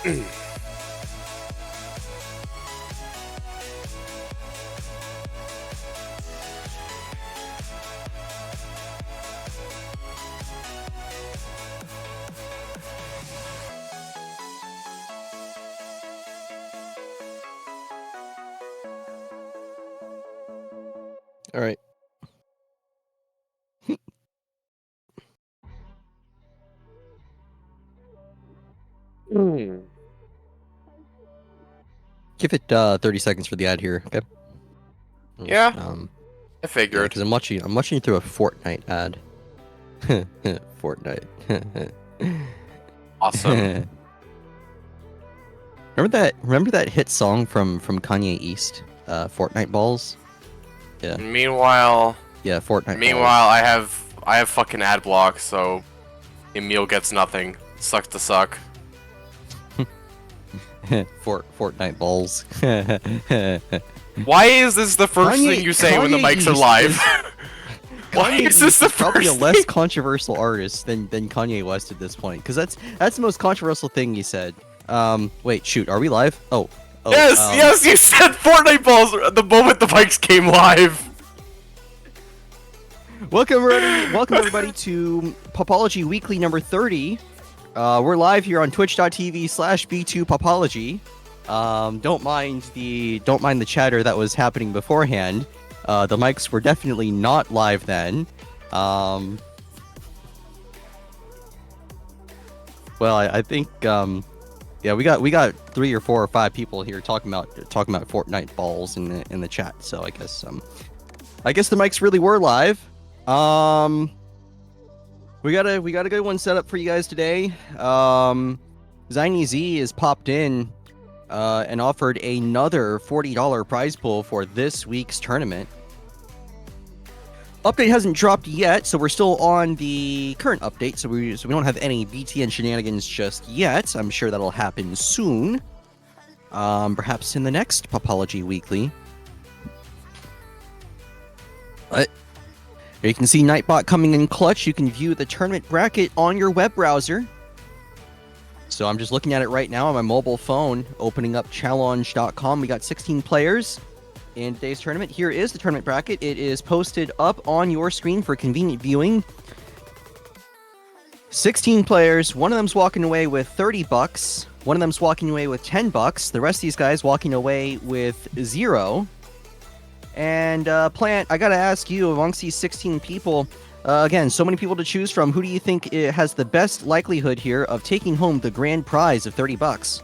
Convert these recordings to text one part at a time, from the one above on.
All right. Give it 30 seconds for the ad here, okay? Yeah, I Yeah, figured. because I'm watching through a Fortnite ad. Fortnite. Awesome. Remember that hit song from Kanye East? Fortnite Balls? Yeah. Meanwhile, Yeah, Fortnite meanwhile, I have fucking ad block, so Emil gets nothing. Sucks to suck. Balls. Fortnite Balls. Why is this the first thing you say when the mics are live? Why is this the probably first a less thing? controversial artist than Kanye West at this point? Because that's the most controversial thing he said. Wait, shoot, are we live? Oh, Yes, you said Fortnite balls the moment the mics came live. Welcome everybody to Popology Weekly number 30. We're live here on twitch.tv/b2popology. Don't mind the chatter that was happening beforehand. The mics were definitely not live then. Well, I think yeah, we got 3 or 4 or 5 people here talking about Fortnite balls in the chat. So I guess the mics really were live. We got a good one set up for you guys today. Ziny Z has popped in and offered another $40 prize pool for this week's tournament. Update hasn't dropped yet, so we're still on the current update, so we don't have any BTN shenanigans just yet. I'm sure that'll happen soon. Perhaps in the next Popology Weekly. But you can see Nightbot coming in clutch. You can view the tournament bracket on your web browser. So I'm just looking at it right now on my mobile phone, opening up challenge.com. We got 16 players in today's tournament. Here is the tournament bracket. It is posted up on your screen for convenient viewing. 16 players. One of them's walking away with $30. One of them's walking away with $10. The rest of these guys walking away with 0. And Plant, I gotta ask you, amongst these 16 people, again, so many people to choose from, who do you think has the best likelihood here of taking home the grand prize of $30?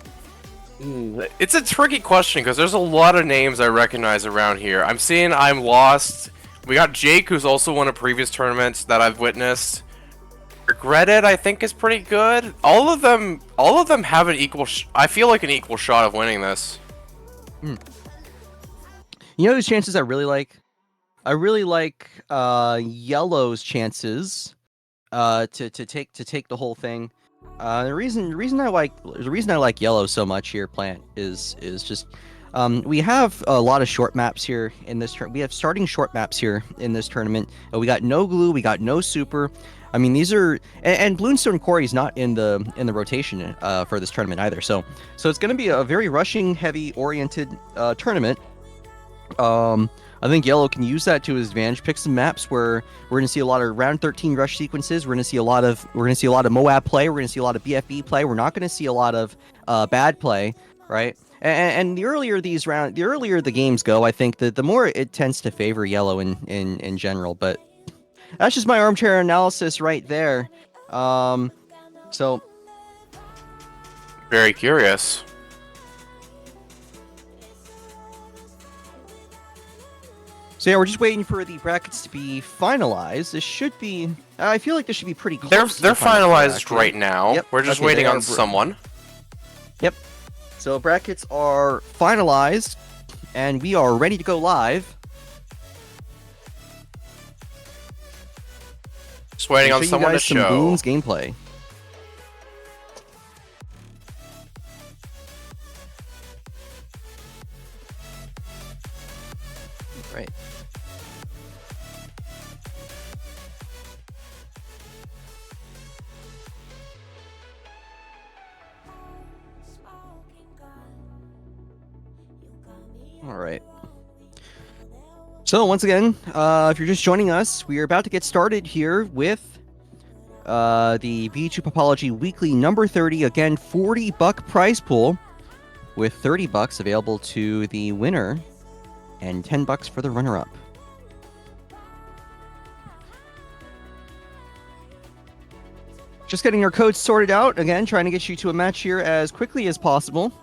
It's a tricky question because there's a lot of names I recognize around here. I'm seeing I'm Lost. We got Jake, who's also won a previous tournament that I've witnessed. Regretted, I think, is pretty good. All of them have an equal. I feel like an equal shot of winning this. You know whose chances I really like? I really like Yellow's chances to take the whole thing. The reason I like Yellow so much here, Plant, is just we have a lot of short maps here in this we have starting short maps here in this tournament. We got no glue, we got no super. I mean, these are and Bloomstone Quarry is not in the rotation for this tournament either. So it's going to be a very rushing heavy oriented tournament. I think Yellow can use that to his advantage. Pick some maps where we're going to see a lot of round 13 rush sequences. We're going to see a lot of Moab play. We're going to see a lot of BFB play. We're not going to see a lot of bad play, right? And the earlier the games go, I think that the more it tends to favor Yellow in general. But that's just my armchair analysis right there. So Very curious. So yeah, we're just waiting for the brackets to be finalized. This should be. I feel like this should be pretty close. They're finalized right now. Yep. We're just waiting on someone. Yep. So brackets are finalized, and we are ready to go live. Just waiting on someone to some show. Bloons gameplay. Right. All right. So once again, if you're just joining us, we are about to get started here with the V2 Popology Weekly number 30. Again, $40 prize pool with $30 available to the winner and $10 for the runner-up. Just getting our codes sorted out. Again, trying to get you to a match here as quickly as possible.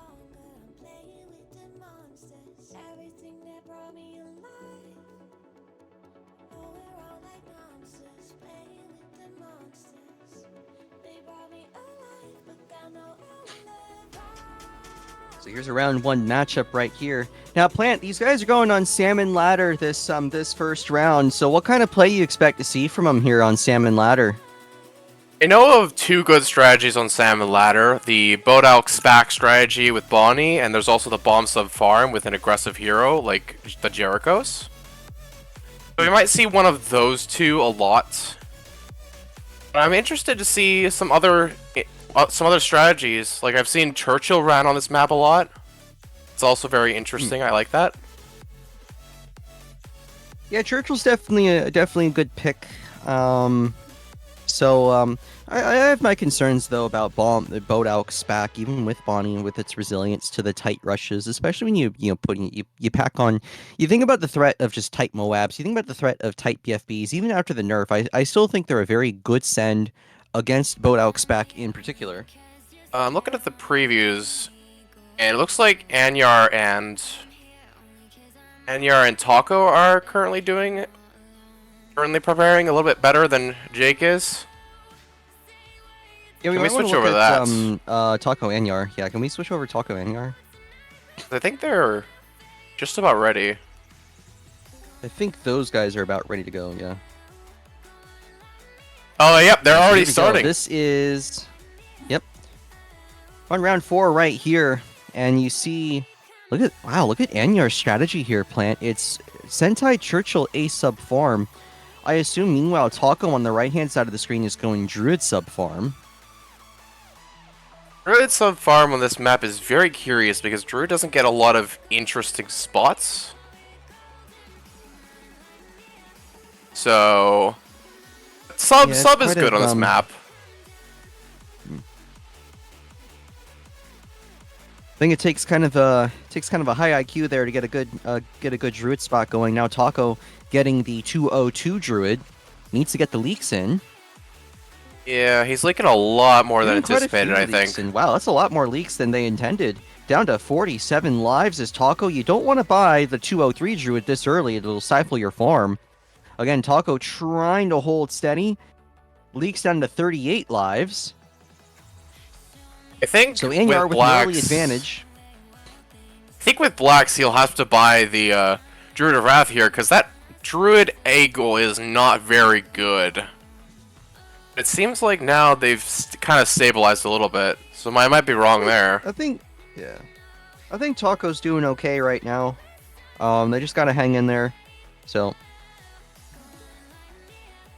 So here's a round one matchup right here. Now, Plant, these guys are going on Salmon Ladder this first round. So what kind of play you expect to see from them here on Salmon Ladder? I know of two good strategies on Salmon Ladder. The Bodalk SPAC strategy with Bonnie, and there's also the Bomb Sub Farm with an aggressive hero like the Jerichos. So we might see one of those two a lot. But I'm interested to see some other strategies. Like I've seen Churchill ran on this map a lot. It's also very interesting. I like that. Yeah, Churchill's definitely a good pick. I have my concerns though about the Bodalk SPAC, even with Bonnie and with its resilience to the tight rushes, especially when you pack on. You think about the threat of just tight Moabs. You think about the threat of tight BFBs. Even after the nerf, I still think they're a very good send against Bodalk SPAC in particular. I'm looking at the previews, and it looks like Anyar and Taco are currently preparing a little bit better than Jake is. Yeah, can we switch over that? Taco Anyar. Yeah, can we switch over Taco Anyar? I think they're just about ready. I think those guys are about ready to go, yeah. Oh, yep, they're already starting. This is... Yep. On round 4 right here, and you see... Look at Anyar's strategy here, Plant. It's Sentai Churchill A sub farm. I assume, meanwhile, Taco on the right-hand side of the screen is going Druid sub farm. Druid sub farm on this map is very curious because Druid doesn't get a lot of interesting spots. So... Sub is good on this map. I think it takes kind of a high IQ there to get a good Druid spot going. Now Taco getting the 202 Druid needs to get the leaks in. Yeah, he's leaking a lot more than anticipated, I think. And wow, that's a lot more leaks than they intended. Down to 47 lives is Taco. You don't want to buy the 203 Druid this early. It'll stifle your farm. Again, Taco trying to hold steady. Leaks down to 38 lives. I think so Anyar with an early advantage. I think with Blacks, he'll have to buy the Druid of Wrath here, because that Druid Eagle is not very good. It seems like now they've kind of stabilized a little bit, so I might be wrong there. I think Taco's doing okay right now. They just gotta hang in there. So...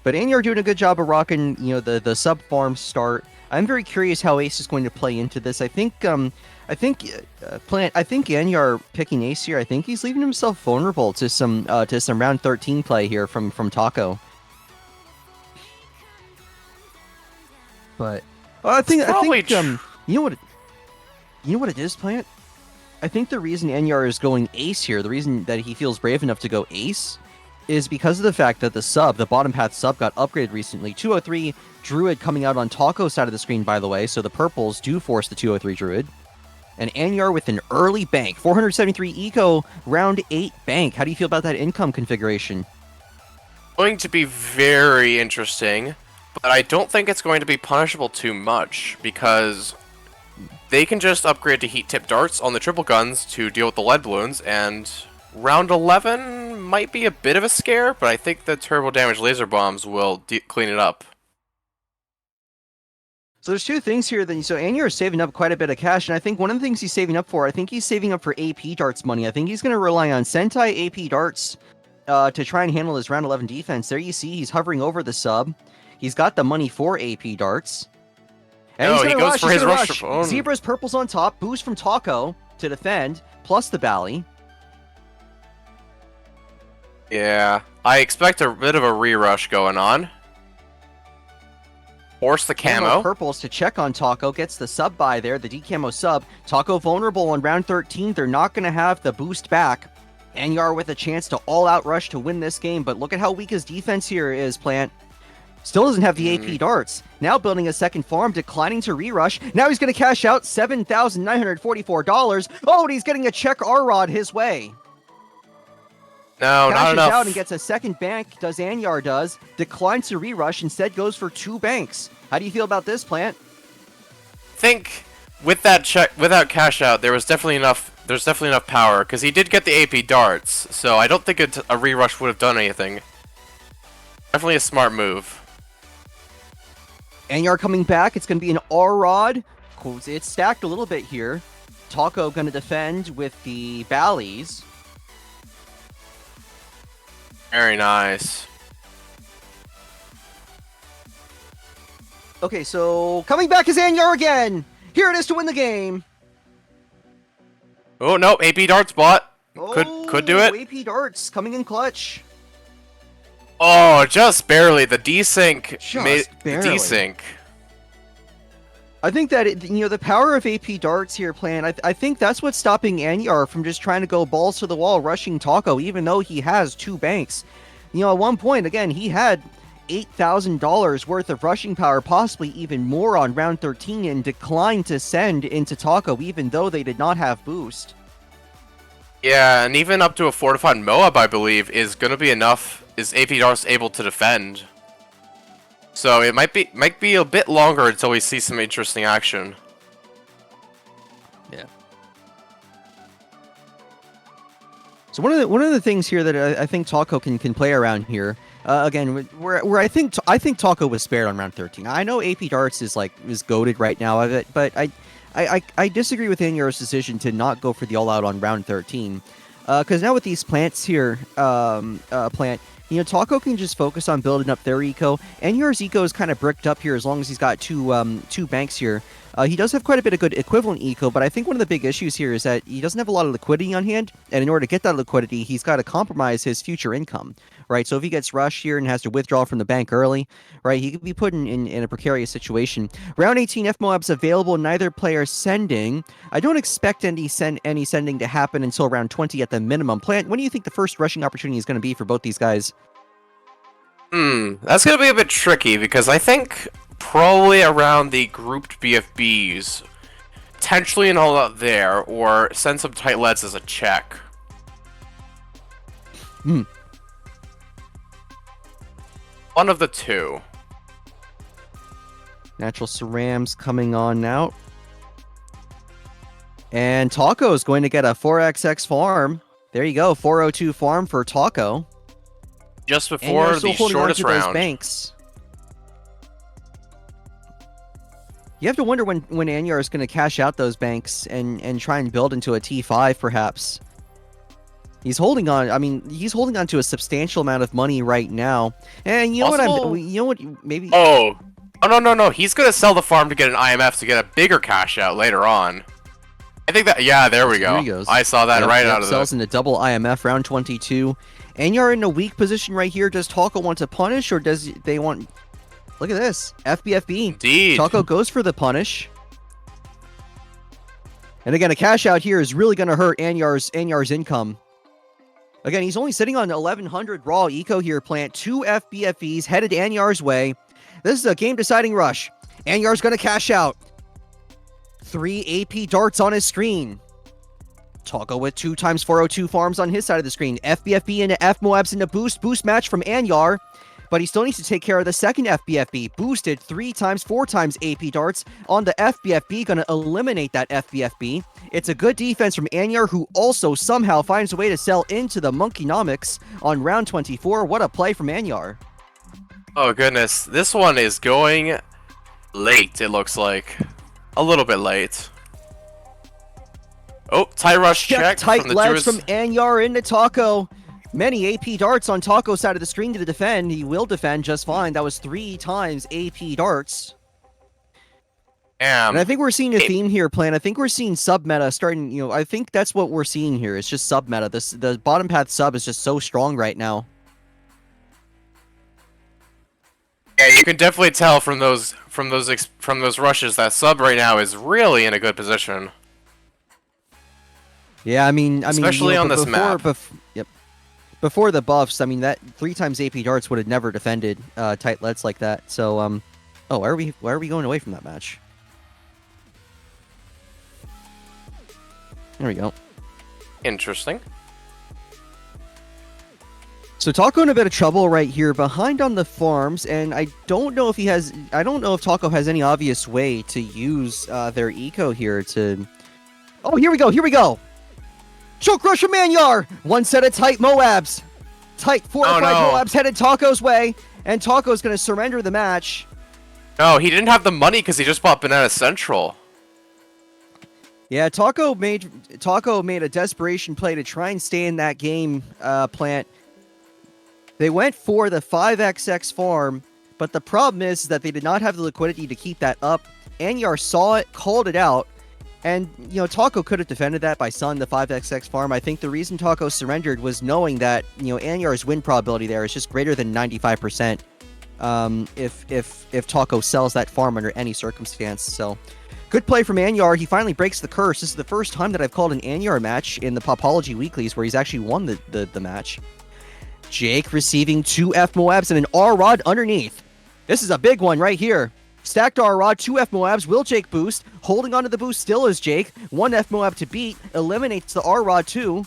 But Anyar doing a good job of rocking, the sub farm start. I'm very curious how Ace is going to play into this. I think Anyar picking Ace here. I think he's leaving himself vulnerable to some round 13 play here from Taco. But you know what it is, Plant. I think the reason Anyar is going Ace here, the reason that he feels brave enough to go Ace, is because of the fact that the bottom path sub got upgraded recently. 203 Druid coming out on Taco's side of the screen, by the way, so the purples do force the 203 Druid. And Anyar with an early bank, 473 eco, round 8 bank. How do you feel about that income configuration? Going to be very interesting, but I don't think it's going to be punishable too much, because they can just upgrade to heat tip darts on the triple guns to deal with the lead balloons, and round 11 might be a bit of a scare, but I think the turbo damage laser bombs will clean it up. So there's two things here. So Anyar is saving up quite a bit of cash, and I think one of the things he's saving up for, I think he's saving up for AP darts money. I think he's going to rely on Sentai AP darts to try and handle his round 11 defense. There you see he's hovering over the sub. He's got the money for AP darts. And he goes for his rush. Zebra's purples on top, boost from Taco to defend, plus the Bally. Yeah, I expect a bit of a re-rush going on. Force the camo. Purples to check on Taco, gets the sub buy there, the decamo sub. Taco vulnerable on round 13, they're not going to have the boost back. Anyar with a chance to all-out rush to win this game, but look at how weak his defense here is, Plant. Still doesn't have the AP darts. Now building a second farm, declining to re-rush. Now he's going to cash out $7,944. Oh, and he's getting a check R-Rod his way. No, not Cashes enough. out and gets a second bank, does Anyar does. Declines to re-rush, instead goes for 2 banks. How do you feel about this, Plant? I think with that check, without cash out, there's definitely enough power, because he did get the AP darts, so I don't think a re-rush would have done anything. Definitely a smart move. Anyar coming back, it's going to be an R-Rod. It's stacked a little bit here. Taco going to defend with the Ballies. Very nice. Okay, so coming back is Anyar again. Here it is to win the game. Oh no, AP darts bot. Could do it. AP darts coming in clutch. Oh, just barely. The desync made barely. the desync. I think that the power of AP darts here, I think that's what's stopping Anyar from just trying to go balls to the wall, rushing Taco, even though he has 2 banks. At one point, again, he had $8,000 worth of rushing power, possibly even more on round 13, and declined to send into Taco, even though they did not have boost. Yeah, and even up to a fortified Moab, I believe, is gonna be enough. Is AP darts able to defend? So it might be a bit longer until we see some interesting action. Yeah. So one of the things here that I think Taco can play around here, again, where I think Taco was spared on round 13. I know AP darts is goated right now of it, but I disagree with Anyar's decision to not go for the all out on round 13, because now with these plants here, Plant. Taco can just focus on building up their eco. Anyar's eco is kind of bricked up here as long as he's got two banks here. He does have quite a bit of good equivalent eco, but I think one of the big issues here is that he doesn't have a lot of liquidity on hand, and in order to get that liquidity, he's got to compromise his future income, right? So if he gets rushed here and has to withdraw from the bank early, right, he could be put in a precarious situation. Round 18 FMOABs available, neither player sending. I don't expect any sending to happen until round 20 at the minimum. Plant, when do you think the first rushing opportunity is going to be for both these guys? That's going to be a bit tricky, because I think probably around the grouped BFBs, potentially an all out there, or send some tight leads as a check. One of the two. Natural Cerams coming on now. And Taco is going to get a 4XX farm. There you go, 402 farm for Taco. Just before the shortest round. Those banks. You have to wonder when Anyar is going to cash out those banks and try and build into a T5, perhaps. He's holding on. I mean, he's holding on to a substantial amount of money right now. And you know what? Maybe. Oh, no. He's gonna sell the farm to get an IMF to get a bigger cash out later on. I think that. Yeah, there we go. I saw that right out of the. Sells into double IMF round 22. Anyar in a weak position right here. Does Taco want to punish, or does they want? Look at this. FBFB. Indeed. Taco goes for the punish. And again, a cash out here is really going to hurt Anyar's income. Again, he's only sitting on 1,100 raw eco here, Plant. 2 FBFEs headed Anyar's way. This is a game-deciding rush. Anyar's going to cash out. 3 AP darts on his screen. Taco with 2 times 402 farms on his side of the screen. FBFB into FMOABs into boost match from Anyar. But he still needs to take care of the second FBFB. Boosted 3 times, 4 times AP darts on the FBFB. Going to eliminate that FBFB. It's a good defense from Anyar, who also somehow finds a way to sell into the Monkeynomics on round 24. What a play from Anyar. Oh, goodness. This one is going late, it looks like. A little bit late. Oh, tie rush check tight from the legs from Anyar into Taco. Many AP darts on Taco's side of the screen to defend. He will defend just fine. That was 3 times AP darts. And I think we're seeing a theme here, Plan. I think we're seeing sub meta starting. I think that's what we're seeing here. It's just sub meta. The bottom path sub is just so strong right now. Yeah, you can definitely tell from those rushes that sub right now is really in a good position. Yeah, I mean, especially on this map. Yep. Before the buffs, I mean that 3x AP darts would have never defended tight lets like that. So, oh, why are we going away from that match? There we go. Interesting. So Taco in a bit of trouble right here, behind on the farms, and I don't know if Taco has any obvious way to use their eco here to. Oh, here we go! Here we go! Choke Rush of Manyar! One set of tight Moabs. Tight fortified Moabs headed Taco's way, and Taco's going to surrender the match. No, he didn't have the money because he just bought Banana Central. Yeah, Taco made a desperation play to try and stay in that game, Plant. They went for the 5XX farm, but the problem is that they did not have the liquidity to keep that up. Anyar saw it, called it out, and, Taco could have defended that by selling the 5XX farm. I think the reason Taco surrendered was knowing that, Anyar's win probability there is just greater than 95%, if Taco sells that farm under any circumstance. So, good play from Anyar. He finally breaks the curse. This is the first time that I've called an Anyar match in the Popology Weeklies where he's actually won the match. Jake receiving 2 F Moabs and an R-Rod underneath. This is a big one right here. Stacked R-Rod, 2 F Moabs, will Jake boost. Holding onto the boost still is Jake. 1 F Moab to beat, eliminates the R-Rod too.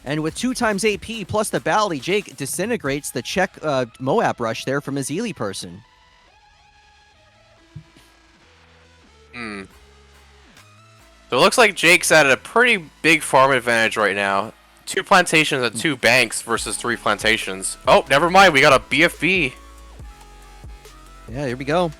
And with 2x AP plus the Bally, Jake disintegrates the check Moab rush there from his Ely person. So it looks like Jake's at a pretty big farm advantage right now. 2 plantations and 2 banks versus 3 plantations. Oh, never mind. We got a BFB. Yeah, here we go.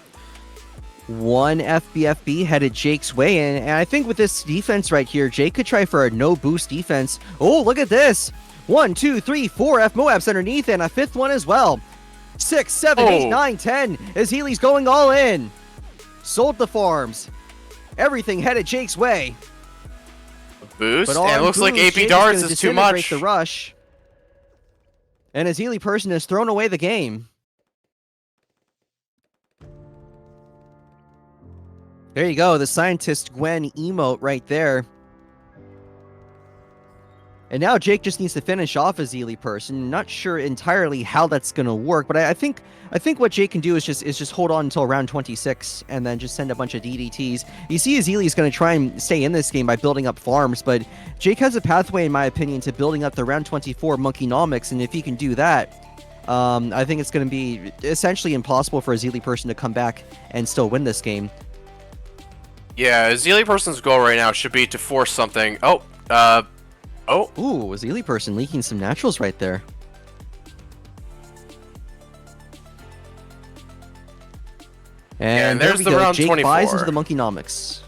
1 FBFB headed Jake's way in. And I think with this defense right here, Jake could try for a no boost defense. Oh, look at this. 1, 2, 3, 4 F Moabs underneath and a 5th one as well. 6, 7, 8, 9, 10 as Healy's going all in. Sold the farms. Everything headed Jake's way. Boost, and it looks like AP darts is too much. The rush. And his Ely person has thrown away the game. There you go, the Scientist Gwen emote right there. And now Jake just needs to finish off his Ely person. Not sure entirely how that's gonna work, but I think what Jake can do is just hold on until round 26 and then just send a bunch of DDTs. You see his Ely is gonna try and stay in this game by building up farms, but Jake has a pathway, in my opinion, to building up the round 24 Monkeynomics, and if he can do that, I think it's gonna be essentially impossible for his Ely person to come back and still win this game. Yeah, his Ely person's goal right now should be to force something. Oh, Ooh, was Ely person leaking some naturals right there. And there's the round Jake 24. buys into the Monkeynomics.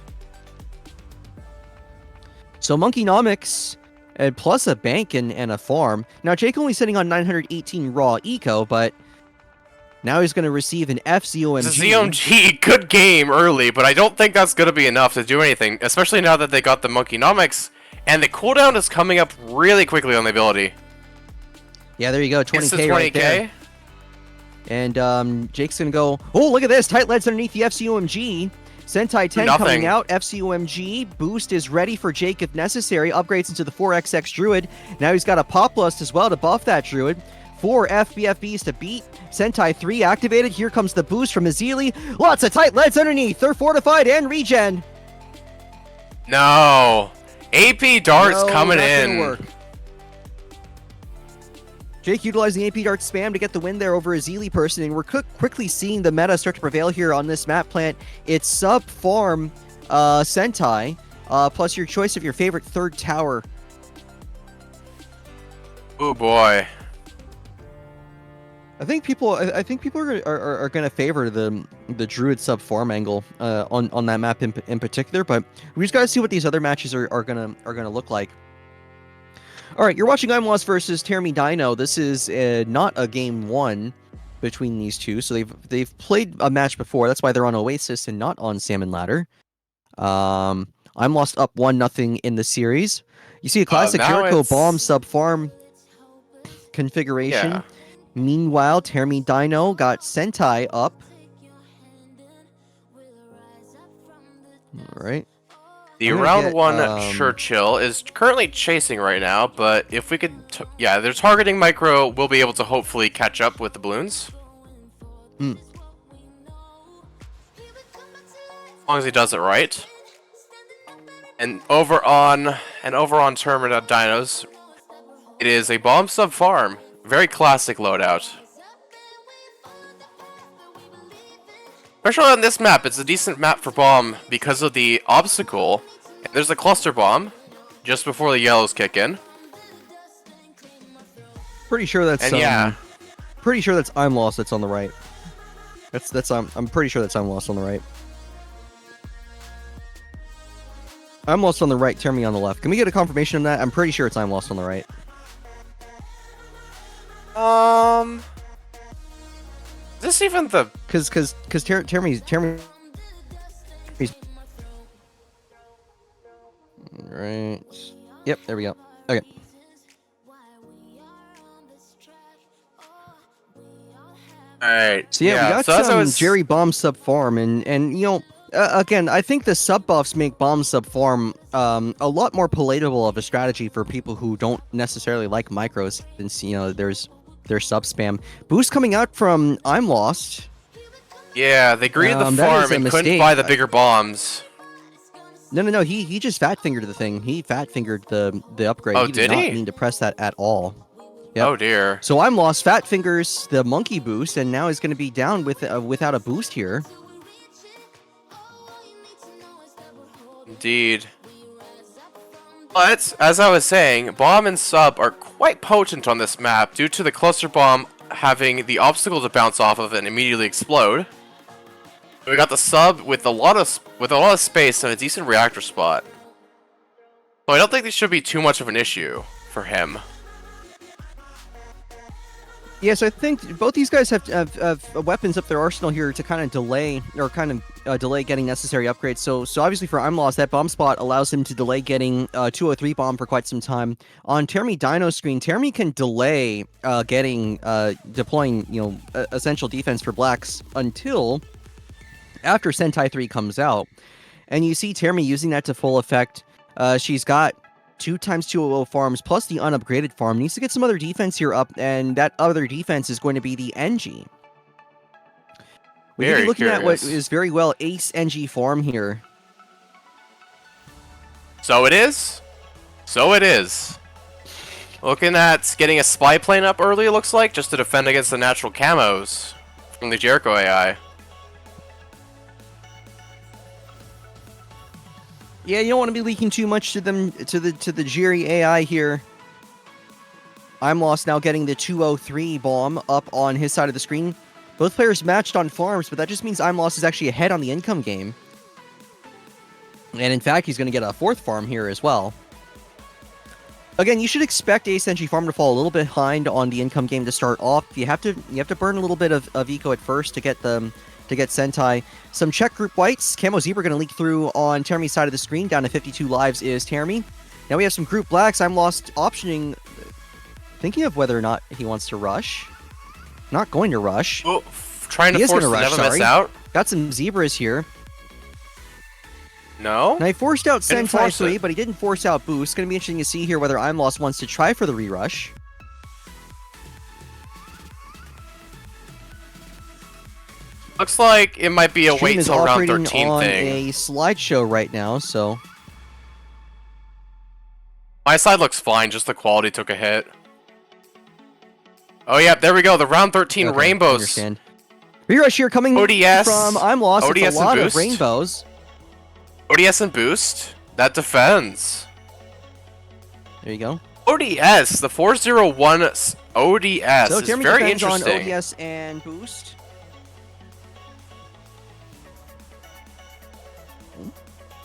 So Monkeynomics, plus a bank and a farm. Now Jake only sitting on 918 raw eco, but now he's going to receive an FZOMG. It's a ZOMG, good game early, but I don't think that's going to be enough to do anything, especially now that they got the Monkeynomics. And the cooldown is coming up really quickly on the ability. Yeah, there you go, 20k right there. And Jake's going to go, oh, look at this, tight leads underneath the FCOMG. Sentai 10 coming out, FCOMG, boost is ready for Jake if necessary, upgrades into the 4XX Druid. Now he's got a Pop Lust as well to buff that Druid. 4 FBFBs to beat. Sentai 3 activated, here comes the boost from Azili. Lots of tight leads underneath, they're fortified and regen. No. AP darts coming in. Work. Jake utilizing AP dart spam to get the win there over a Zeely person, and we're quickly seeing the meta start to prevail here on this map Plant. It's sub farm Sentai, plus your choice of your favorite third tower. Oh boy. I think people are going to favor the Druid sub farm angle on that map in particular, but we just got to see what these other matches are gonna look like. All right, you're watching I'm Lost versus Termi Dino. This is not a game 1 between these two. So they've played a match before. That's why they're on Oasis and not on Salmon Ladder. I'm lost up 1-0 in the series. You see a classic now Jericho it's- bomb sub farm configuration. Yeah. Meanwhile, Termi Dino got Sentai up. All right. The I'm gonna round get, one Churchill is currently chasing right now, but if we could, yeah, they're targeting Micro. We'll be able to hopefully catch up with the balloons. Mm. As long as he does it right. And over on Termina Dinos, it is a bomb sub farm. Very classic loadout. Especially on this map, it's a decent map for bomb because of the obstacle. There's a cluster bomb just before the yellows kick in. Pretty sure that's And yeah. Pretty sure that's I'm lost. That's on the right. That's I'm pretty sure that's I'm lost on the right. I'm lost on the right. Termi on the left. Can we get a confirmation of that? I'm pretty sure it's I'm lost on the right. Is this even the... Cause Termi's right. Yep, there we go. Okay. Alright. So yeah, we got so as I some was... Jerry Bomb sub farm, and you know, again, I think the sub buffs make Bomb sub farm a lot more palatable of a strategy for people who don't necessarily like micros, since you know there's sub spam. Boost coming out from I'm Lost. Yeah, they greeted the that is farm a and couldn't mistake. buy the bigger bombs. No. He just fat fingered the thing. He fat fingered the upgrade. Oh, He did did not he? mean to press that at all. Yep. Oh dear. So I'm Lost fat fingers the monkey boost, and now he's going to be down with without a boost here. Indeed. But, as I was saying, bomb and sub are quite potent on this map due to the cluster bomb having the obstacle to bounce off of and immediately explode. We got the sub with a lot of space and a decent reactor spot. So I don't think this should be too much of an issue for him. Yes, I think both these guys have weapons up their arsenal here to kind of delay getting necessary upgrades. So obviously for I'm Lost, that bomb spot allows him to delay getting 203 bomb for quite some time. On Termi Dino's screen, Termi can delay deploying essential defense for blacks until after Sentai 3 comes out, and you see Termi using that to full effect. She's got 2 times 200 farms plus the unupgraded farm. Needs to get some other defense here up, and that other defense is going to be the NG. We're looking at what is very well ace NG farm here. So it is. Looking at getting a spy plane up early, it looks like, just to defend against the natural camos from the Jericho AI. Yeah, you don't want to be leaking too much to the Jerry AI here. I'm Lost now getting the 203 bomb up on his side of the screen. Both players matched on farms, but that just means I'm Lost is actually ahead on the income game. And in fact, he's going to get a 4th farm here as well. Again, you should expect Ace NG farm to fall a little behind on the income game to start off. You have to burn a little bit of eco at first to get Sentai. Some check group whites. Camo Zebra going to leak through on Termi's side of the screen. Down to 52 lives is Termi. Now we have some group blacks. I'm Lost optioning, thinking of whether or not he wants to rush. Not going to rush. Oh, trying to force never miss out. Got some zebras here. No? Now he forced out Didn't Sentai force 3, it. but he didn't force out Boost. It's going to be interesting to see here whether I'm Lost wants to try for the re-rush. Looks like it might be a Stream wait is till round operating 13 on thing. a slideshow right now, so My side looks fine, just the quality took a hit. Oh yeah, there we go, the round 13 okay, rainbows. Understand. Re-rush here coming ODS, from I'm Lost. ODS It's a and lot of Boost. rainbows. ODS and boost, that defends. There you go. ODS, the 401 ODS So is Termi very depends on interesting. ODS and Boost.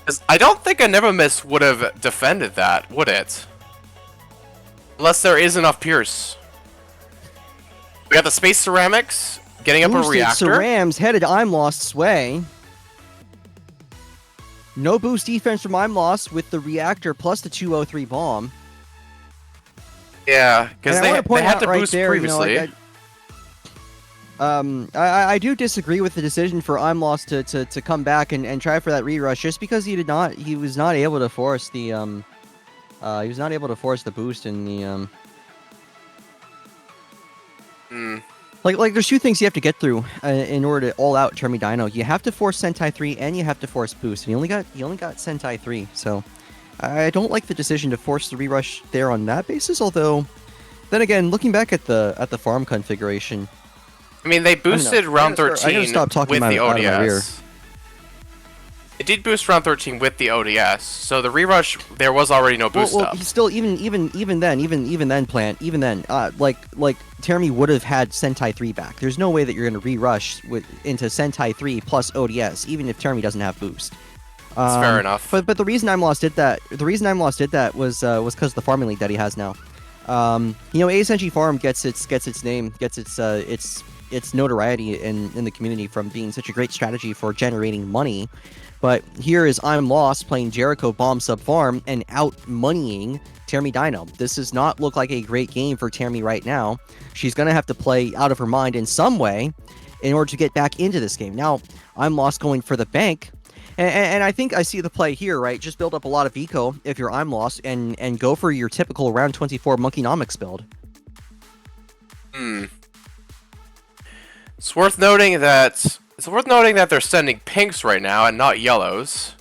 'Cause I don't think a Never Miss would have defended that, would it? Unless there is enough Pierce. We got the Space Ceramics. Getting up a Boosted reactor. Cerams headed I'm Lost's way. No boost defense from I'm Lost with the reactor plus the 203 bomb. Yeah, because they had to boost previously. I do disagree with the decision for I'm Lost to come back and try for that re-rush just because he was not able to force the boost in the Like there's two things you have to get through in order to all out Termi Dino. You have to force Sentai 3 and you have to force boost. And he only got Sentai 3, so I don't like the decision to force the re-rush there on that basis, although then again, looking back at the farm configuration, I mean, they boosted round 13 with the ODS. It did boost round 13 with the ODS, so the re-rush there was already no boost up. Well, still even then, Plant, like Termi would have had Sentai 3 back. There's no way that you're going to re-rush into Sentai 3 plus ODS, even if Termi doesn't have boost. That's fair enough. But the reason I'm Lost did that was because of the farming league that he has now. ASNG Farm gets its name, gets its notoriety in the community from being such a great strategy for generating money. But here is I'm Lost playing Jericho Bomb Sub Farm and out-moneying Termi Dino. This does not look like a great game for Termi right now. She's going to have to play out of her mind in some way in order to get back into this game. Now, I'm Lost going for the bank. And I think I see the play here, right? Just build up a lot of eco if you're I'm Lost and go for your typical round 24 Monkeynomics build. It's worth noting that they're sending pinks right now and not yellows.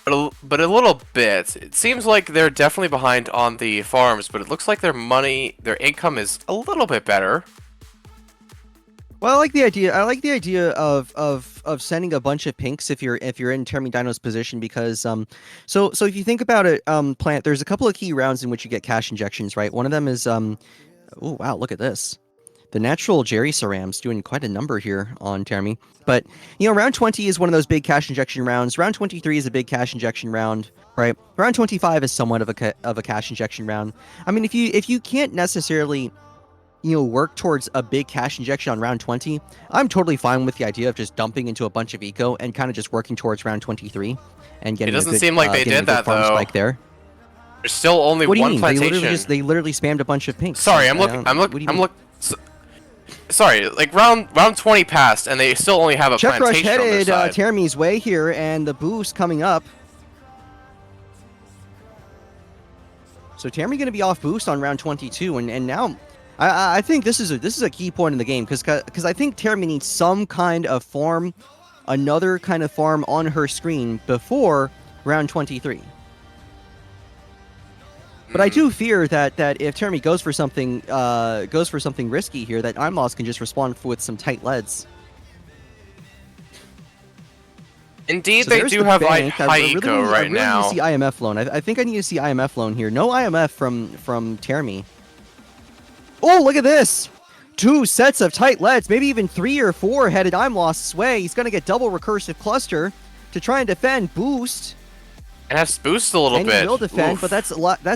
But a little bit. It seems like they're definitely behind on the farms, but it looks like their income is a little bit better. Well, I like the idea of sending a bunch of pinks if you're in Termi Dino's position because so if you think about it, Plant, there's a couple of key rounds in which you get cash injections, right? One of them is oh wow, look at this. The natural Jerry Cerams doing quite a number here on Termi. But, round 20 is one of those big cash injection rounds. Round 23 is a big cash injection round, right? Round 25 is somewhat of a cash injection round. I mean, if you can't necessarily, work towards a big cash injection on round 20, I'm totally fine with the idea of just dumping into a bunch of eco and kind of just working towards round 23 and getting It doesn't seem like they did that, though. Spike there. There's still only one plantation. They literally spammed a bunch of pinks. Sorry, I'm looking. Sorry, like round 20 passed, and they still only have a Check plantation rush headed on their side. Termi's way here, and the boost coming up. So Termi going to be off boost on round 22, and now I think this is a key point in the game because I think Termi needs some kind of farm, another kind of farm on her screen before round 23. But I do fear that if Termi goes for something risky here, that I'm Lost can just respond with some tight leads. Indeed, so they do have high eco right now. I really need to see IMF loan. I think I need to see IMF loan here. No IMF from Termi. Oh, look at this! 2 sets of tight leads, maybe even 3 or 4 headed I'm Lost's way. He's going to get double recursive cluster to try and defend boost. And has boost a little bit. He will defend, but that's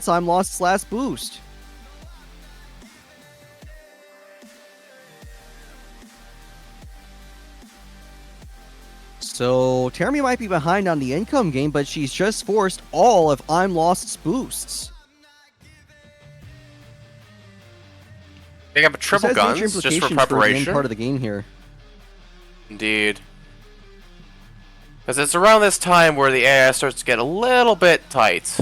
I'm Lost's last boost. So Termi might be behind on the income game, but she's just forced all of I'm Lost's boosts. They got triple guns just for preparation. For part of the game here. Indeed. Because it's around this time where the AI starts to get a little bit tight.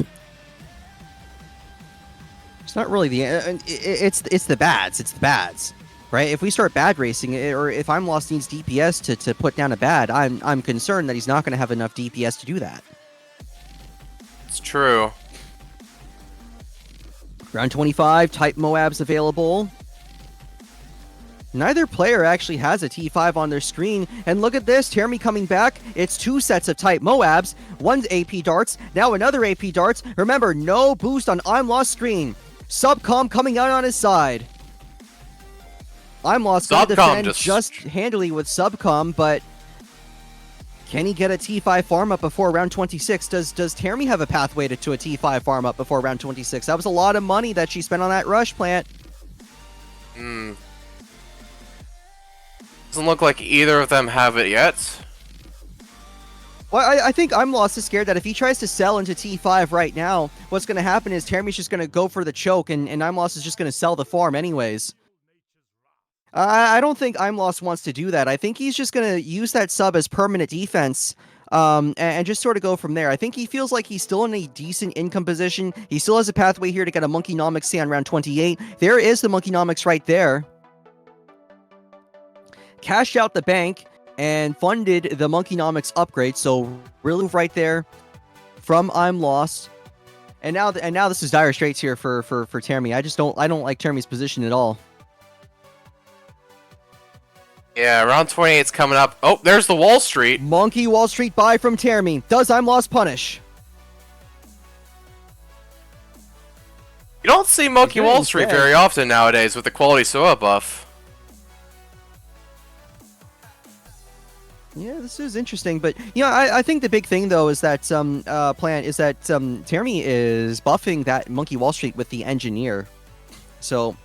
It's not really it's the bads. It's the bads, right? If we start bad racing, or if I'm Lost needs DPS to put down a bad, I'm concerned that he's not going to have enough DPS to do that. It's true. Round 25, type Moabs available. Neither player actually has a T5 on their screen, and look at this, Termi coming back. It's 2 sets of type Moabs, 1 AP darts, now another AP darts. Remember, no boost on I'm Lost screen. Subcom coming out on his side. I'm Lost going to defend just handily with Subcom, but can he get a T5 farm up before round 26? Does Termi have a pathway to a T5 farm up before round 26? That was a lot of money that she spent on that rush plant. Doesn't look like either of them have it yet. Well, I think I'm Lost is scared that if he tries to sell into T5 right now, what's going to happen is Termy's just going to go for the choke, and I'm Lost is just going to sell the farm anyways. I don't think I'm Lost wants to do that. I think he's just going to use that sub as permanent defense, and just sort of go from there. I think he feels like he's still in a decent income position. He still has a pathway here to get a Monkeynomics, say, on round 28. There is the Monkeynomics right there. Cashed out the bank and funded the Monkeynomics upgrade, so really right there from I'm Lost. And now this is dire straits here for Termy. I don't like Termy's position at all. Yeah, round 28's coming up. Oh, there's the Wall Street. Monkey Wall Street buy from Termy. Does I'm Lost punish? You don't see Monkey Wall Street very often nowadays with the quality SOA buff. Yeah, this is interesting, but I think the big thing though is that Termy is buffing that Monkey Wall Street with the Engineer, so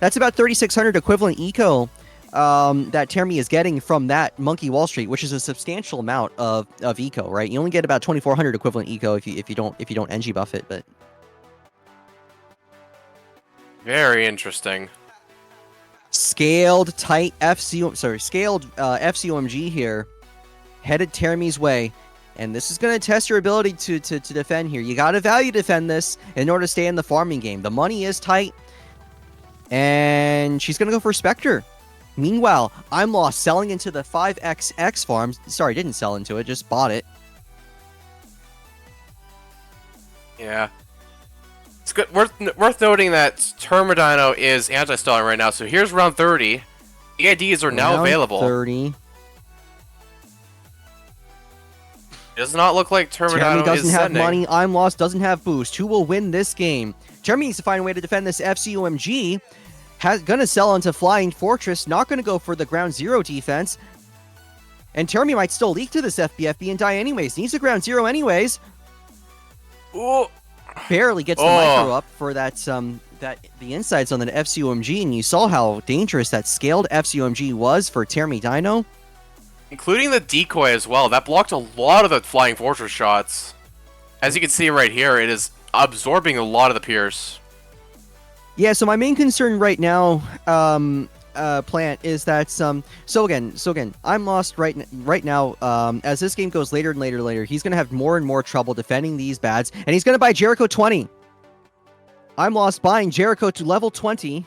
that's about 3,600 equivalent eco that Termy is getting from that Monkey Wall Street, which is a substantial amount of eco, right? You only get about 2,400 equivalent eco if you don't Engie buff it, but very interesting. Scaled tight FCOMG here, headed Termy's way, and this is going to test your ability to defend here. You got to value defend this in order to stay in the farming game. The money is tight, and she's going to go for Spectre. Meanwhile, I'm Lost selling into the 5XX farms. Sorry, didn't sell into it, just bought it. Yeah. It's good. Worth noting that Termodino is anti-stalling right now, so here's round 30. EIDs are now available. 30. It does not look like Termodino doesn't is have sending. money. I'm Lost doesn't have boost. Who will win this game? Termy needs to find a way to defend this FCOMG. Gonna sell into Flying Fortress. Not gonna go for the ground zero defense. And Termy might still leak to this FBFB and die anyways. Needs a ground zero anyways. Ooh. Barely gets the micro up for that the insights on the FCOMG, and you saw how dangerous that scaled FCOMG was for Termy Dino. Including the decoy as well. That blocked a lot of the Flying Fortress shots. As you can see right here, it is absorbing a lot of the Pierce. Yeah, so my main concern right now, Plant, is that so again, I'm Lost right now. As this game goes later and later, he's gonna have more and more trouble defending these bads, and he's gonna buy Jericho 20. I'm Lost buying Jericho to level 20.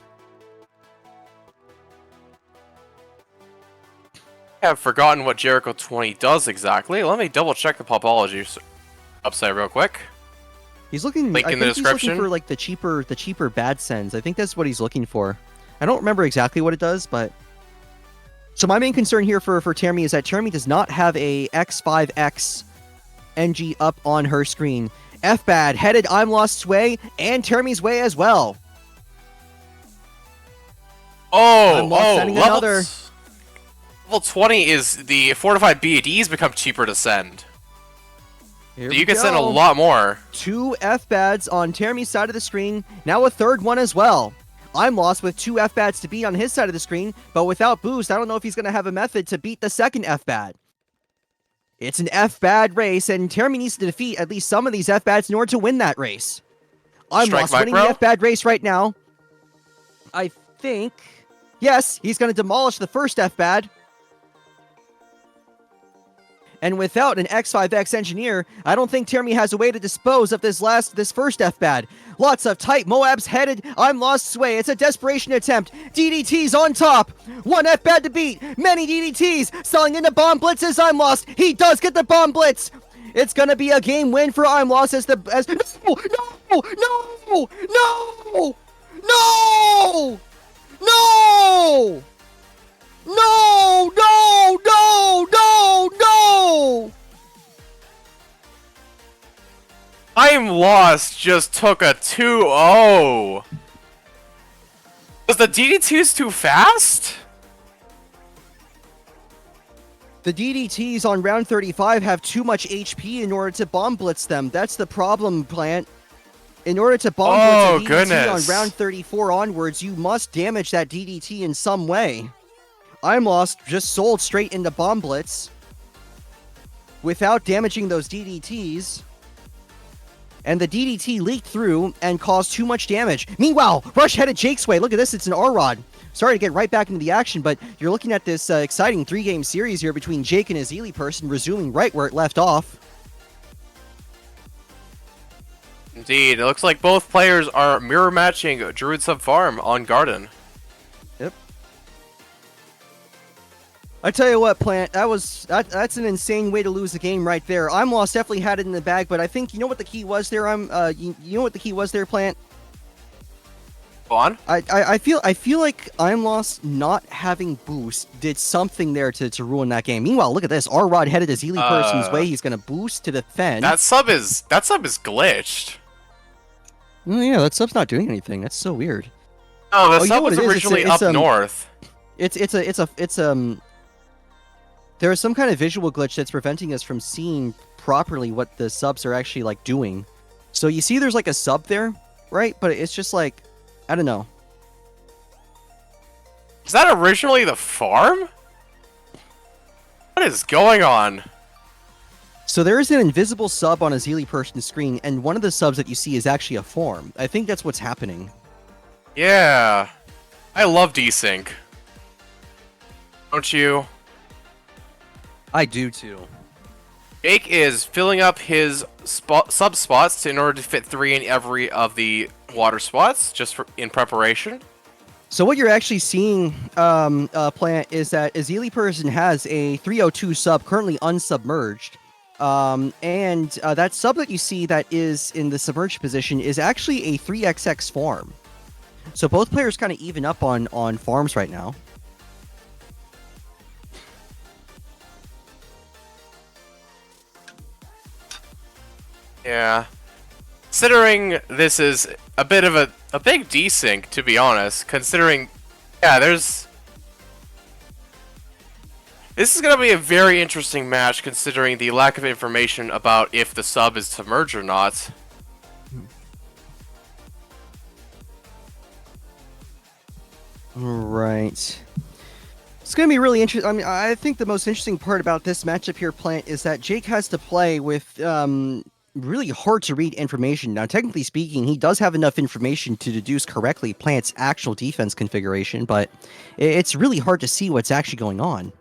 I have forgotten what Jericho 20 does exactly. Let me double check the Popology website real quick. He's looking. Link in the description. He's looking for like the cheaper bad sends. I think that's what he's looking for. I don't remember exactly what it does, but so my main concern here for Termy is that Termy does not have a X5X NG up on her screen. F-Bad headed I'm Lost's way and Termy's way as well. Sending another. Level 20 is the fortified BADs become cheaper to send. So you can send a lot more. 2 F-Bads on Termy's side of the screen. Now a third one as well. I'm Lost with 2 F-Bads to beat on his side of the screen, but without boost, I don't know if he's going to have a method to beat the second F-Bad. It's an F-Bad race, and Termy needs to defeat at least some of these F-Bads in order to win that race. I'm Lost winning the F-Bad race right now. I think... Yes, he's going to demolish the first F-Bad. And without an X5X engineer, I don't think Termy has a way to dispose of this first F-Bad. Lots of tight Moabs headed. I'm Lost's way. It's a desperation attempt. DDT's on top. 1 F-Bad to beat. Many DDTs. Selling into bomb blitzes. I'm Lost. He does get the bomb blitz. It's gonna be a game win for I'm Lost no! I'm Lost just took a 2-0. Was the DD2s too fast? The DDTs on round 35 have too much HP in order to bomb blitz them. That's the problem, Plant. In order to bomb blitz a DDT on round 34 onwards, you must damage that DDT in some way. I'm Lost just sold straight into Bomb Blitz without damaging those DDTs. And the DDT leaked through and caused too much damage. Meanwhile, Rush headed Jake's way. Look at this, it's an R-Rod. Sorry to get right back into the action, but you're looking at this exciting 3-game series here between Jake and Azili person, resuming right where it left off. Indeed, it looks like both players are mirror matching Druid Sub Farm on Garden. Yep. I tell you what, Plant, that's an insane way to lose a game right there. I'm Lost definitely had it in the bag, but I think you know what the key was there. You know what the key was there, Plant. Go on. I feel like I'm Lost not having boost did something there to ruin that game. Meanwhile, look at this. R-Rod headed Azili person's way. He's gonna boost to defend. That sub is glitched. Oh yeah, that sub's not doing anything. That's so weird. Oh, the sub was originally up north. There is some kind of visual glitch that's preventing us from seeing properly what the subs are actually like doing. So you see there's like a sub there, right? But it's just like, I don't know. Is that originally the farm? What is going on? So there is an invisible sub on a Azili person's screen, and one of the subs that you see is actually a farm. I think that's what's happening. Yeah. I love desync. Don't you? I do too. Jake is filling up his sub spots in order to fit 3 in every of the water spots, just in preparation. So what you're actually seeing, Plant, is that Azili person has a 302 sub currently unsubmerged. And that sub that you see that is in the submerged position is actually a 3XX farm. So both players kind of even up on farms right now. Yeah. Considering this is a bit of a big desync, to be honest, considering, yeah, this is going to be a very interesting match, considering the lack of information about if the sub is submerged or not. Right. It's going to be really interesting. I mean, I think the most interesting part about this matchup here, Plant, is that Jake has to play with really hard to read information. Now, technically speaking, he does have enough information to deduce correctly Plant's actual defense configuration, but it's really hard to see what's actually going on.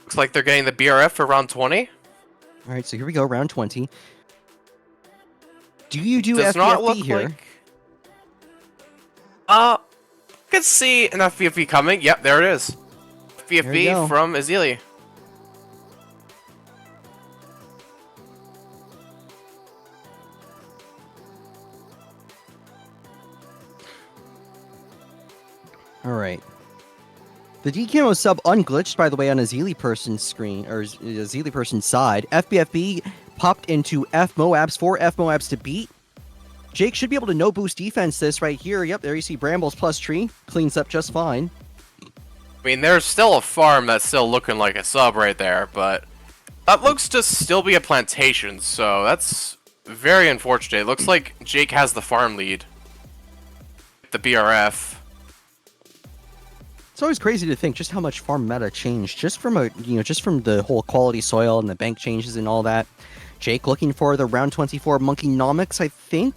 Looks like they're getting the BRF for round 20. All right, so here we go, round 20. Do you do Does not look FBFB here? Like... Could see an FBFB coming. Yep, there it is. FBFB from Azili. All right. The DKMO sub unglitched, by the way, on Azili person's screen, or Azili person's side. FBFB popped into F Moabs, 4 F Moabs to beat. Jake should be able to no boost defense this right here. Yep, there you see Brambles plus tree. Cleans up just fine. I mean, there's still a farm that's still looking like a sub right there, but that looks to still be a plantation, so that's very unfortunate. It looks like Jake has the farm lead. The BRF. It's always crazy to think just how much farm meta changed just from just from the whole quality soil and the bank changes and all that. Jake looking for the round 24 Monkeynomics, I think.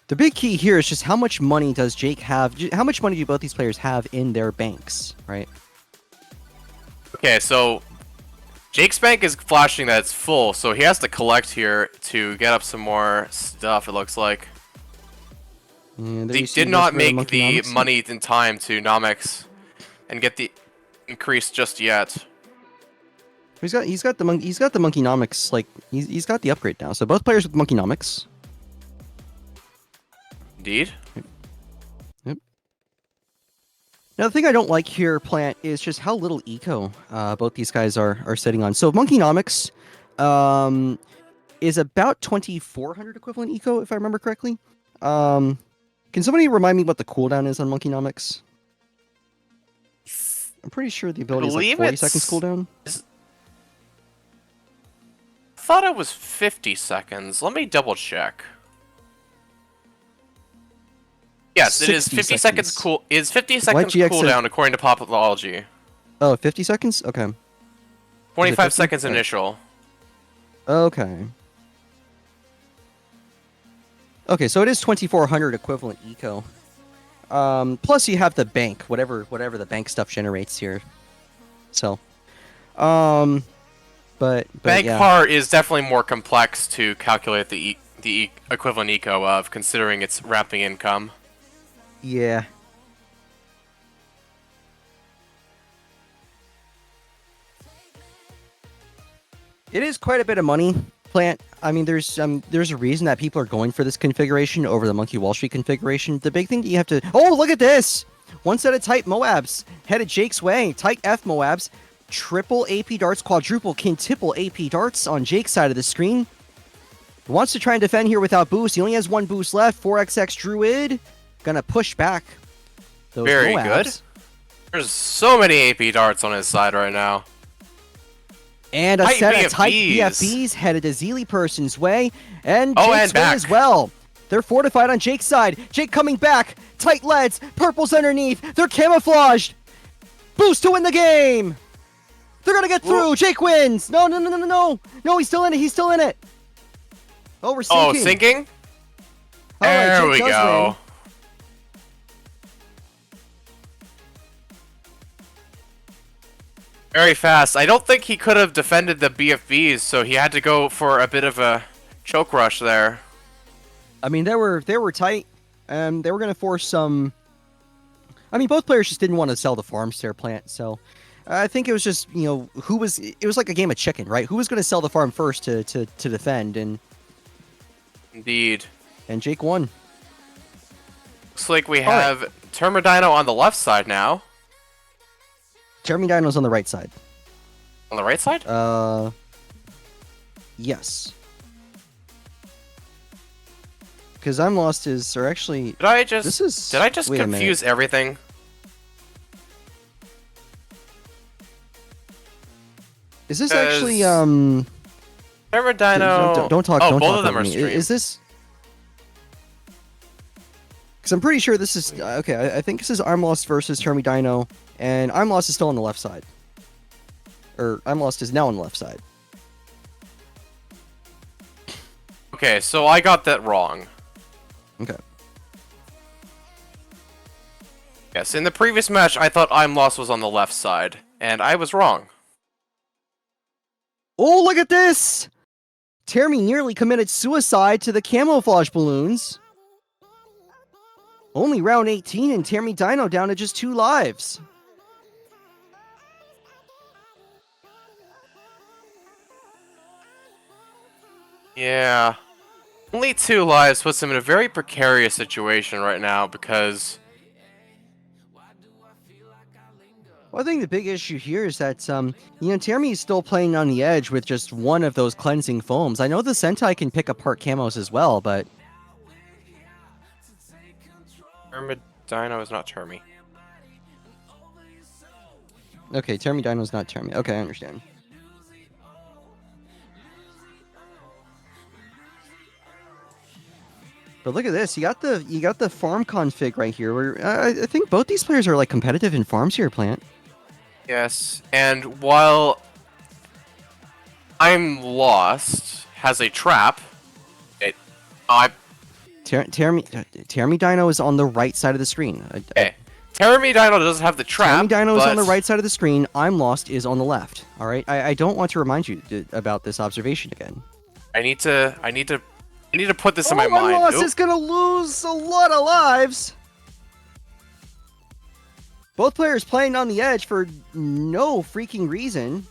The big key here is just how much money does Jake have? How much money do both these players have in their banks, right? Okay, so Jake's bank is flashing that it's full, so he has to collect here to get up some more stuff, it looks like. He did not make the money in time to Nomics and get the increase just yet. He's got the Monkeynomics, like he's got the upgrade now. So both players with Monkeynomics. Indeed. Yep. Now the thing I don't like here, Plant, is just how little eco both these guys are sitting on. So Monkeynomics is about 2,400 equivalent eco, if I remember correctly. Can somebody remind me what the cooldown is on Monkeynomics? I'm pretty sure the ability is like 40 seconds cooldown. I thought it was 50 seconds. Let me double check. Yes, it is 60 50 seconds cool. Is 50 seconds GX cooldown according to Popology. Oh, 50 seconds? Okay. 25 50? seconds Alright. initial. Okay. Okay, so it is 2400 equivalent eco. Plus you have the bank, whatever the bank stuff generates here. So, but Bank yeah. part is definitely more complex to calculate the equivalent eco of, considering it's wrapping income. Yeah. It is quite a bit of money, Plant. I mean, there's a reason that people are going for this configuration over the Monkey Wall Street configuration. The big thing that you have to... Oh, look at this! One set of type Moabs headed Jake's way. Type F Moabs. Triple AP darts, quadruple, quintuple AP darts on Jake's side of the screen. Wants to try and defend here without boost. He only has one boost left. 4XX Druid. Gonna push back those Very Moabs. good. There's so many AP darts on his side right now. And a Tight set of tight BFBs. BFBs headed to Zeely Person's way. And Oh, Jake's and way back. as well. They're fortified on Jake's side. Jake coming back. Tight leads. Purple's underneath. They're camouflaged. Boost to win the game. They're going to get through. Whoa. Jake wins. No. No, he's still in it. He's still in it. Oh, we're sinking. Oh, sinking? All right, There Jake we does go. win. Very fast. I don't think he could have defended the BFBs, so he had to go for a bit of a choke rush there. I mean, they were tight. They were going to force some... I mean, both players just didn't want to sell the farms to their plant, so... I think it was just, it was like a game of chicken, right? Who was going to sell the farm first to defend, and Indeed. Jake won. Looks like we have Termodino on the left side now. Jeremy Dino's on the right side. On the right side? Yes. Because I'm lost is, or actually... Did I just wait a minute. confuse everything? Is this actually, Termodino... Don't talk, Oh, don't both talk of them over are me. streamed. Is this... Because I'm pretty sure this is... okay, I think this is I'm Lost versus Jeremy Dino, and I'm Lost is still on the left side. Or I'm Lost is now on the left side. Okay, so I got that wrong. Okay. Yes, in the previous match, I thought I'm Lost was on the left side, and I was wrong. Oh, look at this! Termy nearly committed suicide to the camouflage balloons. Only round 18 and Termy Dino down to just 2 lives. Yeah. Only 2 lives puts him in a very precarious situation right now, because... Well, I think the big issue here is that, Termy is still playing on the edge with just one of those cleansing foams. I know the Sentai can pick apart camos as well, but... Termodino is not Termy. Okay, Termy Dino's not Termy. Okay, I understand. But look at this. You got the farm config right here. Where I think both these players are like competitive in farms here, Plant. Yes, and while I'm Lost has a trap, Termy Dino is on the right side of the screen. Okay. Termodino doesn't have the trap. Termy Dino is but... on the right side of the screen. I'm Lost is on the left. All right. I don't want to remind you about this observation again. I need to put this in my mind. I'm Lost is gonna lose a lot of lives. Both players playing on the edge for no freaking reason.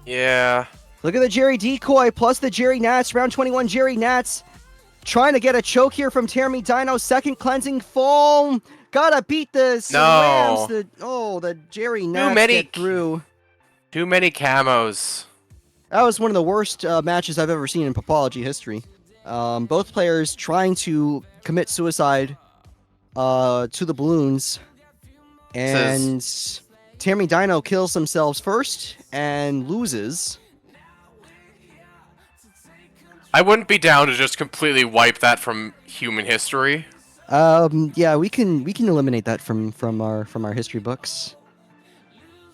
Yeah. Look at the Jerry decoy plus the Jerry Nats. Round 21, Jerry Nats trying to get a choke here from Termy Dino. Second cleansing foam. Gotta beat the slams. The Jerry Nats get through. Too many camos. That was one of the worst matches I've ever seen in Popology history. Both players trying to commit suicide to the balloons. And Termy Dino kills themselves first and loses. I wouldn't be down to just completely wipe that from human history. Yeah, we can eliminate that from our history books.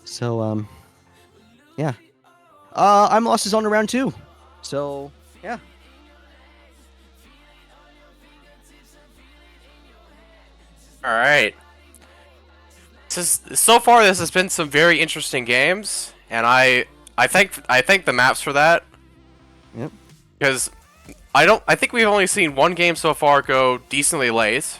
So yeah. I'm lost is on to round 2. So yeah. All right. So far, this has been some very interesting games, and I thank the maps for that, Yep. because I think we've only seen one game so far go decently late.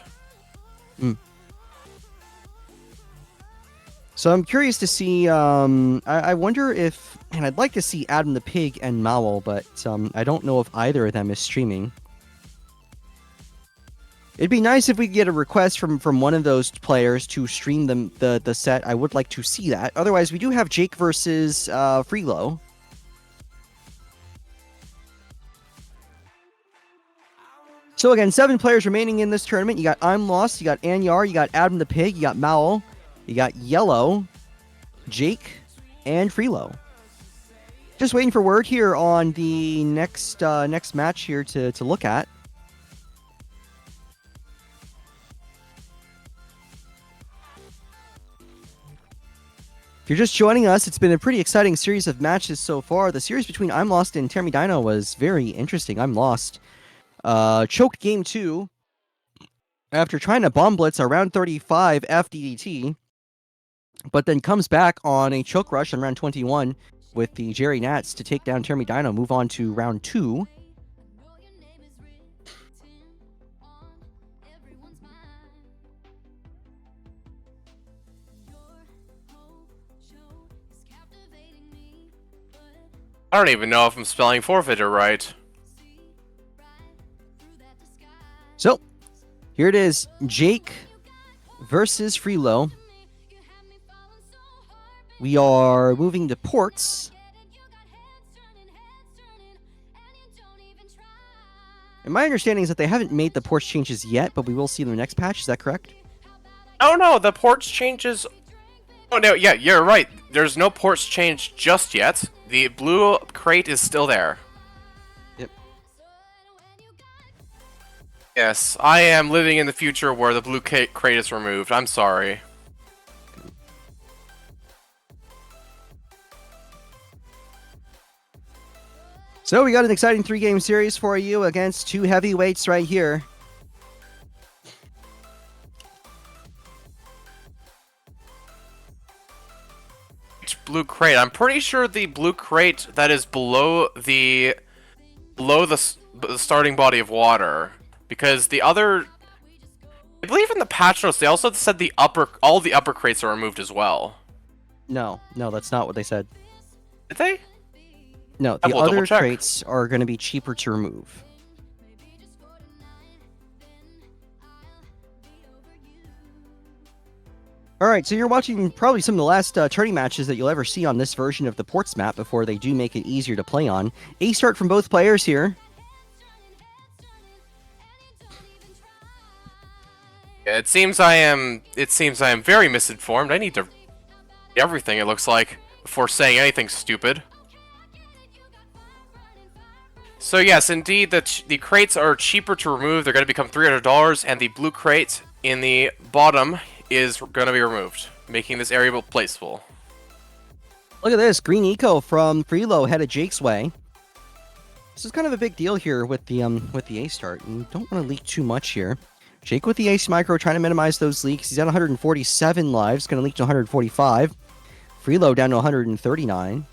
So I'm curious to see. I wonder if, and I'd like to see Adam the Pig and Mowel, but I don't know if either of them is streaming. It'd be nice if we could get a request from one of those players to stream the set. I would like to see that. Otherwise, we do have Jake versus Freelo. So again, 7 players remaining in this tournament. You got I'm Lost, you got Anyar, you got Adam the Pig, you got Mowel, you got Yellow, Jake, and Freelo. Just waiting for word here on the next match here to look at. If you're just joining us, it's been a pretty exciting series of matches so far. The series between I'm Lost and Termidino was very interesting. I'm Lost choked game 2 after trying to bomb blitz around 35 FDDT, but then comes back on a choke rush on round 21 with the Jerry Nats to take down Termidino, move on to round 2. I don't even know if I'm spelling forfeiter right. So, here it is, Jake versus Freelo. We are moving to ports. And my understanding is that they haven't made the ports changes yet, but we will see them in the next patch. Is that correct? Oh no, the ports changes. Oh no, yeah, you're right. There's no ports change just yet. The blue crate is still there. Yep. Yes, I am living in the future where the blue crate is removed. I'm sorry. So we got an exciting 3-game series for you against 2 heavyweights right here. Blue crate. I'm pretty sure the blue crate that is below the starting body of water, because the other, I believe in the patch notes they also said all the upper crates are removed as well. No, that's not what they said. Did they? No, the other crates are going to be cheaper to remove. Alright, so you're watching probably some of the last tourney matches that you'll ever see on this version of the ports map before they do make it easier to play on. A start from both players here. Yeah, it seems I am very misinformed. I need to read everything, it looks like, before saying anything stupid. So yes, indeed, the crates are cheaper to remove. They're going to become $300, and the blue crate in the bottom is going to be removed, making this area placeable. Look at this, green eco from Freelo headed Jake's way. This is kind of a big deal here with the A start, and you don't want to leak too much here. Jake with the ace micro trying to minimize those leaks. He's at 147 lives, going to leak to 145. Freelo down to 139.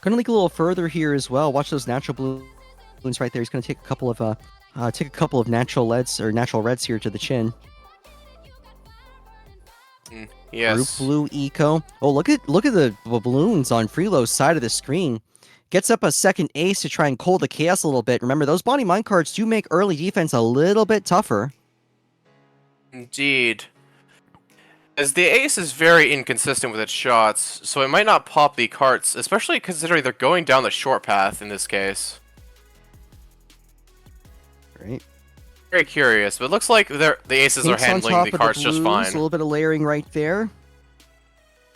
Going to leak a little further here as well. Watch those natural balloons right there. He's going to take a couple of natural reds here to the chin. Yes. Group blue eco. Oh, look at the balloons on Freelo's side of the screen. Gets up a second ace to try and cold the chaos a little bit. Remember, those Bonnie minecarts do make early defense a little bit tougher. Indeed. As the ace is very inconsistent with its shots, so it might not pop the carts, especially considering they're going down the short path in this case. Great. Very curious, but it looks like the aces are handling the carts just fine. A little bit of layering right there.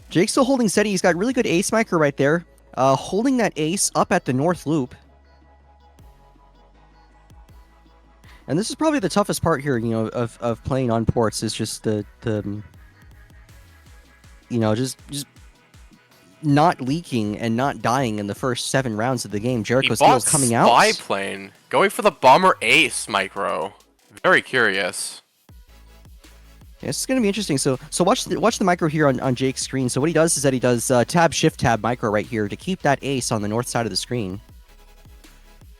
Jake's still holding steady. He's got really good ace micro right there. Holding that ace up at the north loop. And this is probably the toughest part here, of playing on ports is just the just not leaking and not dying in the first 7 rounds of the game. He Jericho bought Steel's coming out. Spy Plane, going for the Bomber Ace micro. Very curious. Yeah, this is going to be interesting. So watch the micro here on Jake's screen. So what he does is that he does tab shift tab micro right here to keep that ace on the north side of the screen.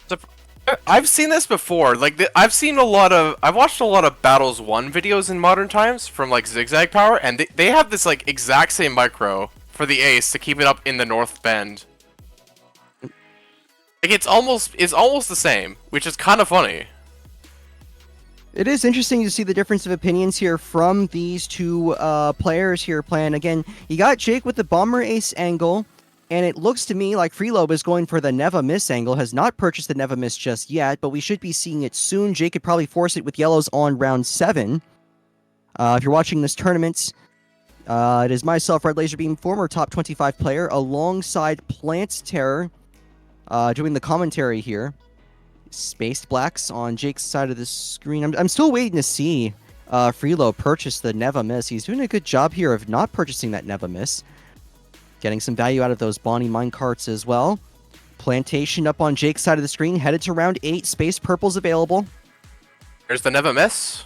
So, I've seen this before. Like I've watched a lot of Battles 1 videos in modern times from like Zigzag Power, and they have this like exact same micro for the ace to keep it up in the north bend. Like it's almost the same, which is kind of funny. It is interesting to see the difference of opinions here from these two players here playing. Again, you got Jake with the Bomber Ace angle, and it looks to me like Freelob is going for the Never Miss angle. Has not purchased the Never Miss just yet, but we should be seeing it soon. Jake could probably force it with yellows on round 7. If you're watching this tournament, it is myself, Red Laser Beam, former top 25 player, alongside Plant Terror, doing the commentary here. Spaced blacks on Jake's side of the screen. I'm still waiting to see Freelo purchase the Neva Miss. He's doing a good job here of not purchasing that Neva Miss. Getting some value out of those Bonnie minecarts as well. Plantation up on Jake's side of the screen, headed to round 8. Space purple's available. There's the Neva Miss.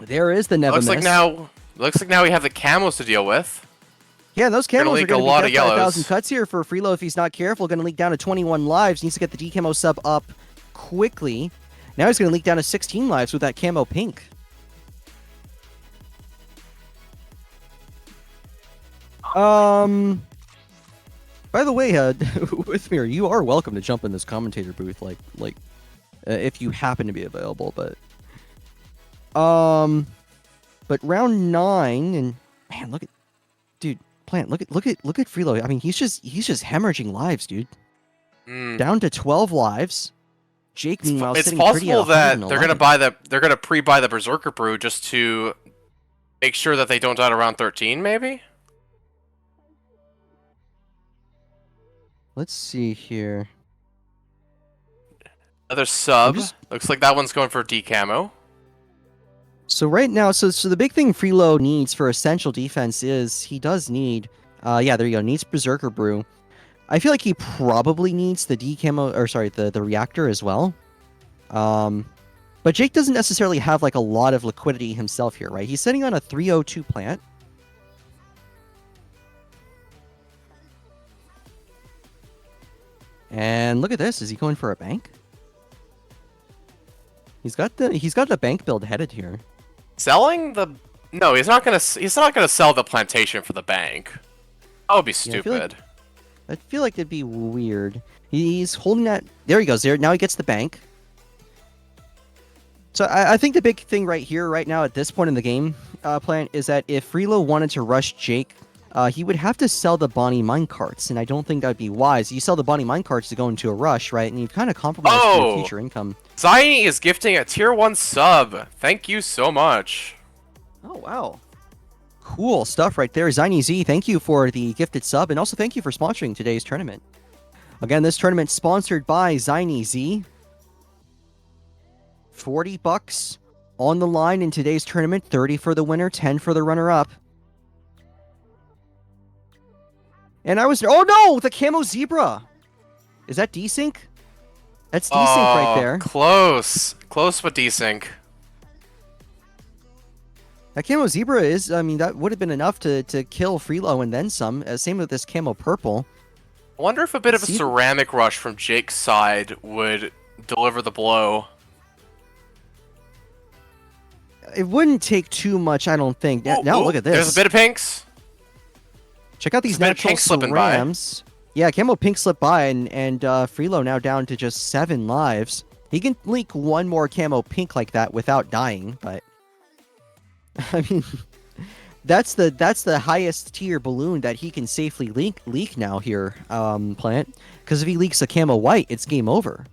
There is the Neva Miss. Looks like now we have the camos to deal with. Yeah, those camos are going to lot be of death by yellows. 1,000 cuts here for Freelo if he's not careful. Going to leak down to 21 lives. Needs to get the decamo sub up quickly. Now he's going to leak down to 16 lives with that camo pink. By the way, Withmere, you are welcome to jump in this commentator booth, if you happen to be available. But round 9, and man, look at, dude, Plant, look at Freelo. I mean, he's just hemorrhaging lives, dude. Down to 12 lives. Jake, meanwhile, it's sitting possible pretty at that 111. they're gonna pre-buy the Berserker Brew just to make sure that they don't die to round 13, maybe. Let's see here. Another sub. Looks like that one's going for decamo. So right now, so the big thing Freelo needs for essential defense is he does need, yeah, there you go, needs Berserker Brew. I feel like he probably needs the the reactor as well. But Jake doesn't necessarily have like a lot of liquidity himself here, right? He's sitting on a 302 plant. And look at this, is he going for a bank? He's got the bank build headed here. Selling the No, he's not gonna sell the plantation for the bank. That would be stupid. I feel like it'd be weird. He's holding that. There he goes. There now he gets the bank. So I think the big thing right here, right now, at this point in the game, Plant, is that if Freelo wanted to rush Jake, he would have to sell the Bonnie minecarts, and I don't think that'd be wise. You sell the Bonnie minecarts to go into a rush, right? And you've kind of compromised your future income. Ziny is gifting a tier 1 sub. Thank you so much. Oh, wow. Cool stuff right there. Ziny Z, thank you for the gifted sub, and also thank you for sponsoring today's tournament. Again, this tournament sponsored by Ziny Z. $40 on the line in today's tournament. 30 for the winner, 10 for the runner-up. And I was... Oh, no! The Camo Zebra! Is that desync? That's desync right there. Close. Close but desync. That Camo Zebra is... I mean, that would have been enough to kill Freelo and then some. Same with this Camo Purple. I wonder if a bit of a ceramic rush from Jake's side would deliver the blow. It wouldn't take too much, I don't think. Now look at this. There's a bit of pinks. Check out these natural cerams. Yeah, Camo Pink slipped by, and Freelo now down to just 7 lives. He can leak one more Camo Pink like that without dying, but... I mean... That's the highest tier balloon that he can safely leak now here, Plant. Because if he leaks a Camo White, it's game over.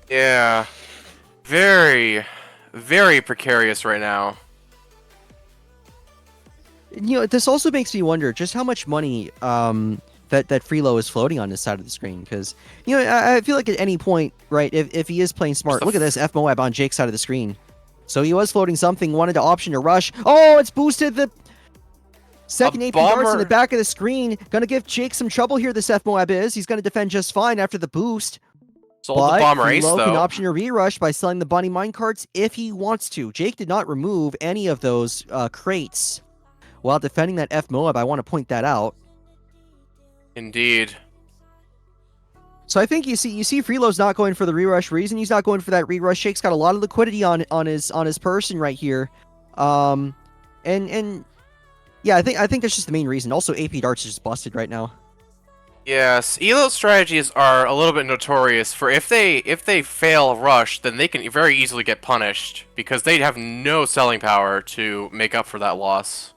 Yeah. Very, very precarious right now. You know, this also makes me wonder just how much money that Freelo is floating on this side of the screen, because I feel like at any point, right, if he is playing smart, look at this F Moab on Jake's side of the screen. So he was floating something, wanted to option to rush. Oh, it's boosted the second AP darts in the back of the screen. Gonna give Jake some trouble here, this F Moab is. He's gonna defend just fine after the boost. Sold the bomber ace, though. Can option a re-rush by selling the Bonnie minecarts if he wants to. Jake did not remove any of those crates while defending that F Moab. I want to point that out. Indeed. So I think you see Freelo's not going for the re-rush. Reason he's not going for that re-rush, Jake's got a lot of liquidity on his person right here. And yeah, I think that's just the main reason. Also, AP darts is just busted right now. Yes, Elo strategies are a little bit notorious for if they fail rush, then they can very easily get punished because they have no selling power to make up for that loss.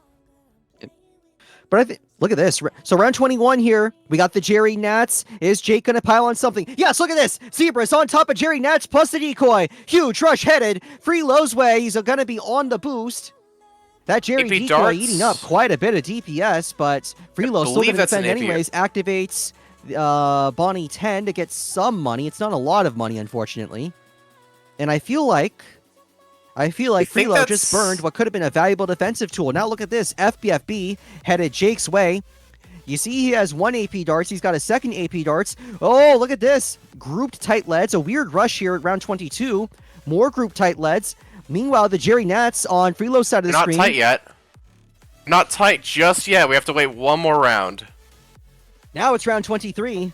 But I think, look at this. So round 21 here, we got the Jerry Nats. Is Jake going to pile on something? Yes, look at this. Zebra's on top of Jerry Nats plus the decoy. Huge rush headed. Freelo's way. He's going to be on the boost. That Jerry AP decoy darts. Eating up quite a bit of DPS, but Freelo's still going to defend anyways. Activates Bonnie 10 to get some money. It's not a lot of money, unfortunately. And I feel like Freelo just burned what could have been a valuable defensive tool. Now look at this. FBFB headed Jake's way. You see he has one AP darts. He's got a second AP darts. Oh, look at this. Grouped tight leads. A weird rush here at round 22. More group tight leads. Meanwhile, the Jerry Nats on Freelo's side of the screen. Not tight yet. Not tight just yet. We have to wait one more round. Now it's round 23.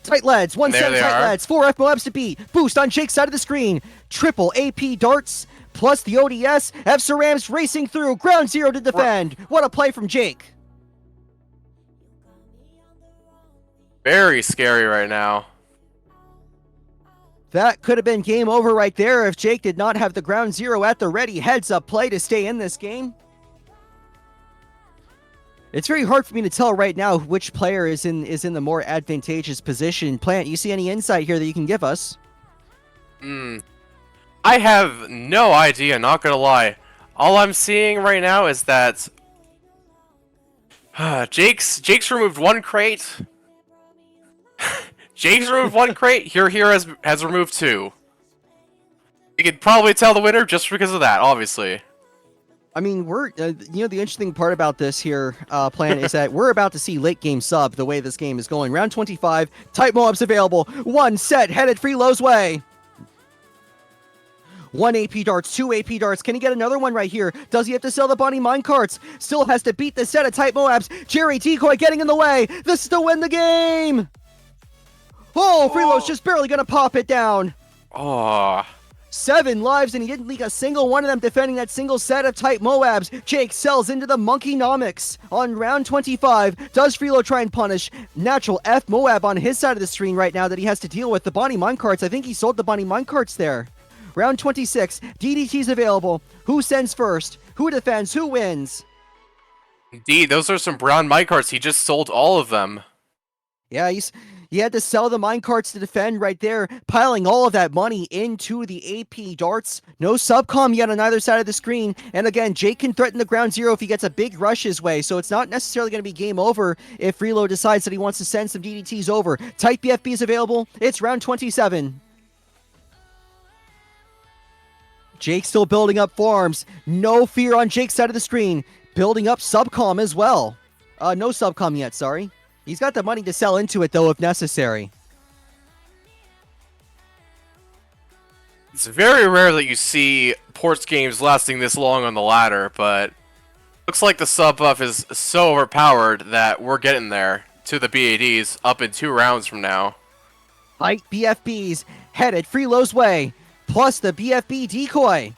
Tight leads, 1 set tight leads, 4 F Moabs to beat. Boost on Jake's side of the screen. Triple AP darts plus the ODS. F Saram's racing through. Ground zero to defend. What a play from Jake. Very scary right now. That could have been game over right there if Jake did not have the ground zero at the ready. Heads up play to stay in this game. It's very hard for me to tell right now which player is in the more advantageous position. Plant, you see any insight here that you can give us? I have no idea, not gonna lie. All I'm seeing right now is that Jake's removed one crate. Jake's removed one crate. Here has removed 2. You could probably tell the winner just because of that, obviously. I mean, we're the interesting part about this here, Plan, is that we're about to see late game sub the way this game is going. Round 25, tight Moabs available. 1 set headed Freelo's way. 1 AP darts, 2 AP darts. Can he get another one right here? Does he have to sell the Bonnie minecarts? Still has to beat the set of tight Moabs. Jerry decoy getting in the way. This is to win the game. Oh, Freelo's just barely gonna pop it down. Oh. 7 lives, and he didn't leak a single one of them defending that single set of tight Moabs. Jake sells into the Monkeynomics on round 25. Does Freelo try and punish? Natural F Moab on his side of the screen right now that he has to deal with. The Bonnie minecarts, I think he sold the Bonnie minecarts there. Round 26, DDT's available. Who sends first? Who defends? Who wins? Indeed, those are some brown minecarts. He just sold all of them. Yeah, he had to sell the minecarts to defend right there, piling all of that money into the AP darts. No subcom yet on either side of the screen. And again, Jake can threaten the ground zero if he gets a big rush his way, so it's not necessarily going to be game over if Freelo decides that he wants to send some DDTs over. Tight BFB is available. It's round 27. Jake still building up farms. No fear on Jake's side of the screen. Building up subcom as well. No subcom yet, sorry. He's got the money to sell into it, though, if necessary. It's very rare that you see ports games lasting this long on the ladder, but looks like the sub buff is so overpowered that we're getting there to the BADs up in 2 rounds from now. Tight BFBs headed Freelo's way, plus the BFB decoy.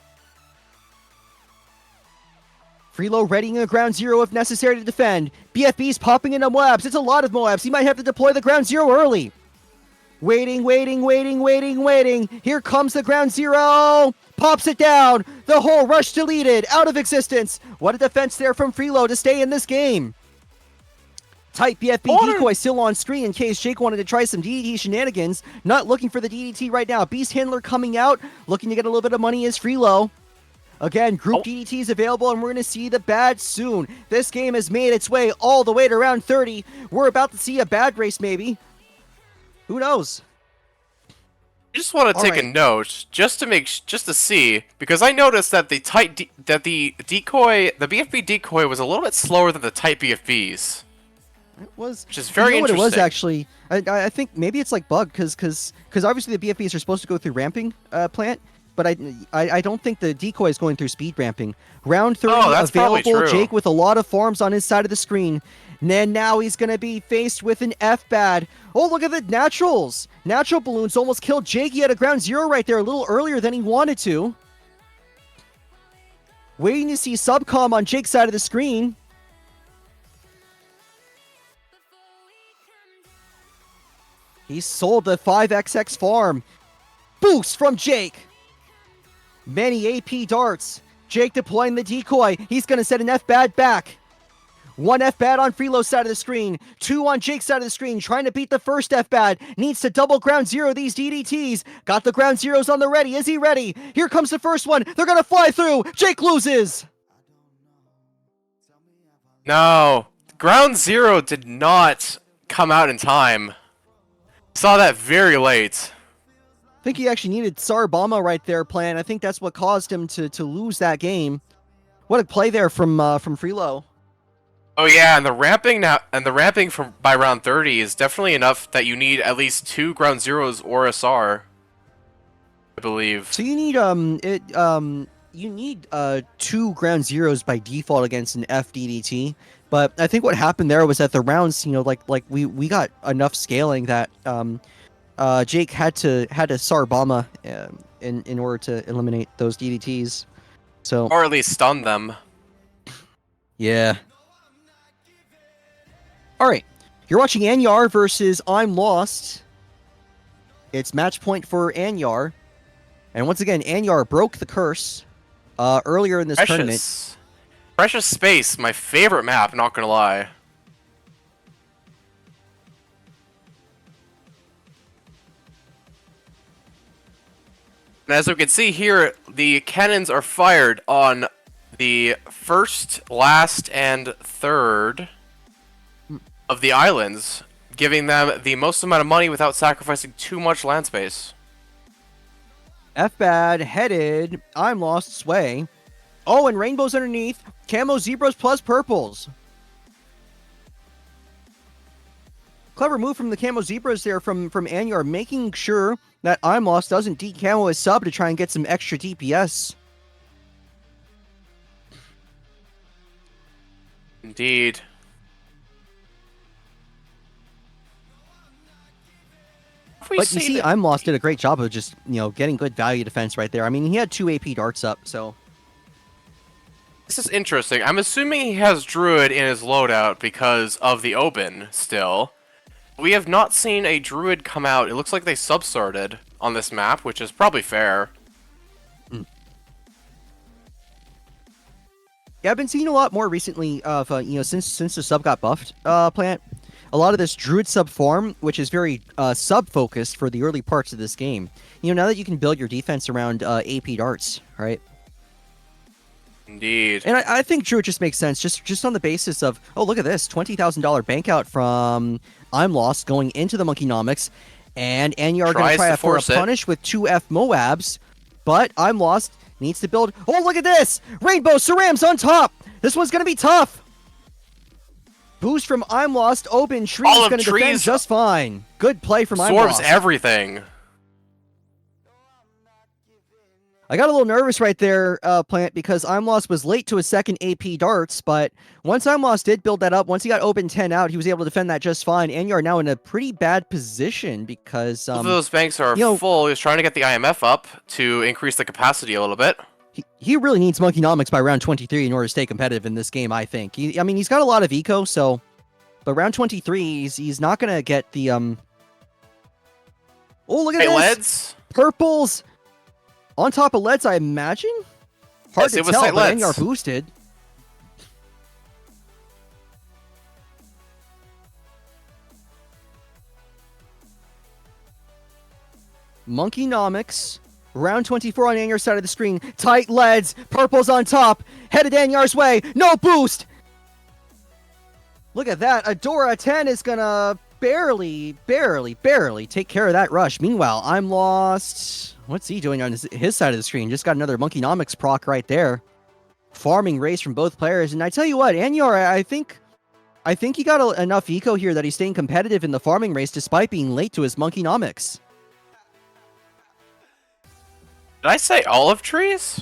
Freelo readying a ground zero if necessary to defend. BFB's popping into Moabs. It's a lot of Moabs. He might have to deploy the ground zero early. Waiting. Here comes the ground zero. Pops it down. The whole rush deleted. Out of existence. What a defense there from Freelo to stay in this game. Tight BFB decoy still on screen in case Jake wanted to try some DDT shenanigans. Not looking for the DDT right now. Beast Handler coming out. Looking to get a little bit of money is Freelo. Again, group Oh. DDTs available, and we're going to see the bad soon. This game has made its way all the way to round 30. We're about to see a bad race, maybe. Who knows? I just want to take a Alright. note, just to see, because I noticed that the BFB decoy was a little bit slower than the Type BFBs. It was, Which is very what it was interesting. actually. I think maybe it's like bug because obviously the BFBs are supposed to go through ramping plant, but I don't think the decoy is going through speed ramping. Round 30 Oh, that's probably available. true. Jake with a lot of farms on his side of the screen. And now he's going to be faced with an F-Bad. Oh, look at the naturals. Natural balloons almost killed Jake. He had a ground zero right there a little earlier than he wanted to. Waiting to see Subcom on Jake's side of the screen. He sold the 5XX farm. Boost from Jake. Many AP darts. Jake deploying the decoy. He's going to set an F-Bad back. One F-Bad on Freelo's side of the screen. Two on Jake's side of the screen. Trying to beat the first F-Bad. Needs to double ground zero these DDTs. Got the ground zeros on the ready. Is he ready? Here comes the first one. They're going to fly through. Jake loses. No. Ground Zero did not come out in time. Saw that very late. I think he actually needed Sarabama right there playing. I think that's what caused him to lose that game. What a play there from Freelo. Oh yeah, and the ramping from by round 30 is definitely enough that you need at least 2 ground zeros or a SAR, I believe. So you need you need 2 ground zeros by default against an FDDT. But I think what happened there was that the rounds, like we got enough scaling that Jake had to Sarabama in order to eliminate those DDTs. So Or at least stun them. yeah. All right, you're watching Anyar versus I'm Lost. It's match point for Anyar, and once again, Anyar broke the curse earlier in this tournament. Precious Space, my favorite map, not gonna lie. And as we can see here, the cannons are fired on the first, last, and third of the islands, giving them the most amount of money without sacrificing too much land space. F-Bad headed. I'm Lost sway. Oh, and rainbows underneath. Camo zebras plus purples. Clever move from the camo zebras there from Anyar, making sure that I'm Lost doesn't decamo his sub to try and get some extra DPS. Indeed. But you see, I'm Lost did a great job of just, getting good value defense right there. I mean, he had 2 AP darts up, so. This is interesting. I'm assuming he has Druid in his loadout because of the open still. We have not seen a Druid come out. It looks like they sub-started on this map, which is probably fair. Yeah, I've been seeing a lot more recently of, since the sub got buffed, Plant. A lot of this Druid sub farm, which is very sub-focused for the early parts of this game. Now that you can build your defense around AP darts, right? Indeed. And I think Druid just makes sense, just on the basis of, oh, look at this, $20,000 bank out from I'm Lost going into the Monkeynomics, and Anyar going to try for a punish with 2F Moabs, but I'm Lost needs to build. Oh, look at this! Rainbow Cerams on top! This one's going to be tough! Boost from I'm Lost, Open Tree is going to defend just fine. Good play from I'm Lost. Absorbs everything. I got a little nervous right there, Plant, because I'm Lost was late to his second AP darts, but once I'm Lost did build that up, once he got Open 10 out, he was able to defend that just fine, and you're now in a pretty bad position because... Both of those banks are full. He's trying to get the IMF up to increase the capacity a little bit. He really needs Monkeynomics by round 23 in order to stay competitive in this game, I think. I mean, he's got a lot of eco, so... But round 23, he's not going to get the... Oh, look at this! Leads? Purples! On top of leads, I imagine? Hard to tell, but Anyar boosted. Monkeynomics Round 24 on Anyar's side of the screen. Tight leads. Purple's on top. Headed Anyar's way. No boost. Look at that. Adora 10 is going to barely take care of that rush. Meanwhile, I'm lost. What's he doing on his side of the screen? Just got another Monkeynomics proc right there. Farming race from both players. And I tell you what, Anyar, I think he got enough eco here that he's staying competitive in the farming race despite being late to his Monkeynomics. Did I say olive trees?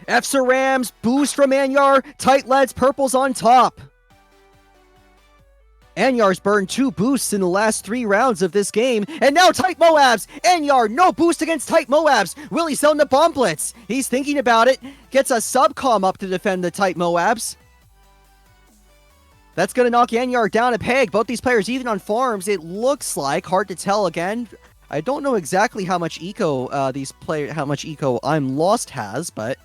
EFSA Rams, boost from Anyar, tight leads, Purple's on top. Anyar's burned 2 boosts in the last 3 rounds of this game, and now tight Moabs! Anyar, no boost against tight Moabs! Will he sell the bomb blitz? He's thinking about it, gets a subcom up to defend the tight Moabs. That's gonna knock Anyar down a peg. Both these players even on farms, it looks like, hard to tell again. I don't know exactly how much eco how much eco I'm Lost has, but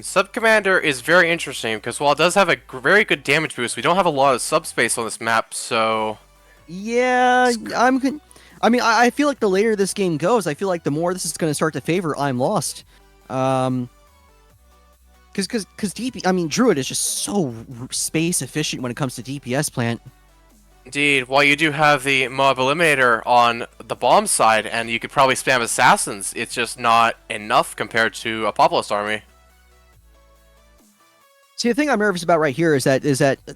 Sub-Commander is very interesting, because while it does have a very good damage boost, we don't have a lot of subspace on this map, so... Yeah, I feel like the later this game goes, I feel like the more this is going to start to favor I'm Lost. Because Druid is just so space efficient when it comes to DPS plant. Indeed, while you do have the Mob Eliminator on the bomb side, and you could probably spam Assassins, it's just not enough compared to a Populist army. See, the thing I'm nervous about right here is that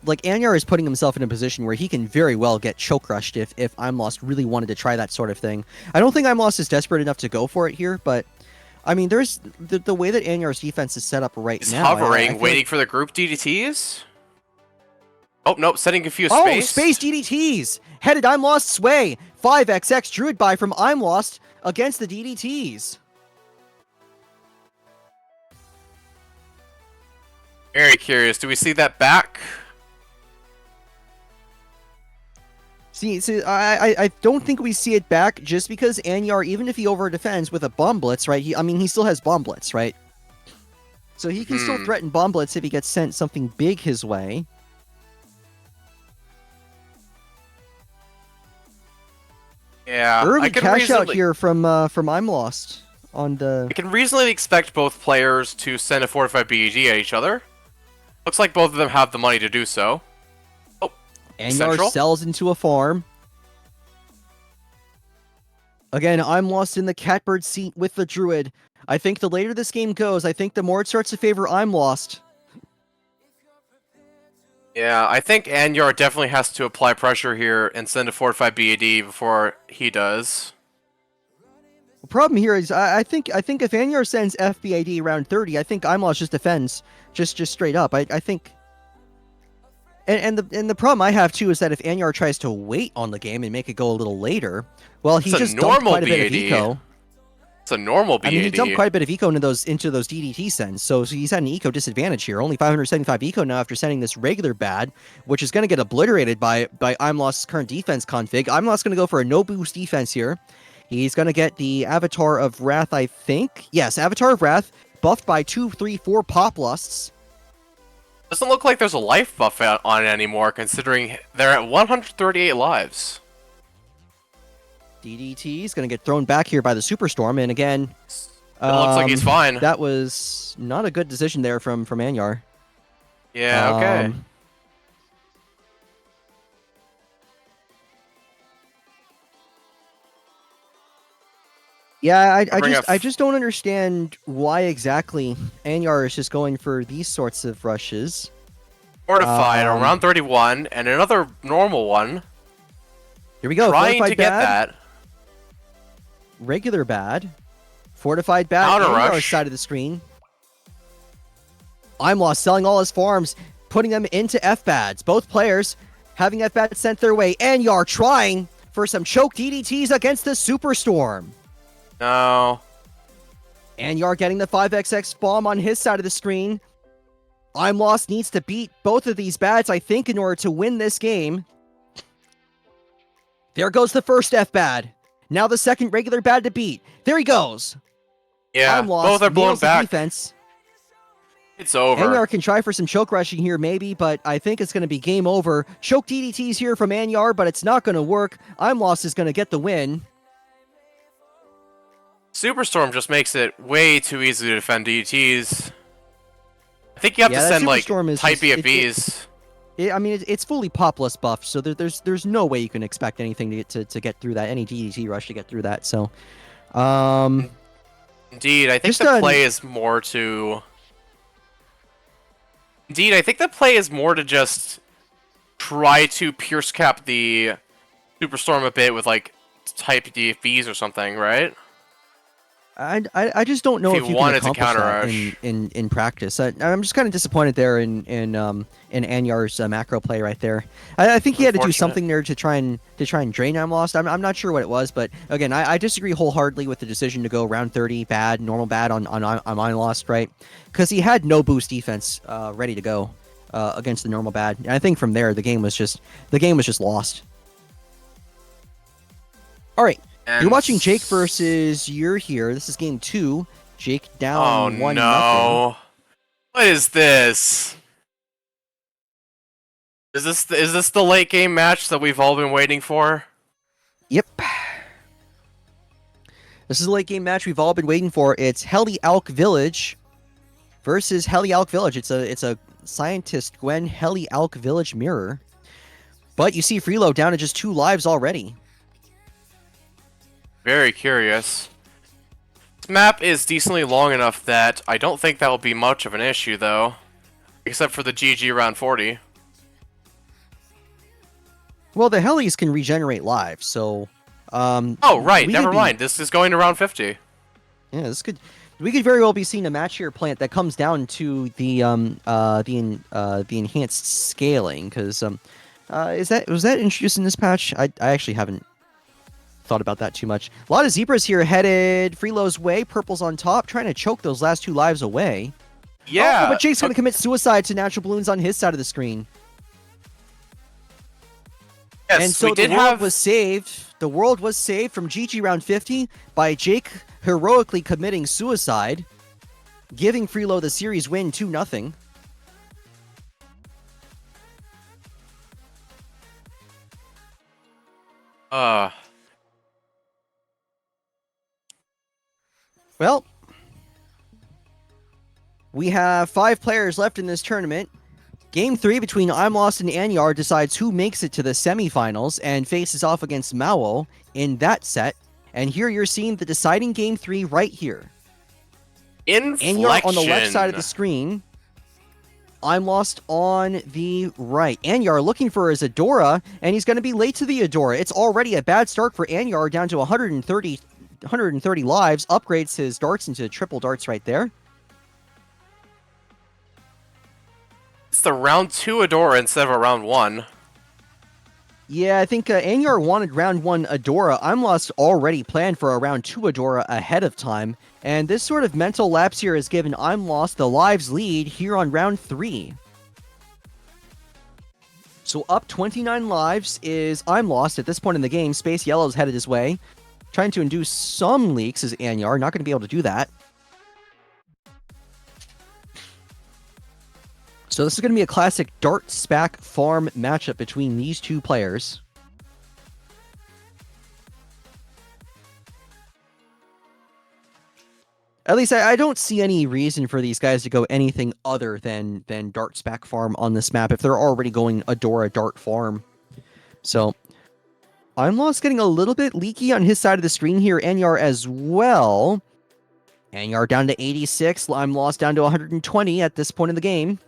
like Anyar is putting himself in a position where he can very well get choke rushed if I'm Lost really wanted to try that sort of thing. I don't think I'm Lost is desperate enough to go for it here, but I mean, there's the way that Anyar's defense is set up right He's now. Hovering, waiting for the group DDTs. Oh nope, setting confused space. space. Oh, space DDTs headed I'm Lost sway. 5XX Druid buy from I'm Lost against the DDTs. Very curious. Do we see that back? See, I don't think we see it back just because Anyar, even if he over defends with a bomb blitz, right? He still has bomb blitz, right? So he can still threaten bomb blitz if he gets sent something big his way. Yeah, early cash out here from I'm Lost on the. I can reasonably expect both players to send a fortified BEG at each other. Looks like both of them have the money to do so. Oh, Anyar sells into a farm. Again, I'm Lost in the catbird seat with the Druid. I think the later this game goes, I think the more it starts to favor I'm Lost. Yeah, I think Anyar definitely has to apply pressure here and send a fortified BAD before he does. The problem here is I think if Anyar sends FBAD around 30, I think I'm Lost just defends just straight up. I think and the problem I have too is that if Anyar tries to wait on the game and make it go a little later, well, he just dumped quite a bit of eco. It's a normal BAD. I mean, he dumped quite a bit of eco into those DDT sends, so he's had an eco disadvantage here. Only 575 eco now after sending this regular bad, which is going to get obliterated by I'm Lost's current defense config. I'm Lost going to go for a no boost defense here. He's going to get the Avatar of Wrath, I think. Yes, Avatar of Wrath, buffed by 2, 3, 4 Pop Lusts. Doesn't look like there's a life buff on it anymore, considering they're at 138 lives. DDT is going to get thrown back here by the Superstorm, and again... It looks like he's fine. That was not a good decision there from Anyar. Yeah, okay. Yeah, I just don't understand why exactly Anyar is just going for these sorts of rushes. Fortified around 31, and another normal one. Here we go. Trying Fortified to get bad. that. Regular bad. Fortified bad. Counter Anyar's rush. side of the screen. I'm Lost selling all his farms, putting them into F-Bads. Both players having F-Bads sent their way. Anyar trying for some choke DDTs against the Superstorm. No. Anyar getting the 5XX bomb on his side of the screen. I'm Lost needs to beat both of these bads, I think, in order to win this game. There goes the first F-Bad. Now the second regular bad to beat. There he goes. Yeah, I'm Lost, both are blown nails the back. defense. It's over. Anyar can try for some choke rushing here, maybe, but I think it's going to be game over. Choke DDTs here from Anyar, but it's not going to work. I'm Lost is going to get the win. Superstorm just makes it way too easy to defend DDTs. I think you have to send like type BFBs. I mean, it's fully Popless buffed, so there's no way you can expect anything to get through that, any DDT rush to get through that. So, indeed, I think the play is more to. Indeed, I think the play is more to just try to pierce cap the Superstorm a bit with like type DFBs or something, right? I just don't know if you can accomplish that in practice. I'm just kind of disappointed there in Anyar's macro play right there. I think he had to do something there to try and drain I'm Lost. I'm not sure what it was, but again, I disagree wholeheartedly with the decision to go round 30 bad, normal bad on I'm Lost, right? Because he had no boost defense ready to go against the normal bad. And I think from there the game was just lost. All right. You're watching Jake versus You're Here. This is game 2. Jake down 1-0. No. What is this? Is this the late game match that we've all been waiting for? Yep. This is a late game match we've all been waiting for. It's Heli-Alk Village versus Heli-Alk Village. It's a Scientist Gwen Heli-Alk Village mirror. But you see Freelo down to just 2 lives already. Very curious. This map is decently long enough that I don't think that will be much of an issue, though. Except for the GG round 40. Well, the Helis can regenerate lives, so... oh, right, never mind. This is going to round 50. Yeah, we could very well be seeing a match here, Plant, that comes down to the enhanced scaling, because was that introduced in this patch? I actually haven't thought about that too much. A lot of zebras here headed Freelo's way. Purple's on top, trying to choke those last 2 lives away. Yeah. Oh, but Jake's going to commit suicide to natural balloons on his side of the screen. Yes, and so the world was saved. The world was saved from GG round 50 by Jake heroically committing suicide, giving Freelo the series win 2-0. Well, we have 5 players left in this tournament. Game 3 between I'm Lost and Anyar decides who makes it to the semifinals and faces off against Mao in that set. And here you're seeing the deciding Game 3 right here. Anyar on the left side of the screen. I'm Lost on the right. Anyar looking for his Adora, and he's going to be late to the Adora. It's already a bad start for Anyar, down to 130 lives. Upgrades his darts into triple darts right there. It's the round 2 Adora instead of a round 1. Yeah, I think Anyar wanted round 1 Adora. I'm Lost already planned for a round 2 Adora ahead of time. And this sort of mental lapse here has given I'm Lost the lives lead here on round 3. So up 29 lives is I'm Lost at this point in the game. Space Yellow's headed his way. Trying to induce some leaks is Anyar. Not going to be able to do that. So this is going to be a classic Dart Spac farm matchup between these 2 players. At least I don't see any reason for these guys to go anything other than Dart Spac farm on this map if they're already going Adora Dart farm. So I'm Lost getting a little bit leaky on his side of the screen here. Anyar as well. Anyar down to 86. I'm Lost down to 120 at this point in the game.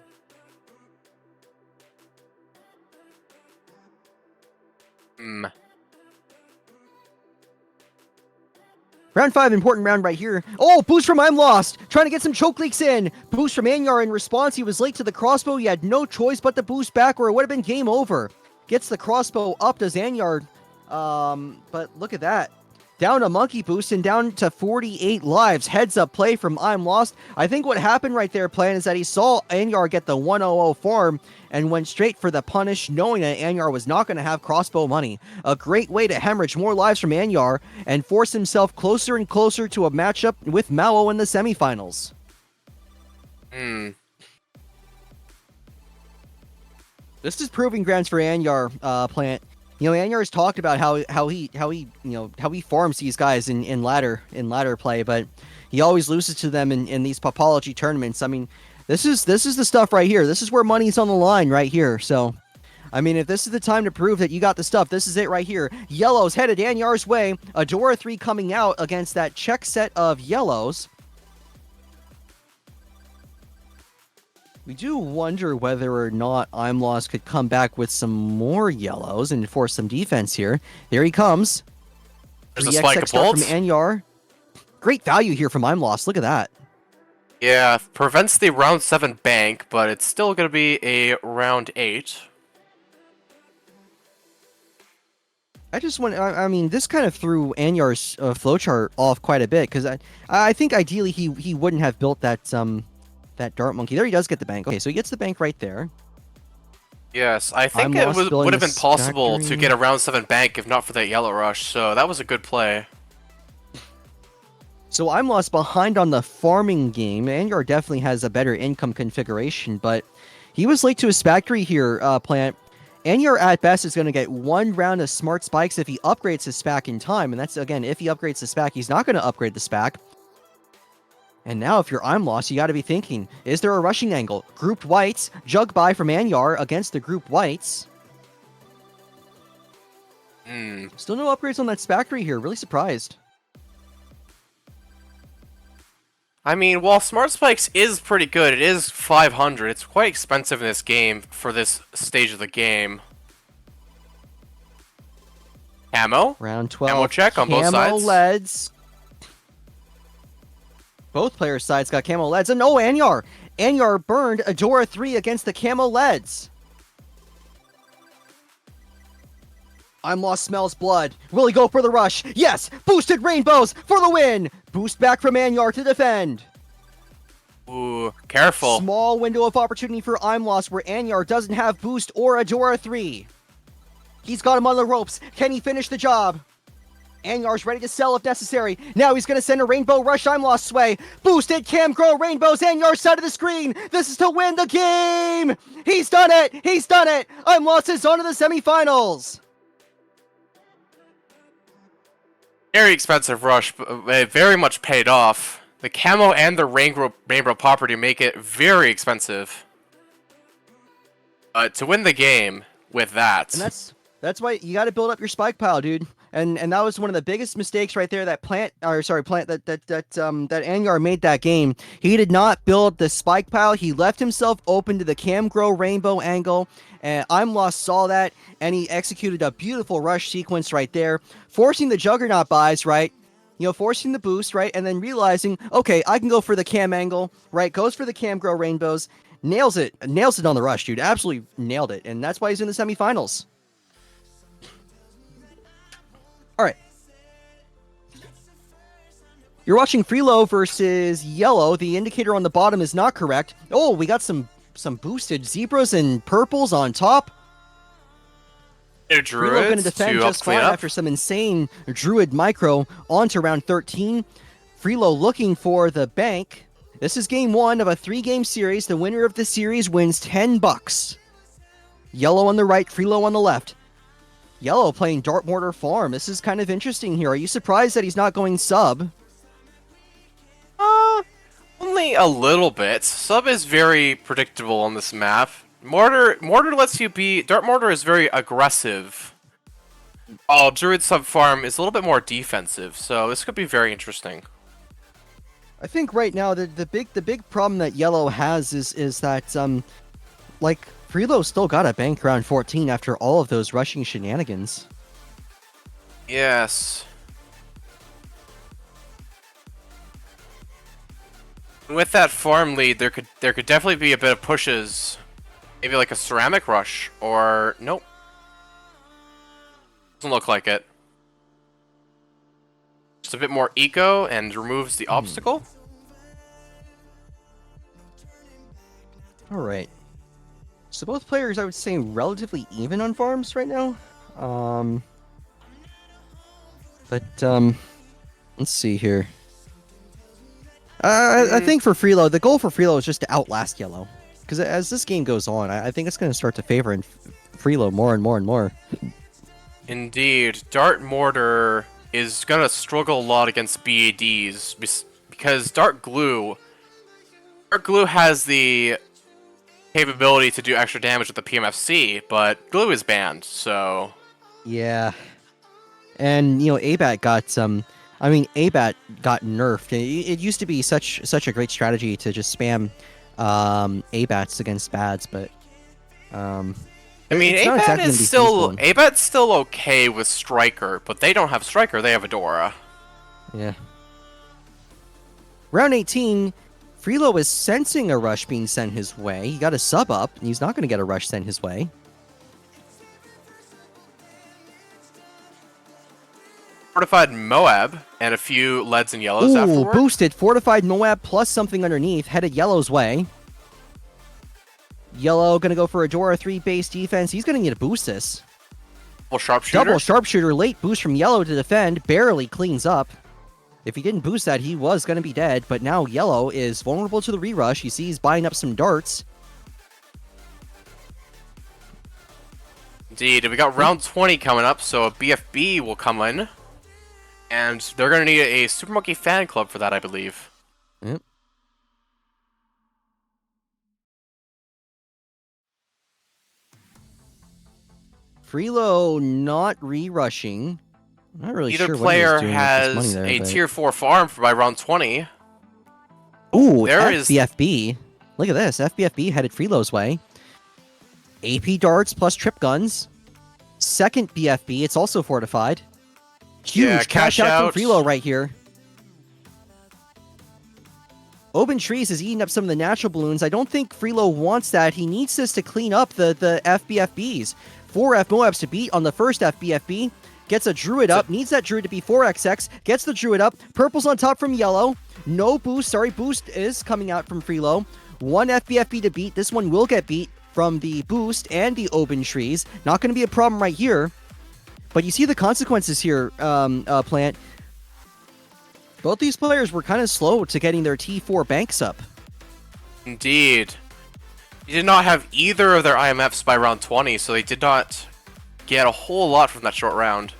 Round 5, important round right here. Oh, boost from I'm Lost. Trying to get some choke leaks in. Boost from Anyar in response. He was late to the crossbow. He had no choice but to boost back or it would have been game over. Gets the crossbow up, does Anyar. But look at that. Down a monkey boost and down to 48 lives. Heads up play from I'm Lost. I think what happened right there, Plan, is that he saw Anyar get the 100 farm and went straight for the punish, knowing that Anyar was not going to have crossbow money. A great way to hemorrhage more lives from Anyar and force himself closer and closer to a matchup with Mao in the semifinals. This is proving grounds for Anyar, Plant. You know, Anyar has talked about how he farms these guys in ladder play, but he always loses to them in these Popology tournaments. I mean, this is the stuff right here. This is where money's on the line right here. So, I mean, if this is the time to prove that you got the stuff, this is it right here. Yellow's headed Anyar's way. Adora 3 coming out against that check set of Yellows. We do wonder whether or not I'm Lost could come back with some more Yellows and force some defense here. There he comes. There's a spike of start bolts from Anyar. Great value here from I'm Lost. Look at that. Yeah, prevents the round 7 bank, but it's still going to be a round 8. I just want. I mean, this kind of threw Anyar's flowchart off quite a bit because I think ideally he wouldn't have built that dart monkey. There he does get the bank. Okay, so he gets the bank right there. Yes, I think it would have been possible to get a round 7 bank if not for that yellow rush, so that was a good play. So I'm Lost behind on the farming game. Anyar definitely has a better income configuration, but he was late to his factory here, Plant. Anyar at best is going to get 1 round of smart spikes if he upgrades his SPAC in time, and that's, again, if he upgrades the SPAC. He's not going to upgrade the SPAC. And now, if you're I'm Lost, you got to be thinking, is there a rushing angle? Grouped whites, jug buy from Anyar against the grouped whites. Still no upgrades on that SPAC here. Really surprised. I mean, while Smart Spikes is pretty good, it is 500. It's quite expensive in this game for this stage of the game. Camo. Round 12. Camo check on both sides. Camo leads. Both players' sides got camo leads. And oh, Anyar! Anyar burned Adora 3 against the camo leads. I'm Lost smells blood. Will he go for the rush? Yes! Boosted rainbows for the win! Boost back from Anyar to defend. Ooh, careful. Small window of opportunity for I'm Lost where Anyar doesn't have boost or Adora 3. He's got him on the ropes. Can he finish the job? Anyar's ready to sell if necessary. Now he's going to send a rainbow rush I'm Lost's way. Boosted Cam Grow rainbows Anyar's side of the screen. This is to win the game. He's done it. He's done it. I'm Lost is on to the semifinals. Very expensive rush, but it very much paid off. The camo and the rainbow property make it very expensive. To win the game with that. And that's why you got to build up your spike pile, dude. And that was one of the biggest mistakes right there that Anyar made that game. He did not build the spike pile. He left himself open to the Cam Grow rainbow angle. And I'm Lost saw that, and he executed a beautiful rush sequence right there, forcing the Juggernaut buys, right? You know, forcing the boost, right? And then realizing, okay, I can go for the cam angle, right? Goes for the Cam Grow rainbows. Nails it on the rush, dude. Absolutely nailed it. And that's why he's in the semifinals. All right. You're watching Freelo versus Yellow. The indicator on the bottom is not correct. Oh, we got some boosted zebras and purples on top. Freelo going to defend just fine after some insane Druid micro onto round 13. Freelo looking for the bank. This is game 1 of a 3-game series. The winner of the series wins $10. Yellow on the right, Freelo on the left. Yellow playing Dart Mortar Farm. This is kind of interesting here. Are you surprised that he's not going sub? Only a little bit. Sub is very predictable on this map. Mortar lets you be... Dart Mortar is very aggressive. While Druid Sub Farm is a little bit more defensive, so this could be very interesting. I think right now the big problem that Yellow has is that like Freelo still got a bank round 14 after all of those rushing shenanigans. Yes. With that farm lead, there could definitely be a bit of pushes. Maybe like a ceramic rush, or nope. Doesn't look like it. Just a bit more eco and removes the obstacle. All right. So both players, I would say, relatively even on farms right now. Let's see here. I think for Freelo, the goal for Freelo is just to outlast Yellow. Because as this game goes on, I think it's going to start to favor Freelo more and more and more. Indeed, Dart Mortar is gonna struggle a lot against BADs because Dart Glue has the capability to do extra damage with the PMFC, but Glue is banned, so Yeah. And, you know, ABAT got ABAT got nerfed. It used to be such a great strategy to just spam ABATs against BADs, but I mean, it's not ABAT exactly is gonna be still feasible. ABAT's still okay with Striker, but they don't have Striker, they have Adora. Yeah. Round 18, Freelo is sensing a rush being sent his way. He got a sub up, and he's not going to get a rush sent his way. Fortified Moab and a few leads and yellows Ooh, afterward. boosted. Fortified Moab plus something underneath. Headed Yellow's way. Yellow going to go for a Dora 3 base defense. He's going to need to boost this. Double Sharpshooter. Double Sharpshooter. Late boost from Yellow to defend. Barely cleans up. If he didn't boost that, he was going to be dead. But now Yellow is vulnerable to the rerush. You see he's buying up some darts. Indeed, we got round 20 coming up, so a BFB will come in. And they're going to need a Super Monkey fan club for that, I believe. Yep. Freelo not re-rushing. I'm not really Either sure player what he's doing has with this money there, a but... tier 4 farm by round 20. Ooh, there is FBFB. Look at this. FBFB headed Freelo's way. AP darts plus trip guns. Second BFB. It's also fortified. Huge Yeah, cash out from Freelo right here. Open Trees is eating up some of the natural balloons. I don't think Freelo wants that. He needs this to clean up the FBFBs. 4 F Moabs to beat on the first FBFB. Gets a Druid up. Needs that Druid to be 4XX. Gets the Druid up. Purple's on top from Yellow. No boost. Sorry, boost is coming out from Freelo. 1 FBFB to beat. This one will get beat from the boost and the Open Trees. Not going to be a problem right here. But you see the consequences here, Plant. Both these players were kind of slow to getting their T4 banks up. Indeed. They did not have either of their IMFs by round 20, so they did not get a whole lot from that short round.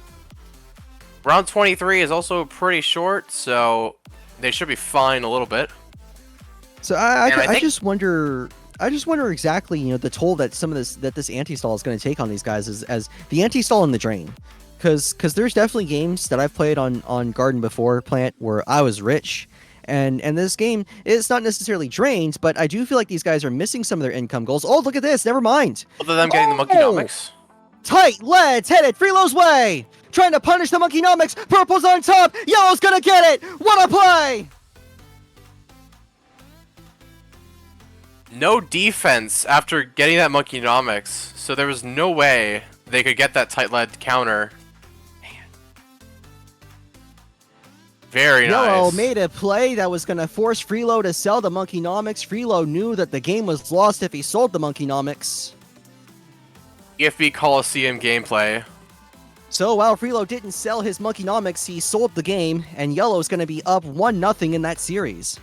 Round 23 is also pretty short, so they should be fine a little bit. So I just wonder exactly, you know, the toll that this anti-stall is going to take on these guys as the anti-stall in the drain. Because there's definitely games that I've played on Garden before, Plant, where I was rich. And this game, it's not necessarily drained, but I do feel like these guys are missing some of their income goals. Oh, look at this. Never mind. Other than getting the Monkeynomics. Tight leads headed Freelo's way. Trying to punish the Monkeynomics. Purple's on top. Yellow's going to get it. What a play. No defense after getting that Monkeynomics, so there was no way they could get that tight lead counter. Very nice. Yellow made a play that was going to force Freelo to sell the Monkeynomics. Freelo knew that the game was lost if he sold the Monkeynomics. EFB Coliseum gameplay. So while Freelo didn't sell his Monkeynomics, he sold the game, and Yellow's going to be up 1-0 in that series.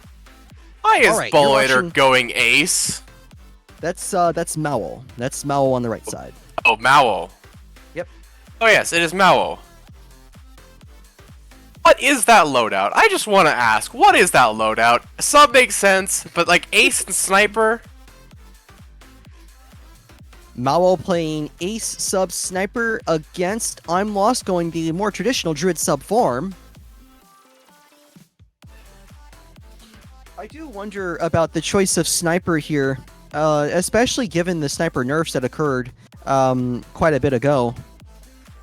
Why is Alright, Bullator going ace? That's Mao. That's Mao on the right side. Oh, Mao. Yep. Oh yes, it is Mao. What is that loadout? I just want to ask, what is that loadout? Sub makes sense, but like ace and sniper? Mao playing ace sub sniper against I'm Lost going the more traditional druid sub farm. I do wonder about the choice of sniper here, especially given the sniper nerfs that occurred quite a bit ago.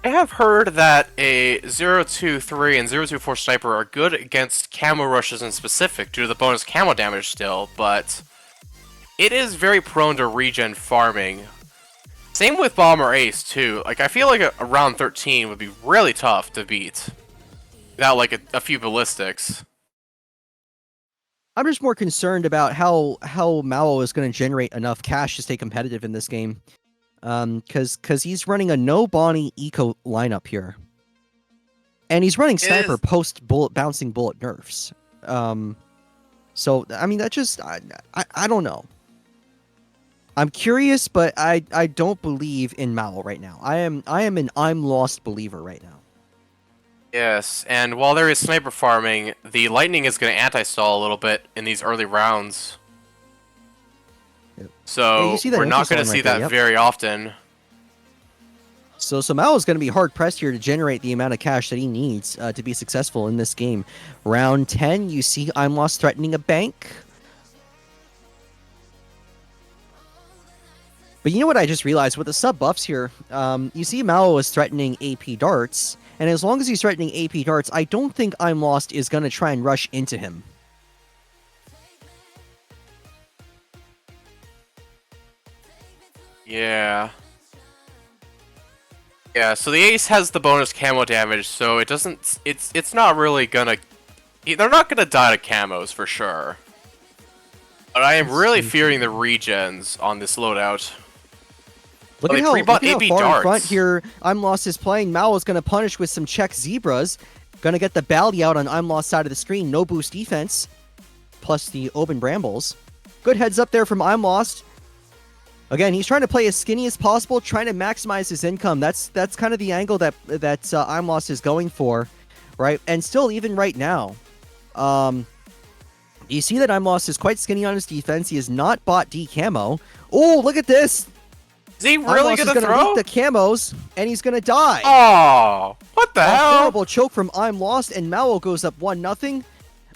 I have heard that a 023 and 024 sniper are good against camo rushes in specific due to the bonus camo damage still, but it is very prone to regen farming. Same with Bomber Ace too. Like I feel like a round 13 would be really tough to beat without like a few ballistics. I'm just more concerned about how Mao is going to generate enough cash to stay competitive in this game. Because he's running a no Bonnie eco lineup here. And he's running sniper post bullet bouncing bullet nerfs. So I mean that just I don't know. I'm curious, but I don't believe in Mao right now. I am an I'm lost believer right now. Yes, and while there is sniper farming, the lightning is going to anti-stall a little bit in these early rounds. Yep. Yeah, you So see that we're not going to anti-stalling see right there, that yep. very often. So Mao is going to be hard pressed here to generate the amount of cash that he needs to be successful in this game. Round 10, you see I'm lost threatening a bank. But you know what I just realized with the sub buffs here? You see Mao is threatening AP darts, and as long as he's threatening AP darts, I don't think I'm lost is going to try and rush into him. Yeah. Yeah, so the ace has the bonus camo damage, so it doesn't... It's not really gonna... They're not gonna die to camos, for sure. But I am really fearing the regens on this loadout. Look at how far in front here I'm lost is playing. Mao is going to punish with some check zebras. Going to get the Bally out on I'm lost side of the screen. No boost defense. Plus the Oban Brambles. Good heads up there from I'm lost. Again, he's trying to play as skinny as possible, trying to maximize his income. That's kind of the angle that I'm lost is going for, right? And still, even right now, you see that I'm lost is quite skinny on his defense. He has not bought D camo. Oh, look at this! Is he really gonna throw? Leak the camos, and he's gonna die. Oh, what the hell? A horrible choke from I'm lost, and Mao goes up 1-0.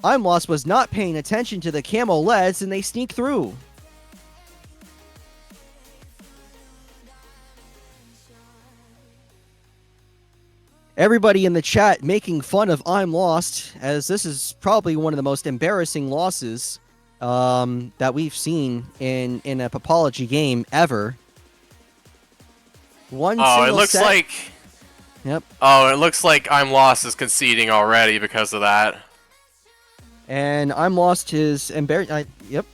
I'm lost was not paying attention to the camo leads, and they sneak through. Everybody in the chat making fun of I'm lost, as this is probably one of the most embarrassing losses that we've seen in a Popology game ever. Oh, it looks like... Yep. Oh, it looks like I'm lost is conceding already because of that. And I'm lost is embarrassed. Yep.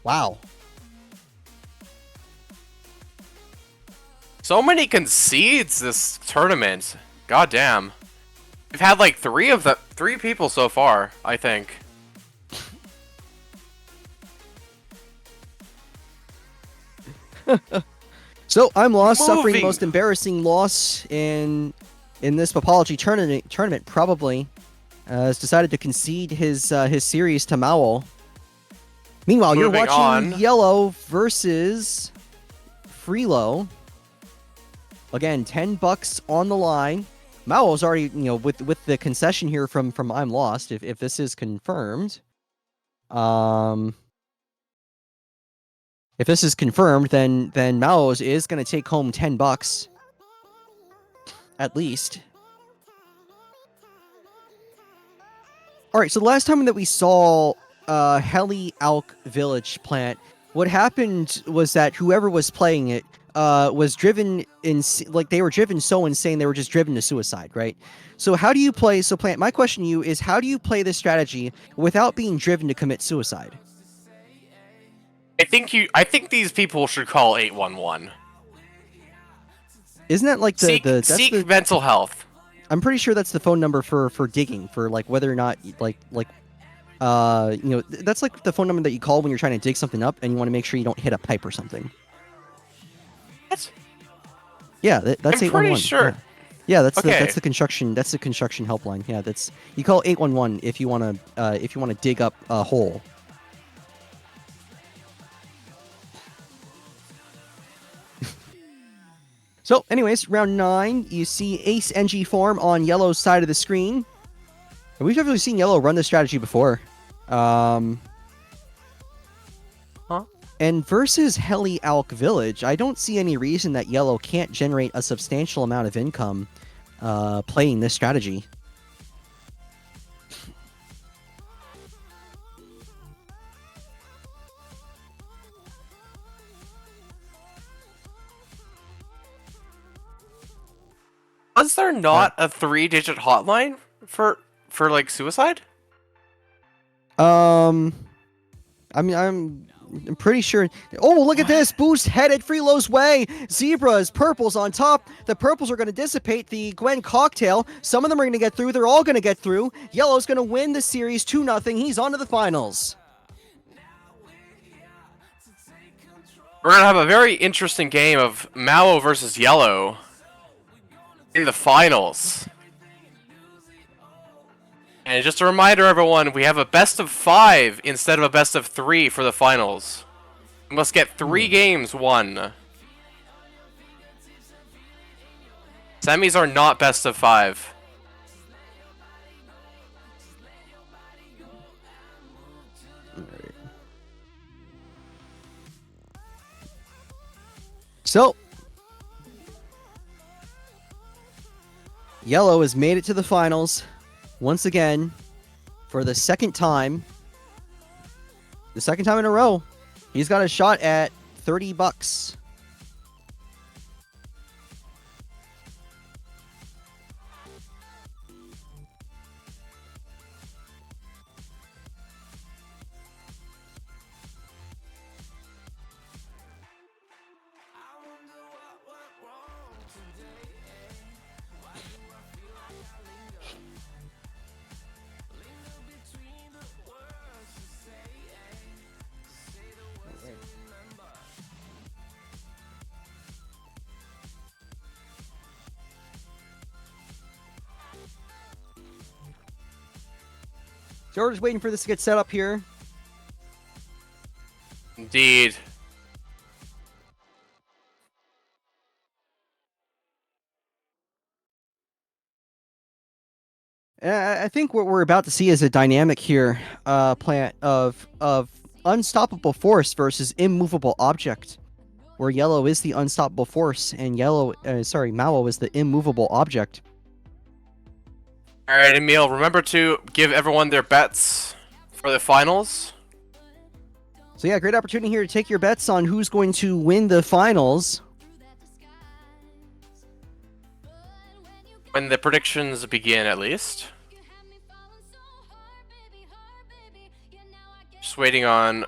Wow. So many concedes this tournament. God damn. We've had like three people so far, I think. So I'm lost, suffering the most embarrassing loss in this Popology tournament. Probably has decided to concede his series to Mao. Meanwhile, you're watching Yellow versus Freelo. Again, $10 on the line. Mao's already, with the concession here from I'm lost. If this is confirmed, if this is confirmed, then Mao's is going to take home $10 at least. All right. So the last time that we saw Heli Alk Village plant, what happened was that whoever was playing it was driven they were driven so insane they were just driven to suicide, right? So how do you play? So Plant, my question to you is, how do you play this strategy without being driven to commit suicide? I think these people should call 811. Isn't that like the seek mental health? I'm pretty sure that's the phone number for digging, for like whether or not that's like the phone number that you call when you're trying to dig something up and you want to make sure you don't hit a pipe or something. What? Yeah, that's 811. I'm pretty sure. Yeah, that's the construction helpline. Yeah, that's, you call 811 if you want to dig up a hole. So, anyways, round 9, you see Ace NG form on Yellow's side of the screen. And we've definitely seen Yellow run this strategy before. And versus Heli Alk Village, I don't see any reason that Yellow can't generate a substantial amount of income playing this strategy. Was there not a 3-digit hotline for like suicide? I mean, I'm pretty sure. Oh, look at this! Boost headed Freelo's way. Zebras, purples on top. The purples are going to dissipate the Gwen cocktail. Some of them are going to get through. They're all going to get through. Yellow's going to win the series 2-0. He's on to the finals. We're gonna have a very interesting game of Mao versus Yellow in the finals. And just a reminder, everyone, we have a best of 5 instead of a best of 3 for the finals. We must get 3 games won. Semis are not best of 5. So, Yellow has made it to the finals once again for the second time. The second time in a row. He's got a shot at $30. So we're just waiting for this to get set up here. Indeed. I think what we're about to see is a dynamic here, plant of unstoppable force versus immovable object, where Yellow is the unstoppable force and Mao is the immovable object. Alright, Emil, remember to give everyone their bets for the finals. So yeah, great opportunity here to take your bets on who's going to win the finals. When the predictions begin, at least. Just waiting on...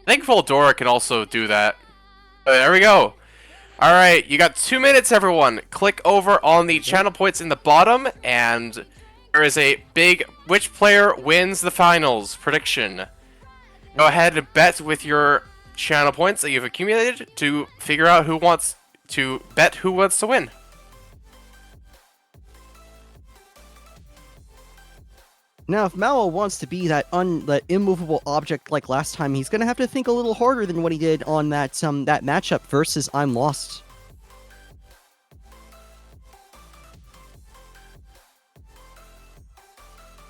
I think Voldora can also do that. There we go. Alright, you got 2 minutes, everyone. Click over on the channel points in the bottom, and there is a big which player wins the finals prediction. Go ahead and bet with your channel points that you've accumulated to figure out who wants to bet who wants to win. Now, if Mao wants to be that immovable object like last time, he's going to have to think a little harder than what he did on that matchup versus I'm Lost.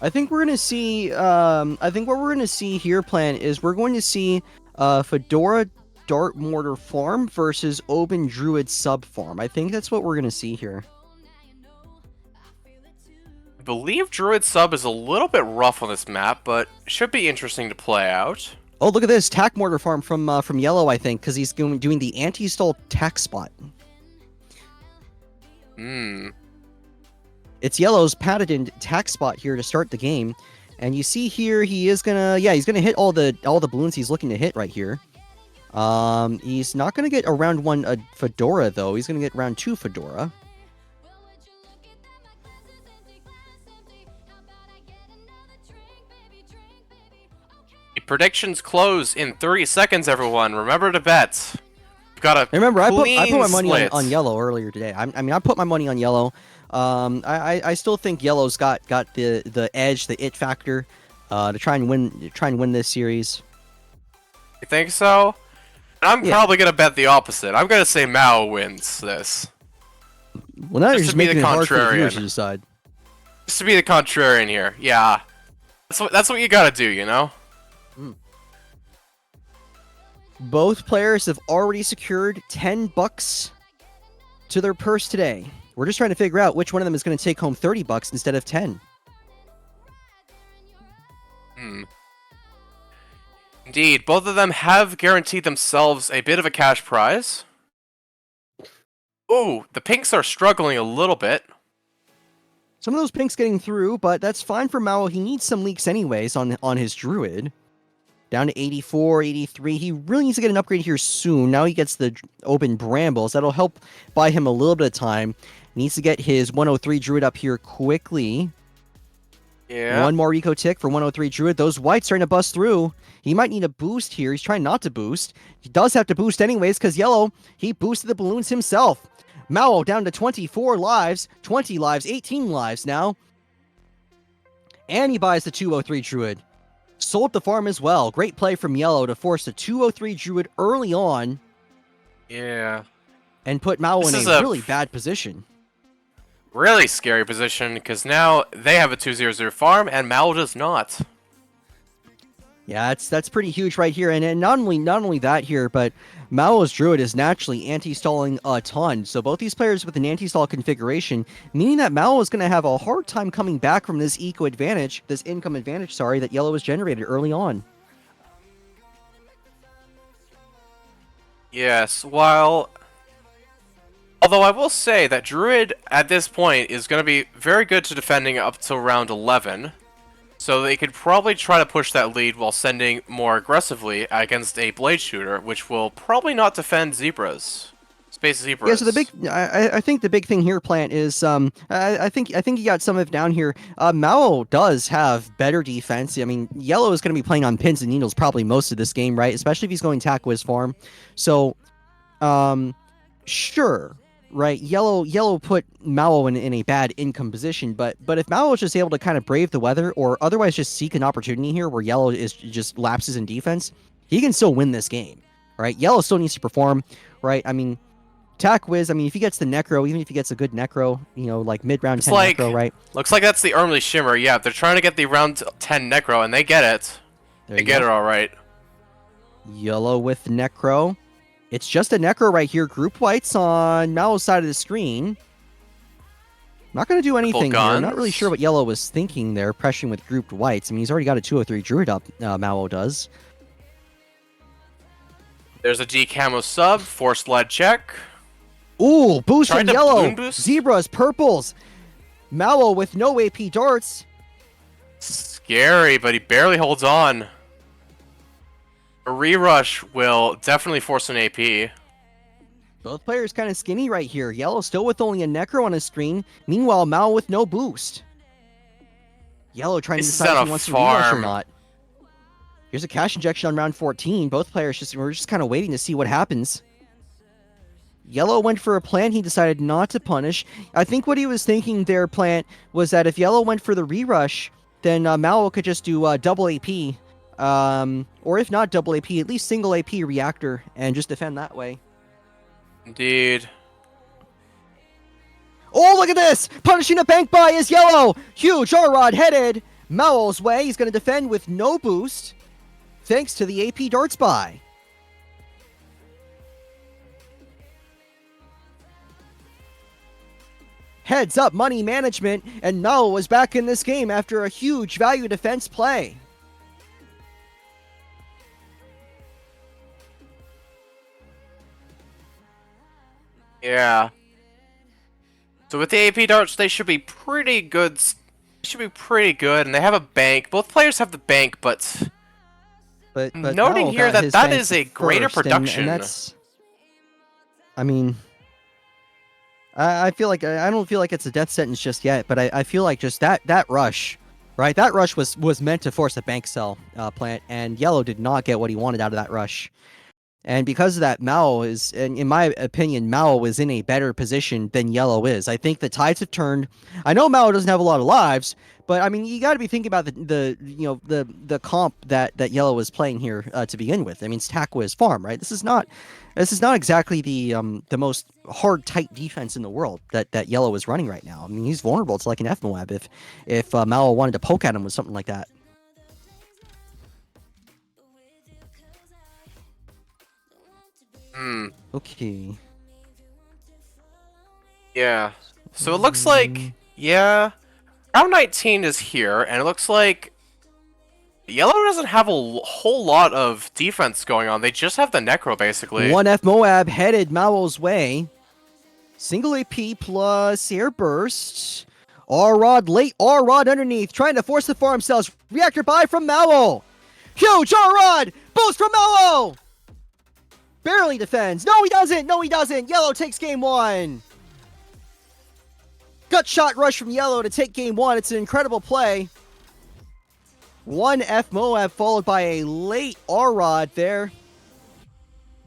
I think we're going to see. I think what we're going to see here, Plan, is we're going to see Fedora Dart Mortar Farm versus Oben Druid Sub Farm. I think that's what we're going to see here. I believe Druid Sub is a little bit rough on this map, but should be interesting to play out. Oh, look at this Tack Mortar Farm from Yellow, I think, because he's doing the anti-stall tack spot. It's Yellow's patented tack spot here to start the game, and you see here he's gonna hit all the balloons he's looking to hit right here. He's not gonna get a round 1 Fedora though. He's gonna get round 2 Fedora. The predictions close in 30 seconds, everyone. Remember to bet. You've got a Remember, I put my money split. on Yellow earlier today. I put my money on Yellow. I still think Yellow's got the edge, the it factor, to try and win this series. You think so? I'm probably gonna bet the opposite. I'm gonna say Mao wins this. Well, now you're just making it hard for the viewers to decide. Just to be the contrarian here, yeah. That's what you gotta do, you know. Both players have already secured $10 to their purse today. We're just trying to figure out which one of them is going to take home $30 instead of 10. Indeed, both of them have guaranteed themselves a bit of a cash prize. Ooh, the pinks are struggling a little bit. Some of those pinks getting through, but that's fine for Mao. He needs some leaks anyways on his Druid. Down to 84, 83. He really needs to get an upgrade here soon. Now he gets the open Brambles. That'll help buy him a little bit of time. He needs to get his 103 Druid up here quickly. Yeah. One more eco tick for 103 Druid. Those whites starting to bust through. He might need a boost here. He's trying not to boost. He does have to boost anyways because yellow, he boosted the balloons himself. Mao down to 24 lives, 20 lives, 18 lives now. And he buys the 203 Druid. Sold the farm as well. Great play from yellow to force the 203 Druid early on. Yeah. And put Mao in This a is really bad position. Really scary position, because now they have a 2-0-0 farm, and Mal does not. Yeah, that's pretty huge right here, and not only that here, but Mao's Druid is naturally anti-stalling a ton. So both these players with an anti-stall configuration, meaning that Mao is going to have a hard time coming back from this income advantage, that yellow has generated early on. Yes, although I will say that Druid at this point is going to be very good to defending up to round 11. So they could probably try to push that lead while sending more aggressively against a Blade Shooter, which will probably not defend Zebras. Space Zebras. Yeah, so I think the big thing here, Plant, is I think you got some of it down here. Mao does have better defense. I mean, yellow is going to be playing on pins and needles probably most of this game, right? Especially if he's going Tackwiz farm. So, sure. Right, yellow put Mao in a bad income position, but if Mao is just able to kind of brave the weather or otherwise just seek an opportunity here where yellow is just lapses in defense, he can still win this game, right? Yellow still needs to perform, right? I mean, Tackwiz, I mean, if he gets the Necro, even if he gets a good Necro, like mid-round 10 Necro, right? Looks like that's the early Shimmer, yeah, they're trying to get the round 10 Necro, and they get it. They get it alright. Yellow with Necro. It's just a Necro right here. Group whites on Mao's side of the screen. Not going to do anything here. I'm not really sure what yellow was thinking there, pressuring with grouped whites. I mean, he's already got a 203 Druid up, Mao does. There's a D-Camo sub, forced lead check. Ooh, boost on yellow. Boost? Zebras, purples. Mao with no AP darts. Scary, but he barely holds on. A re-rush will definitely force an AP. Both players kind of skinny right here. Yellow still with only a Necro on his screen. Meanwhile, Mao with no boost. Yellow trying to decide if he wants to re-rush or not. Here's a cash injection on round 14. Both players we're just kind of waiting to see what happens. Yellow went for a plant. He decided not to punish. I think what he was thinking there, Plant, was that if Yellow went for the re-rush, then Mao could just do double AP. Or if not double AP, at least single AP reactor and just defend that way. Indeed. Oh, look at this! Punishing a bank buy is yellow! Huge R-Rod headed Mao's way. He's going to defend with no boost, thanks to the AP darts buy. Heads up money management, and Mao was back in this game after a huge value defense play. Yeah. So with the AP darts, they should be pretty good. And they have a bank. Both players have the bank, but noting here that that is a greater production. And that's, I mean, I feel like I don't feel like it's a death sentence just yet, but I feel like just that rush, right? That rush was meant to force a bank sell Plant, and yellow did not get what he wanted out of that rush. And because of that, Mao is, and in my opinion, Mao is in a better position than yellow is. I think the tides have turned. I know Mao doesn't have a lot of lives, but I mean, you got to be thinking about the comp that yellow is playing here to begin with. I mean, it's Tackwiz farm, right? This is not exactly the most hard tight defense in the world that yellow is running right now. I mean, he's vulnerable to like an FMOAB if Mao wanted to poke at him with something like that. Okay. Yeah. So it looks like, yeah, round 19 is here, and it looks like yellow doesn't have a whole lot of defense going on. They just have the Necro, basically. One F Moab headed Mao's way. Single AP plus air burst. R-Rod late, R-Rod underneath, trying to force the farm cells. Reactor buy from Mao. Huge R-Rod! Boost from Mao! Barely defends. No, he doesn't. No, he doesn't. Yellow takes game one. Gut shot rush from yellow to take game one. It's an incredible play. One F Moab followed by a late R-Rod there.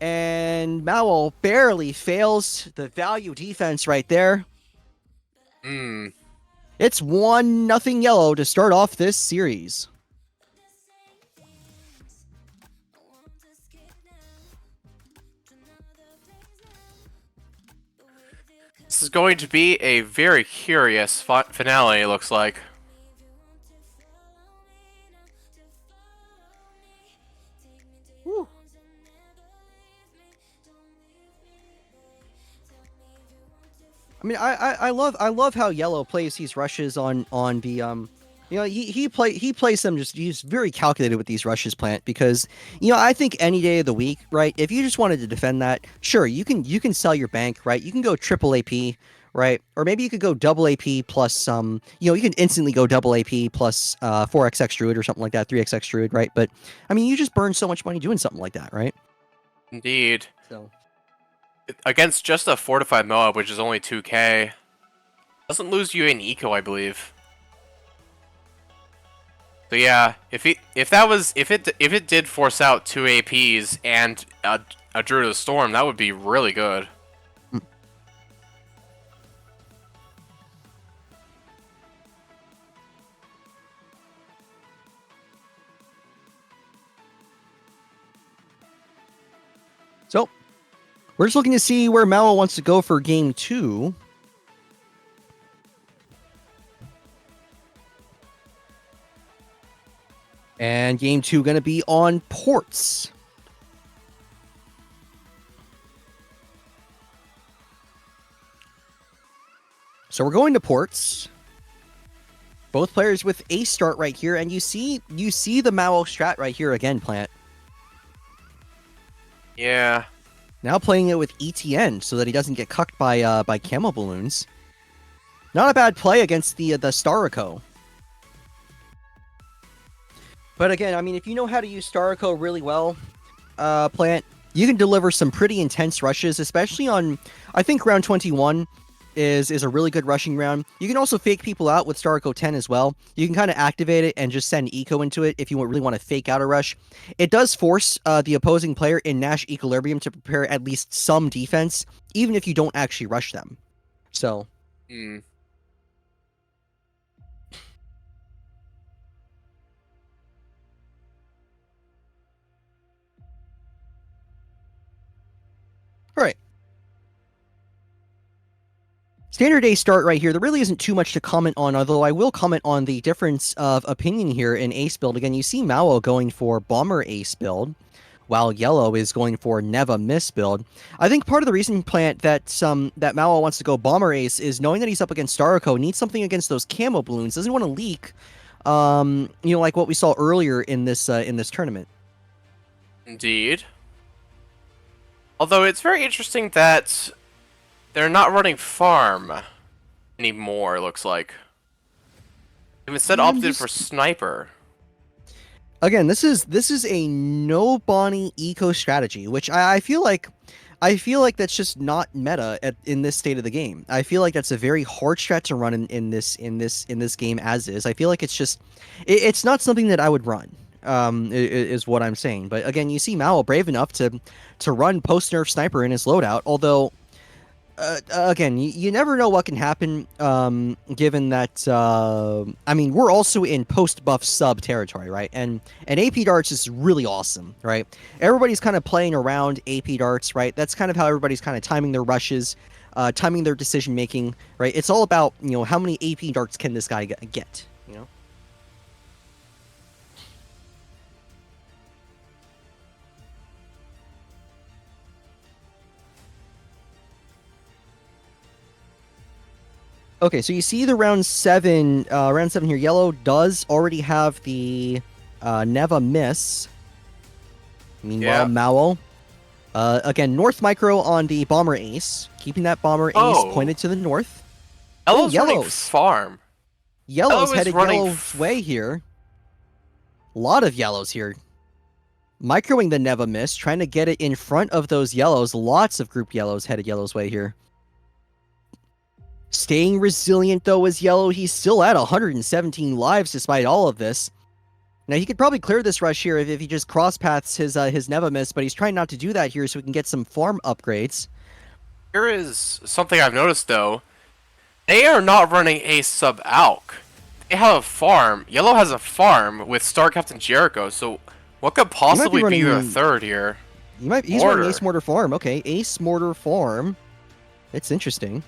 And Mao barely fails the value defense right there. It's 1-0 yellow to start off this series. This is going to be a very curious finale, it looks like. Whew. I mean, I love how Yellow plays these rushes on the you know, he plays them he's very calculated with these rushes, Plant, because you know, I think any day of the week, right? If you just wanted to defend that, sure, you can sell your bank, right? You can go triple AP, right? Or maybe you could go double AP plus some, you know, you can instantly go double AP plus 4XX Druid or something like that, 3XX Druid, right? But I mean, you just burn so much money doing something like that, right? Indeed. So against just a fortified Moab, which is only 2k, doesn't lose you in eco, I believe. So yeah, if it did force out 2 APs and a Druid of the Storm, that would be really good. So, we're just looking to see where Mao wants to go for game 2. And game 2 going to be on ports. So we're going to ports. Both players with a start right here, and you see the Mao strat right here again, Plant. Yeah. Now playing it with ETN so that he doesn't get cucked by camo balloons. Not a bad play against the Starico. But again, I mean, if you know how to use Starico really well, Plant, you can deliver some pretty intense rushes, especially on, I think round 21 is a really good rushing round. You can also fake people out with Starico 10 as well. You can kind of activate it and just send eco into it if you really want to fake out a rush. It does force the opposing player in Nash Equilibrium to prepare at least some defense, even if you don't actually rush them. So... Alright. Standard A start right here. There really isn't too much to comment on, although I will comment on the difference of opinion here in Ace build. Again, you see Mao going for Bomber Ace build, while Yellow is going for Neva Miss build. I think part of the reason, Plant, that that Mao wants to go Bomber Ace is knowing that he's up against Starico, needs something against those camo balloons, doesn't want to leak, you know, like what we saw earlier in this tournament. Indeed. Although it's very interesting that they're not running farm anymore, it looks like. They've instead opted for sniper. Again, this is a no Bonnie eco strategy, which I feel like that's just not meta in this state of the game. I feel like that's a very hard strat to run in this game as is. I feel like it's just it's not something that I would run. Is what I'm saying. But again, you see Mao brave enough to run post nerf sniper in his loadout. Although, again, you never know what can happen. Given that, I mean, we're also in post buff sub territory, right? And AP darts is really awesome, right? Everybody's kind of playing around AP darts, right? That's kind of how everybody's kind of timing their rushes, timing their decision making, right? It's all about, you know, how many AP darts can this guy get, you know? Okay, so you see the round 7 here. Yellow does already have the Neva Miss. Meanwhile, Mao. Again, North Micro on the Bomber Ace. Keeping that Bomber Ace pointed to the north. Yellow's farm. Yellow's headed Yellow's way here. A lot of Yellows here. Microing the Neva Miss, trying to get it in front of those Yellows. Lots of group Yellows headed Yellow's way here. Staying resilient, though, as Yellow. He's still at 117 lives despite all of this. Now, he could probably clear this rush here if he just cross-paths his Nevamis, but he's trying not to do that here so we can get some farm upgrades. Here is something I've noticed, though. They are not running a sub-alk. They have a farm. Yellow has a farm with Star Captain Jericho, so what could possibly be their third here? He's running Ace Mortar Farm. Okay, Ace Mortar Farm. It's interesting.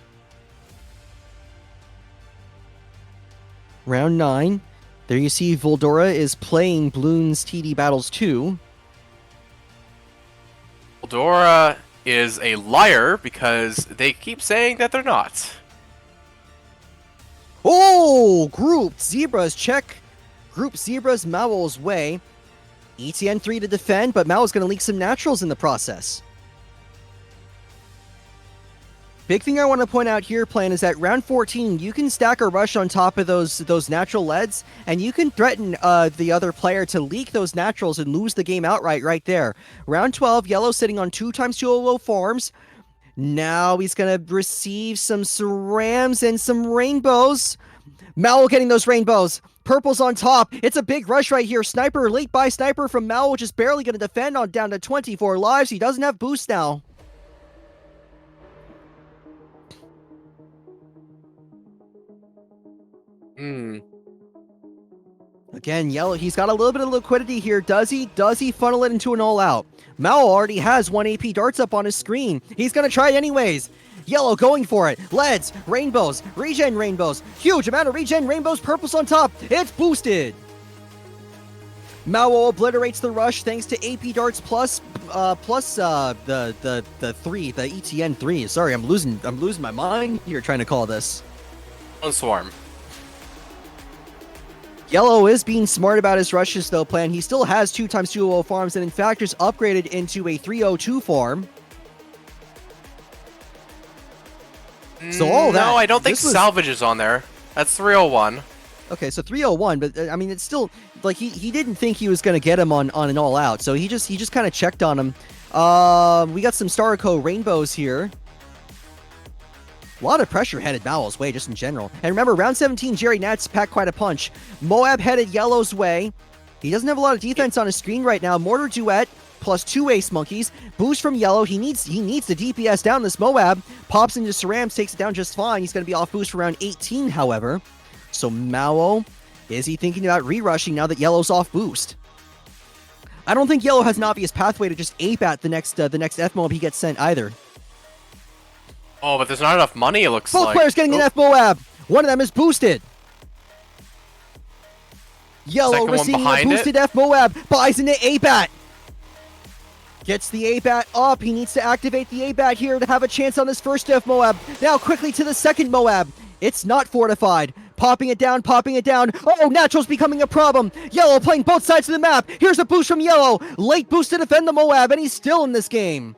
Round 9. There you see Voldora is playing Bloons TD Battles 2. Voldora is a liar because they keep saying that they're not. Oh! Group Zebras check. Group Zebras Mao's way. ETN 3 to defend, but Mao's going to leak some naturals in the process. Big thing I want to point out here, Plan, is that round 14, you can stack a rush on top of those natural leads, and you can threaten the other player to leak those naturals and lose the game outright right there. Round 12, Yellow sitting on 2x200 farms. Now he's going to receive some Cerams and some Rainbows. Mao getting those Rainbows. Purple's on top. It's a big rush right here. Sniper, late buy sniper from Mao, which is barely going to defend on down to 24 lives. He doesn't have boost now. Again, Yellow, he's got a little bit of liquidity here. Does he funnel it into an all-out? Mao already has 1 AP darts up on his screen. He's going to try anyways. Yellow going for it. Leads, Rainbows, regen Rainbows. Huge amount of regen Rainbows. Purple's on top. It's boosted. Mao obliterates the rush thanks to AP darts plus the 3, the ETN 3. Sorry, I'm losing my mind here trying to call this. One swarm. Yellow is being smart about his rushes, though, Plan. He still has 2x200 farms, and in fact, just upgraded into a 302 farm. So all that... No, I don't think salvage is on there. That's 301. Okay, so 301, but I mean, it's still... Like, he didn't think he was going to get him on an all-out, so he just kind of checked on him. We got some Starco Rainbows here. A lot of pressure headed Mowell's way, just in general. And remember, round 17, Jerry Nats packed quite a punch. Moab headed Yellow's way. He doesn't have a lot of defense on his screen right now. Mortar Duet plus 2 Ace Monkeys. Boost from Yellow. He needs the DPS down this Moab. Pops into Cerams, takes it down just fine. He's going to be off boost for round 18, however. So Mao, is he thinking about re-rushing now that Yellow's off boost? I don't think Yellow has an obvious pathway to just ape at the next F Moab he gets sent either. Oh, but there's not enough money, it looks like. Both players getting an F Moab. One of them is boosted. Yellow receiving a boosted F Moab. Buys into ABAT. Gets the ABAT up. He needs to activate the ABAT here to have a chance on his first F Moab. Now quickly to the second Moab. It's not fortified. Popping it down, popping it down. Oh, Natural's becoming a problem. Yellow playing both sides of the map. Here's a boost from Yellow. Late boost to defend the Moab, and he's still in this game.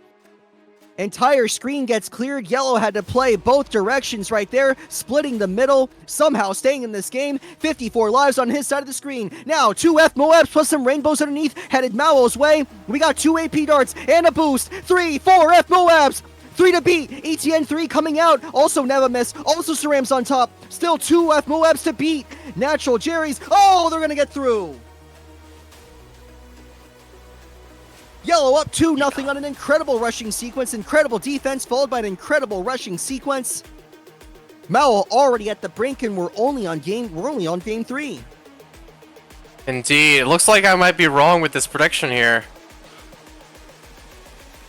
Entire screen gets cleared. Yellow had to play both directions right there, splitting the middle, somehow staying in this game. 54 lives on his side of the screen. Now, 2 F Moabs plus some Rainbows underneath, headed Mao's way. We got 2 AP darts and a boost. 3, 4 F Moabs. 3 to beat. ETN 3 coming out. Also Nevamis. Also Cerams on top. Still 2 F Moabs to beat. Natural Jerry's. Oh, they're going to get through. Yellow up 2-0 on an incredible rushing sequence. Incredible defense followed by an incredible rushing sequence. Mao already at the brink, and we're only on game 3. Indeed. It looks like I might be wrong with this prediction here.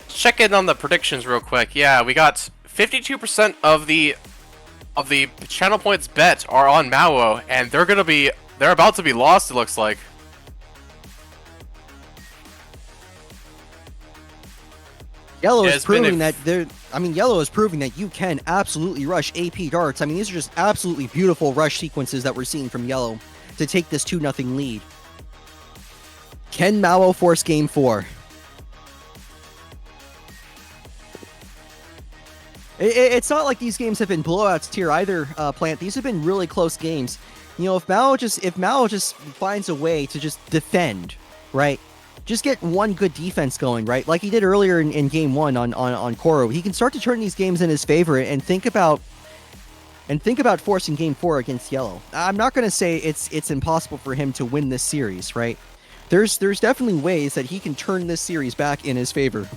Check in on the predictions real quick. Yeah, we got 52% of the channel points bet are on Mao, and they're about to be lost, it looks like. Yellow is proving that Yellow is proving that you can absolutely rush AP darts. I mean, these are just absolutely beautiful rush sequences that we're seeing from Yellow to take this 2-0 lead. Can Mao force game 4? It's not like these games have been blowouts tier either, Plant. These have been really close games. You know, if Mao just finds a way to just defend, right? Just get one good defense going, right? Like he did earlier in game 1 on Koro. He can start to turn these games in his favor and think about And think about forcing Game 4 against Yellow. I'm not going to say it's impossible for him to win this series, right? There's definitely ways that he can turn this series back in his favor.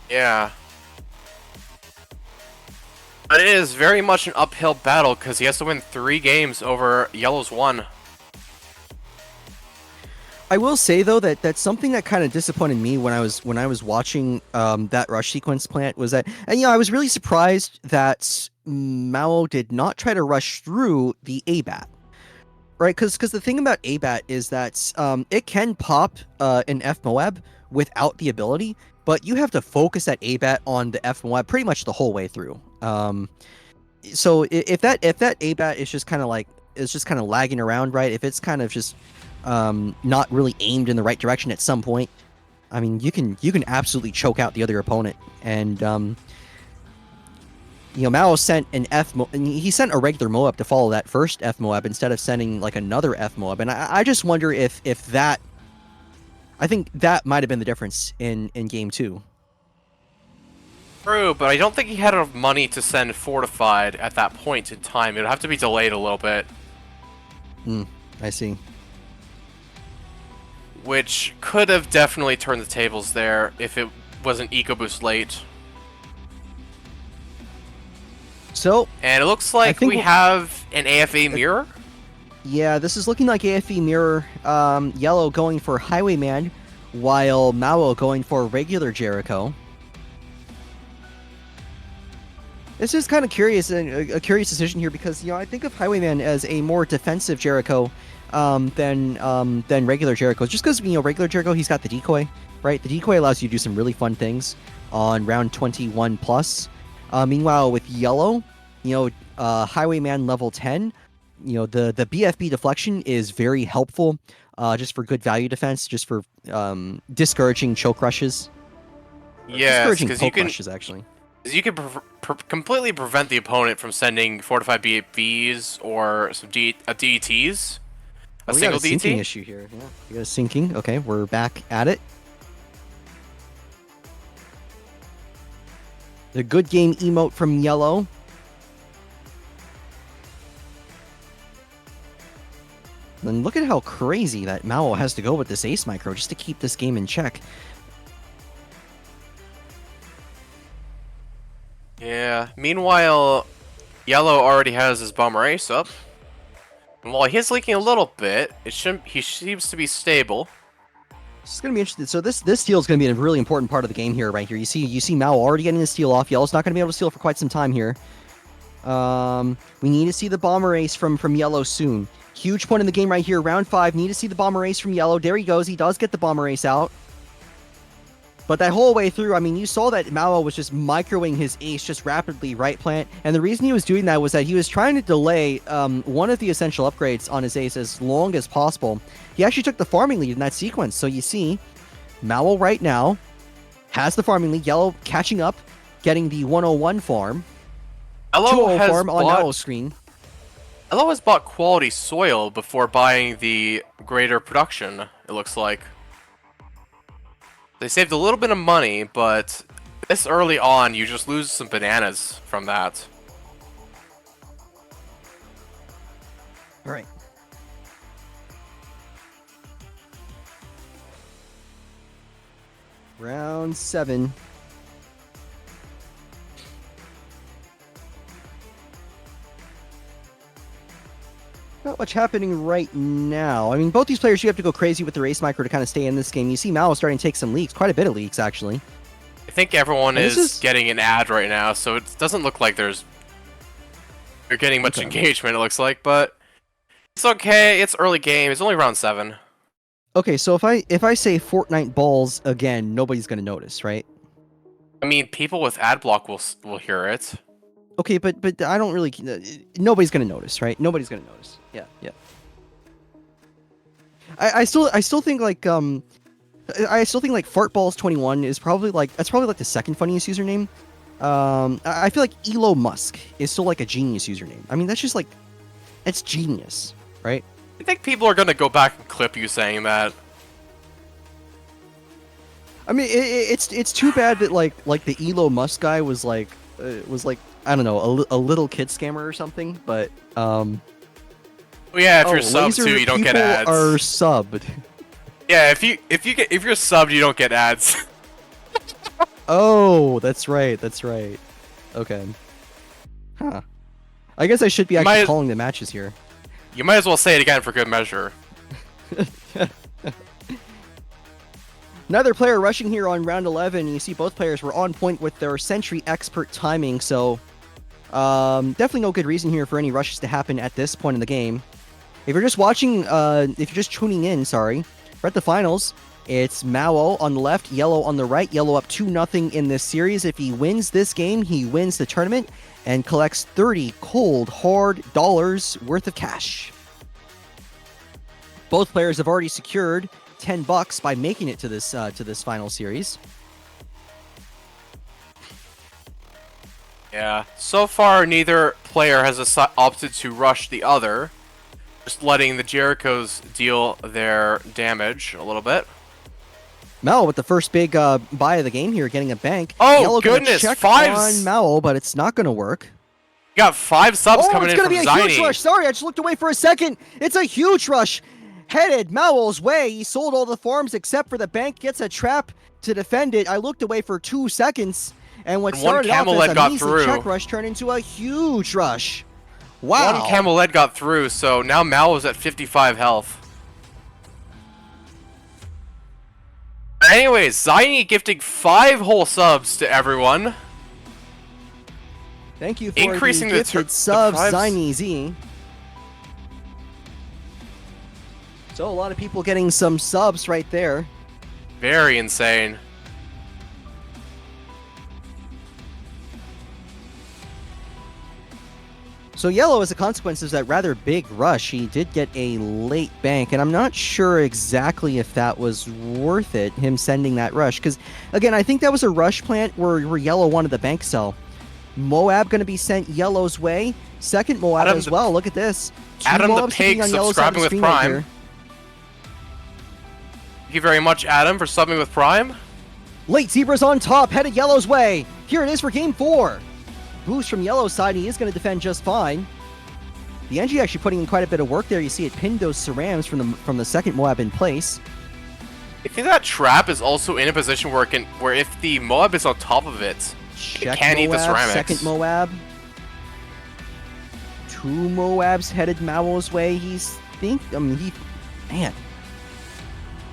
Yeah. But it is very much an uphill battle because he has to win 3 games over Yellow's 1. I will say though that that's something that kind of disappointed me when I was watching that rush sequence plant was that, and I was really surprised that Mao did not try to rush through the ABAT, right? Because the thing about ABAT is that it can pop an F Moab without the ability, but you have to focus that ABAT on the F Moab pretty much the whole way through. So if that ABAT is just kind of lagging around, right? If it's kind of just not really aimed in the right direction at some point, I mean, you can absolutely choke out the other opponent. And Mao sent an and he sent a regular Moab to follow that first F Moab instead of sending like another F Moab. And I just wonder if that, I think that might have been the difference in game 2. True, but I don't think he had enough money to send Fortified at that point in time. It would have to be delayed a little bit. I see. Which could have definitely turned the tables there if it wasn't EcoBoost late. So, and it looks like we have an AFA mirror. Yeah, this is looking like AFE mirror. Yellow going for Highwayman, while Mao going for regular Jericho. This is kind of curious, a curious decision here because I think of Highwayman as a more defensive Jericho than regular Jericho. Just because regular Jericho, he's got the decoy, right? The decoy allows you to do some really fun things on round 21 plus. Meanwhile, with Yellow, Highwayman level 10, the BFB deflection is very helpful, just for good value defense, just for discouraging choke rushes. Yes, because you can rushes, actually. You can completely prevent the opponent from sending fortified BFBs or some DETs. A single DET DET issue here. Yeah, we got a sinking. Okay, we're back at it. The good game emote from Yellow. And look at how crazy that Mao has to go with this ace micro just to keep this game in check. Yeah. Meanwhile, Yellow already has his bomber ace up. And while he's leaking a little bit, he seems to be stable. This is going to be interesting. So this steal is going to be a really important part of the game here, right here. You see Mao already getting the steal off. Yellow's not going to be able to steal for quite some time here. We need to see the bomber ace from Yellow soon. Huge point in the game right here. Round 5. Need to see the bomber ace from Yellow. There he goes. He does get the bomber ace out. But that whole way through, I mean, you saw that Mao was just microing his ace just rapidly, right, Plant? And the reason he was doing that was that he was trying to delay one of the essential upgrades on his ace as long as possible. He actually took the farming lead in that sequence. So you see, Mao right now has the farming lead. Yellow catching up, getting the 101 farm. 201 farm on Mao's screen. Yellow has bought quality soil before buying the greater production, it looks like. They saved a little bit of money, but this early on, you just lose some bananas from that. All right. Round 7. Not much happening right now. I mean, both these players, you have to go crazy with the race micro to kind of stay in this game. You see Mao starting to take some leaks, quite a bit of leaks, actually. I think everyone is getting an ad right now, so it doesn't look like you're getting much engagement, it looks like, but it's okay. It's early game. It's only round 7. Okay, so if I say Fortnite balls again, nobody's going to notice, right? I mean, people with ad block will hear it. Okay, but I don't really... nobody's going to notice, right? Nobody's going to notice. Yeah. I still think like Fartballs21 is probably like the second funniest username. I feel like Elon Musk is still like a genius username. I mean, that's just like, it's genius, right? I think people are gonna go back and clip you saying that. I mean, it's too bad that like the Elon Musk guy was like was like, I don't know, a little kid scammer or something. But Well, yeah, if you're subbed laser too, you don't get people ads. are subbed. Yeah, if you're subbed, you don't get ads. Oh, that's right. That's right. Okay. Huh. I guess I should be actually calling the matches here. You might as well say it again for good measure. Another player rushing here on round 11. You see both players were on point with their Sentry expert timing, so definitely no good reason here for any rushes to happen at this point in the game. If you're just watching, if you're just tuning in, sorry, we're at the finals. It's Mao on the left, Yellow on the right. Yellow up 2-0 in this series. If he wins this game, he wins the tournament and collects 30 cold, hard dollars worth of cash. Both players have already secured $10 by making it to this final series. Yeah. So far, neither player has opted to rush the other, just letting the Jerichos deal their damage a little bit. Mao with the first big buy of the game here, getting a bank. Oh, Yellow goodness, check 5 on Mao, but it's not going to work. You got 5 subs coming in from it's going to be a huge Zynie. rush. Sorry, I just looked away for a second. It's a huge rush. Headed Mao's way. He sold all the farms except for the bank. Gets a trap to defend it. I looked away for 2 seconds. And what started off as a measly check rush turned into a huge rush. Wow. One Camelot got through, so now Mao is at 55 health. Anyways, Zynie gifting 5 whole subs to everyone. Thank you for increasing the gifted subs, the Zynie Z. So a lot of people getting some subs right there. Very insane. So Yellow, as a consequence of that rather big rush, he did get a late bank, and I'm not sure exactly if that was worth it, him sending that rush, because, again, I think that was a rush plant where Yellow wanted the bank sell. Moab going to be sent Yellow's way. Second Moab as well. Look at this. Adam the Pig subscribing with Prime. Right. Thank you very much, Adam, for subbing with Prime. Late Zebra's on top, headed Yellow's way. Here it is for Game 4. Boost from Yellow's side, he is going to defend just fine. The NG actually putting in quite a bit of work there. You see it pinned those cerams from the second Moab in place. I think that trap is also in a position where if the Moab is on top of it, Check it can eat the Moab, ceramics. Second Moab. 2 Moabs headed Mao's way. Man.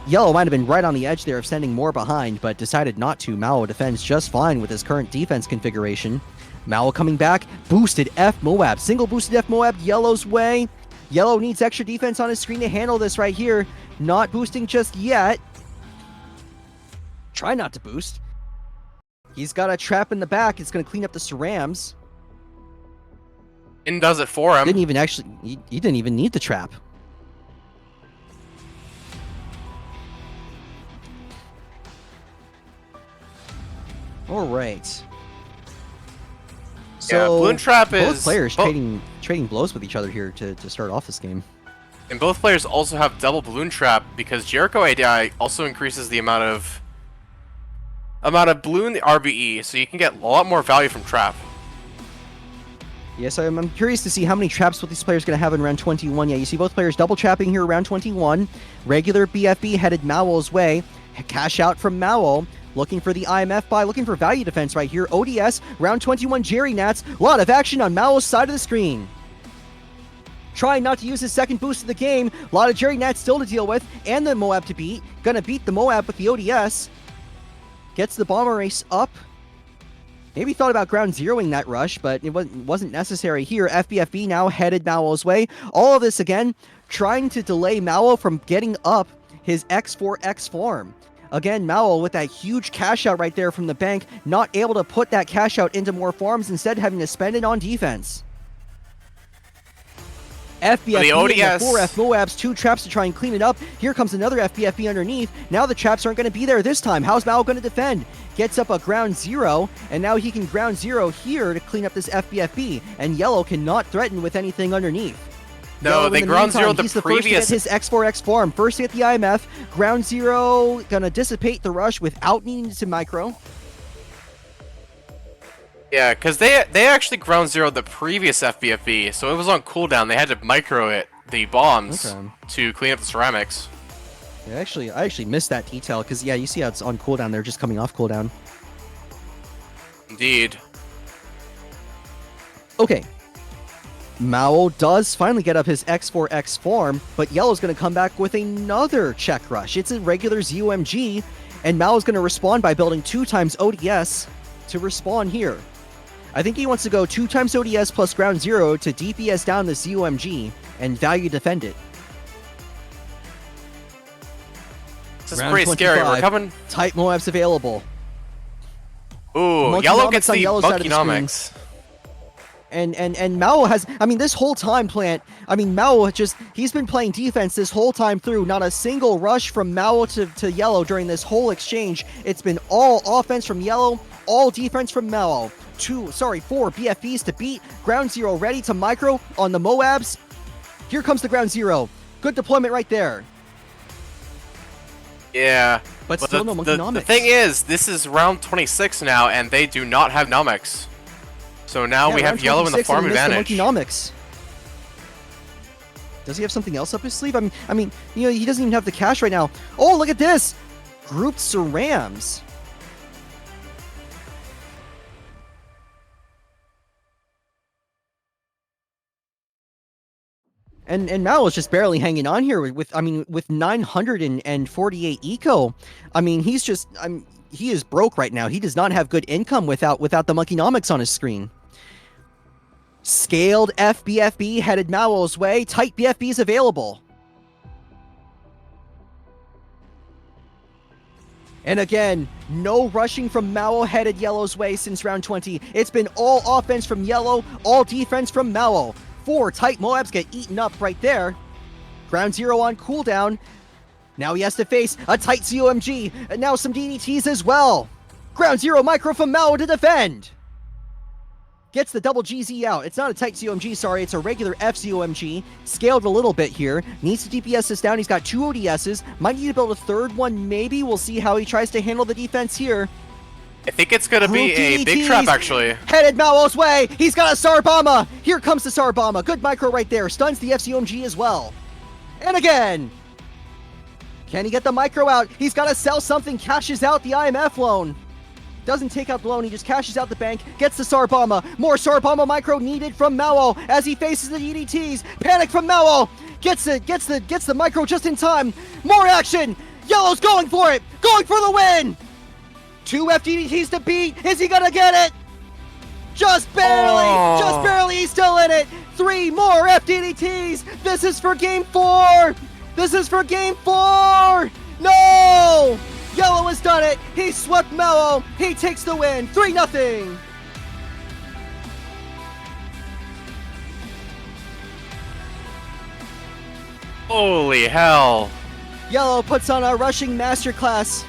Yellow might have been right on the edge there of sending more behind, but decided not to. Mao defends just fine with his current defense configuration. Mao coming back, boosted F Moab, single boosted F Moab, Yellow's way. Yellow needs extra defense on his screen to handle this right here. Not boosting just yet. Try not to boost. He's got a trap in the back. It's going to clean up the cerams. And does it for him. He didn't even need the trap. All right. So yeah, Balloon Trap both is players trading blows with each other here to start off this game. And both players also have double Balloon Trap because Jericho ADI also increases the amount of balloon RBE, so you can get a lot more value from trap. Yes, I'm curious to see how many traps both these players going to have in round 21. Yeah, you see both players double trapping here around 21. Regular BFB headed Mao's way. Cash out from Mao. Looking for the IMF buy, looking for value defense right here. ODS, round 21, Jerry Nats. A lot of action on Mao's side of the screen. Trying not to use his second boost of the game. A lot of Jerry Nats still to deal with, and the Moab to beat. Gonna beat the Moab with the ODS. Gets the bomber race up. Maybe thought about ground zeroing that rush, but it wasn't necessary here. FBFB now headed Mao's way. All of this, again, trying to delay Mao from getting up his X4X farm. Again, Mao with that huge cash out right there from the bank, not able to put that cash out into more farms, instead having to spend it on defense. FBFB and the 4F Moabs, 2 traps to try and clean it up. Here comes another FBFB underneath. Now the traps aren't going to be there this time. How's Mao going to defend? Gets up a ground zero, and now he can ground zero here to clean up this FBFB, and Yellow cannot threaten with anything underneath. No, they ground zeroed the previous... He's the first to get his X4X farm. First to get the IMF. Ground zero, gonna dissipate the rush without needing to micro. Yeah, because they actually ground zeroed the previous FBFB, so it was on cooldown. They had to micro it, the bombs, Okay. to clean up the ceramics. Yeah, I actually missed that detail because yeah, you see how it's on cooldown. They're just coming off cooldown. Indeed. Okay. Mao does finally get up his X4X farm, but Yellow's going to come back with another check rush. It's a regular ZOMG, and Mao's going to respond by building 2 times ODS to respawn here. I think he wants to go 2 times ODS plus ground zero to DPS down the ZOMG and value defend it. This is pretty scary. We're coming. Tight Moabs available. Ooh, Yellow gets the Monkeynomics. And Mao has, I mean, this whole time, Plant, I mean, Mao he's been playing defense this whole time through. Not a single rush from Mao to Yellow during this whole exchange. It's been all offense from Yellow, all defense from Mao. 4 BFBs to beat. Ground zero ready to micro on the Moabs. Here comes the ground zero. Good deployment right there. Yeah. But still no Monkeynomics. The thing is, this is round 26 now, and they do not have Nomics. So now we have Yellow in the farm advantage. Monkeynomics. Does he have something else up his sleeve? I mean, you know, he doesn't even have the cash right now. Oh, look at this! Grouped Cerams. And Mao is just barely hanging on here with 948 eco. I mean, he is broke right now. He does not have good income without the Monkeynomics on his screen. Scaled FBFB headed Mao's way. Tight BFBs available. And again, no rushing from Mao headed Yellow's way since round 20. It's been all offense from Yellow, all defense from Mao. 4 tight Moabs get eaten up right there. Ground zero on cooldown. Now he has to face a tight ZOMG, and now some DDTs as well. Ground zero micro from Mao to defend. Gets the double GZ out. It's not a tight ZOMG, sorry, it's a regular FZOMG. Scaled a little bit here. Needs to DPS this down. He's got 2 ODSs. Might need to build a third one, maybe. We'll see how he tries to handle the defense here. I think it's gonna be a big trap, actually. Headed Mao's way. He's got a Sarbama. Here comes the Sarbama. Good micro right there. Stuns the FCOMG as well. And again. Can he get the micro out? He's got to sell something. Cashes out the IMF loan. Doesn't take out the loan. He just cashes out the bank. Gets the Sarbama. More Sarbama micro needed from Mao as he faces the DDTs. Panic from Mao. Gets the micro just in time. More action. Yellow's going for it. Going for the win. 2 FDDTs to beat. Is he gonna get it? Just barely. Oh. Just barely. He's still in it. 3 more FDDTs. This is for game 4. This is for game 4. No. Yellow has done it. He swept Mao. He takes the win. 3-0. Holy hell. Yellow puts on a rushing masterclass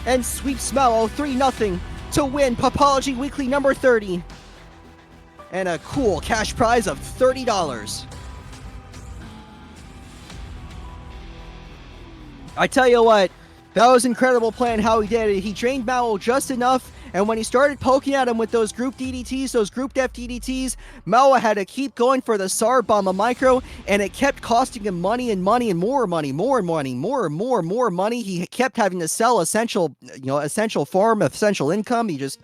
and sweeps Mao 3-0 to win Popology Weekly number 30. And a cool cash prize of $30. I tell you what, that was incredible playing how he did it. He drained Mao just enough, and when he started poking at him with those group DDTs, those grouped FDDTs, Mao had to keep going for the Sarbama micro, and it kept costing him money and money and more money, more money, more money. He kept having to sell essential farm, essential income. He just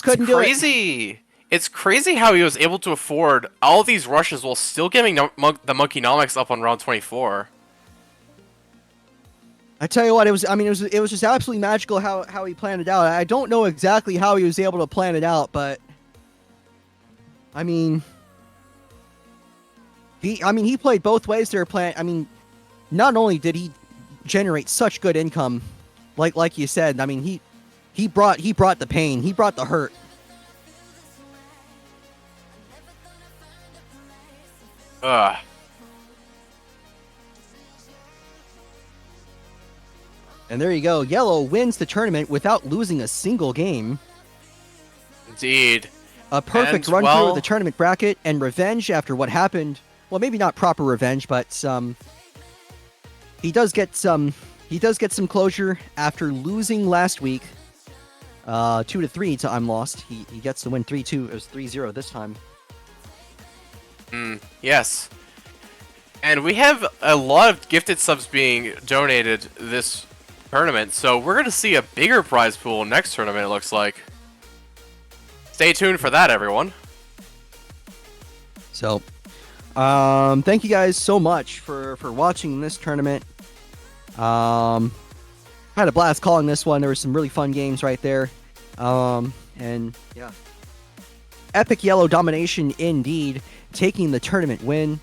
couldn't do it. It's crazy how he was able to afford all these rushes while still getting the Monkeynomics up on round 24. I tell you what, it was just absolutely magical how he planned it out. I don't know exactly how he was able to plan it out, but I mean he played both ways there. Not only did he generate such good income, like you said, I mean he brought the pain, he brought the hurt. Ugh. And there you go. Yellow wins the tournament without losing a single game. Indeed. A perfect run through of the tournament bracket and revenge after what happened. Well, maybe not proper revenge, but he does get some closure after losing last week. 2-3 to I'm Lost. He gets the win 3-2. It was 3-0 this time. Yes. And we have a lot of gifted subs being donated this tournament, so we're going to see a bigger prize pool next tournament, it looks like. Stay tuned for that, everyone. So, thank you guys so much for watching this tournament. Had a blast calling this one. There were some really fun games right there. And yeah. Epic yellow domination indeed, taking the tournament win.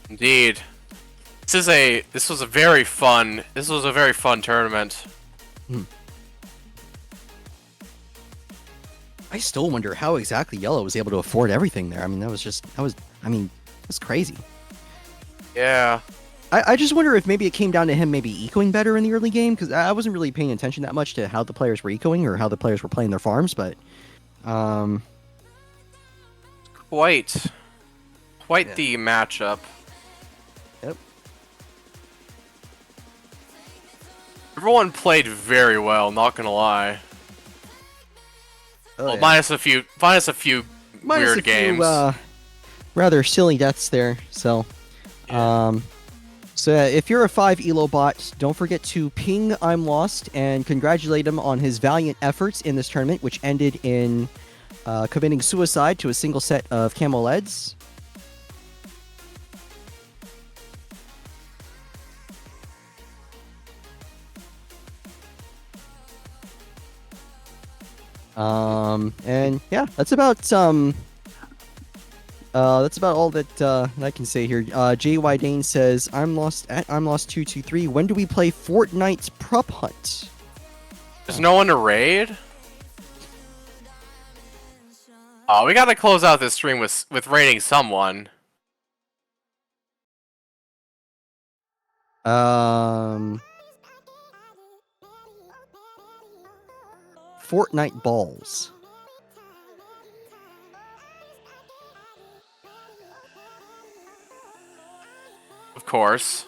Indeed. This was a very fun tournament. I still wonder how exactly Yellow was able to afford everything there. I mean, that's crazy. Yeah. I just wonder if maybe it came down to him maybe ecoing better in the early game, because I wasn't really paying attention that much to how the players were ecoing or how the players were playing their farms, but Quite Yeah. the matchup. Yep. Everyone played very well, not gonna lie. Oh, Well, yeah. minus a few Minus weird a few, games. rather silly deaths there. So, So if you're a 5 Elo bot, don't forget to ping I'm Lost and congratulate him on his valiant efforts in this tournament, which ended in committing suicide to a single set of camo leads. And yeah, that's about all that I can say here. JY Dane says, I'm lost 223. When do we play Fortnite's prop hunt? There's no one to raid? Oh, we gotta close out this stream with raiding someone. Fortnite balls. Of course.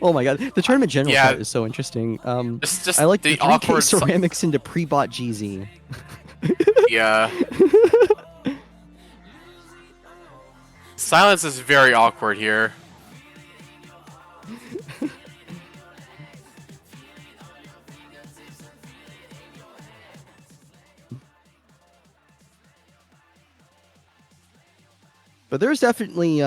Oh my god, the tournament general Yeah. chat is so interesting. Just I like the the 3K awkward ceramics into pre-bought GZ. Yeah. Silence is very awkward here. But there's definitely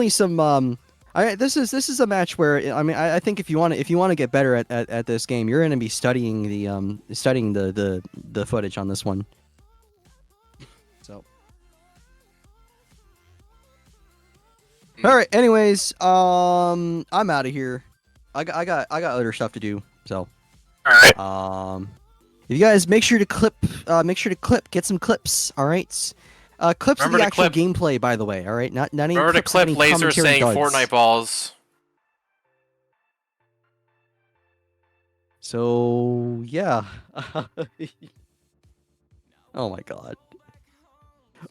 some this is a match where I think if you want to get better at this game, you're going to be studying the footage on this one. So all right, anyways, I'm out of here. I got other stuff to do. So All right. if you guys make sure to clip, get some clips. All right. Clips Remember of the to actual clip- gameplay, by the way. All right, not any. Remember to clips of clip any laser commentary saying duds. Fortnite balls. So yeah. Oh my god.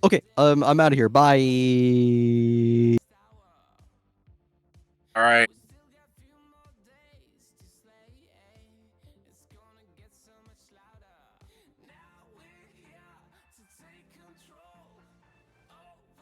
Okay, I'm out of here. Bye. All right.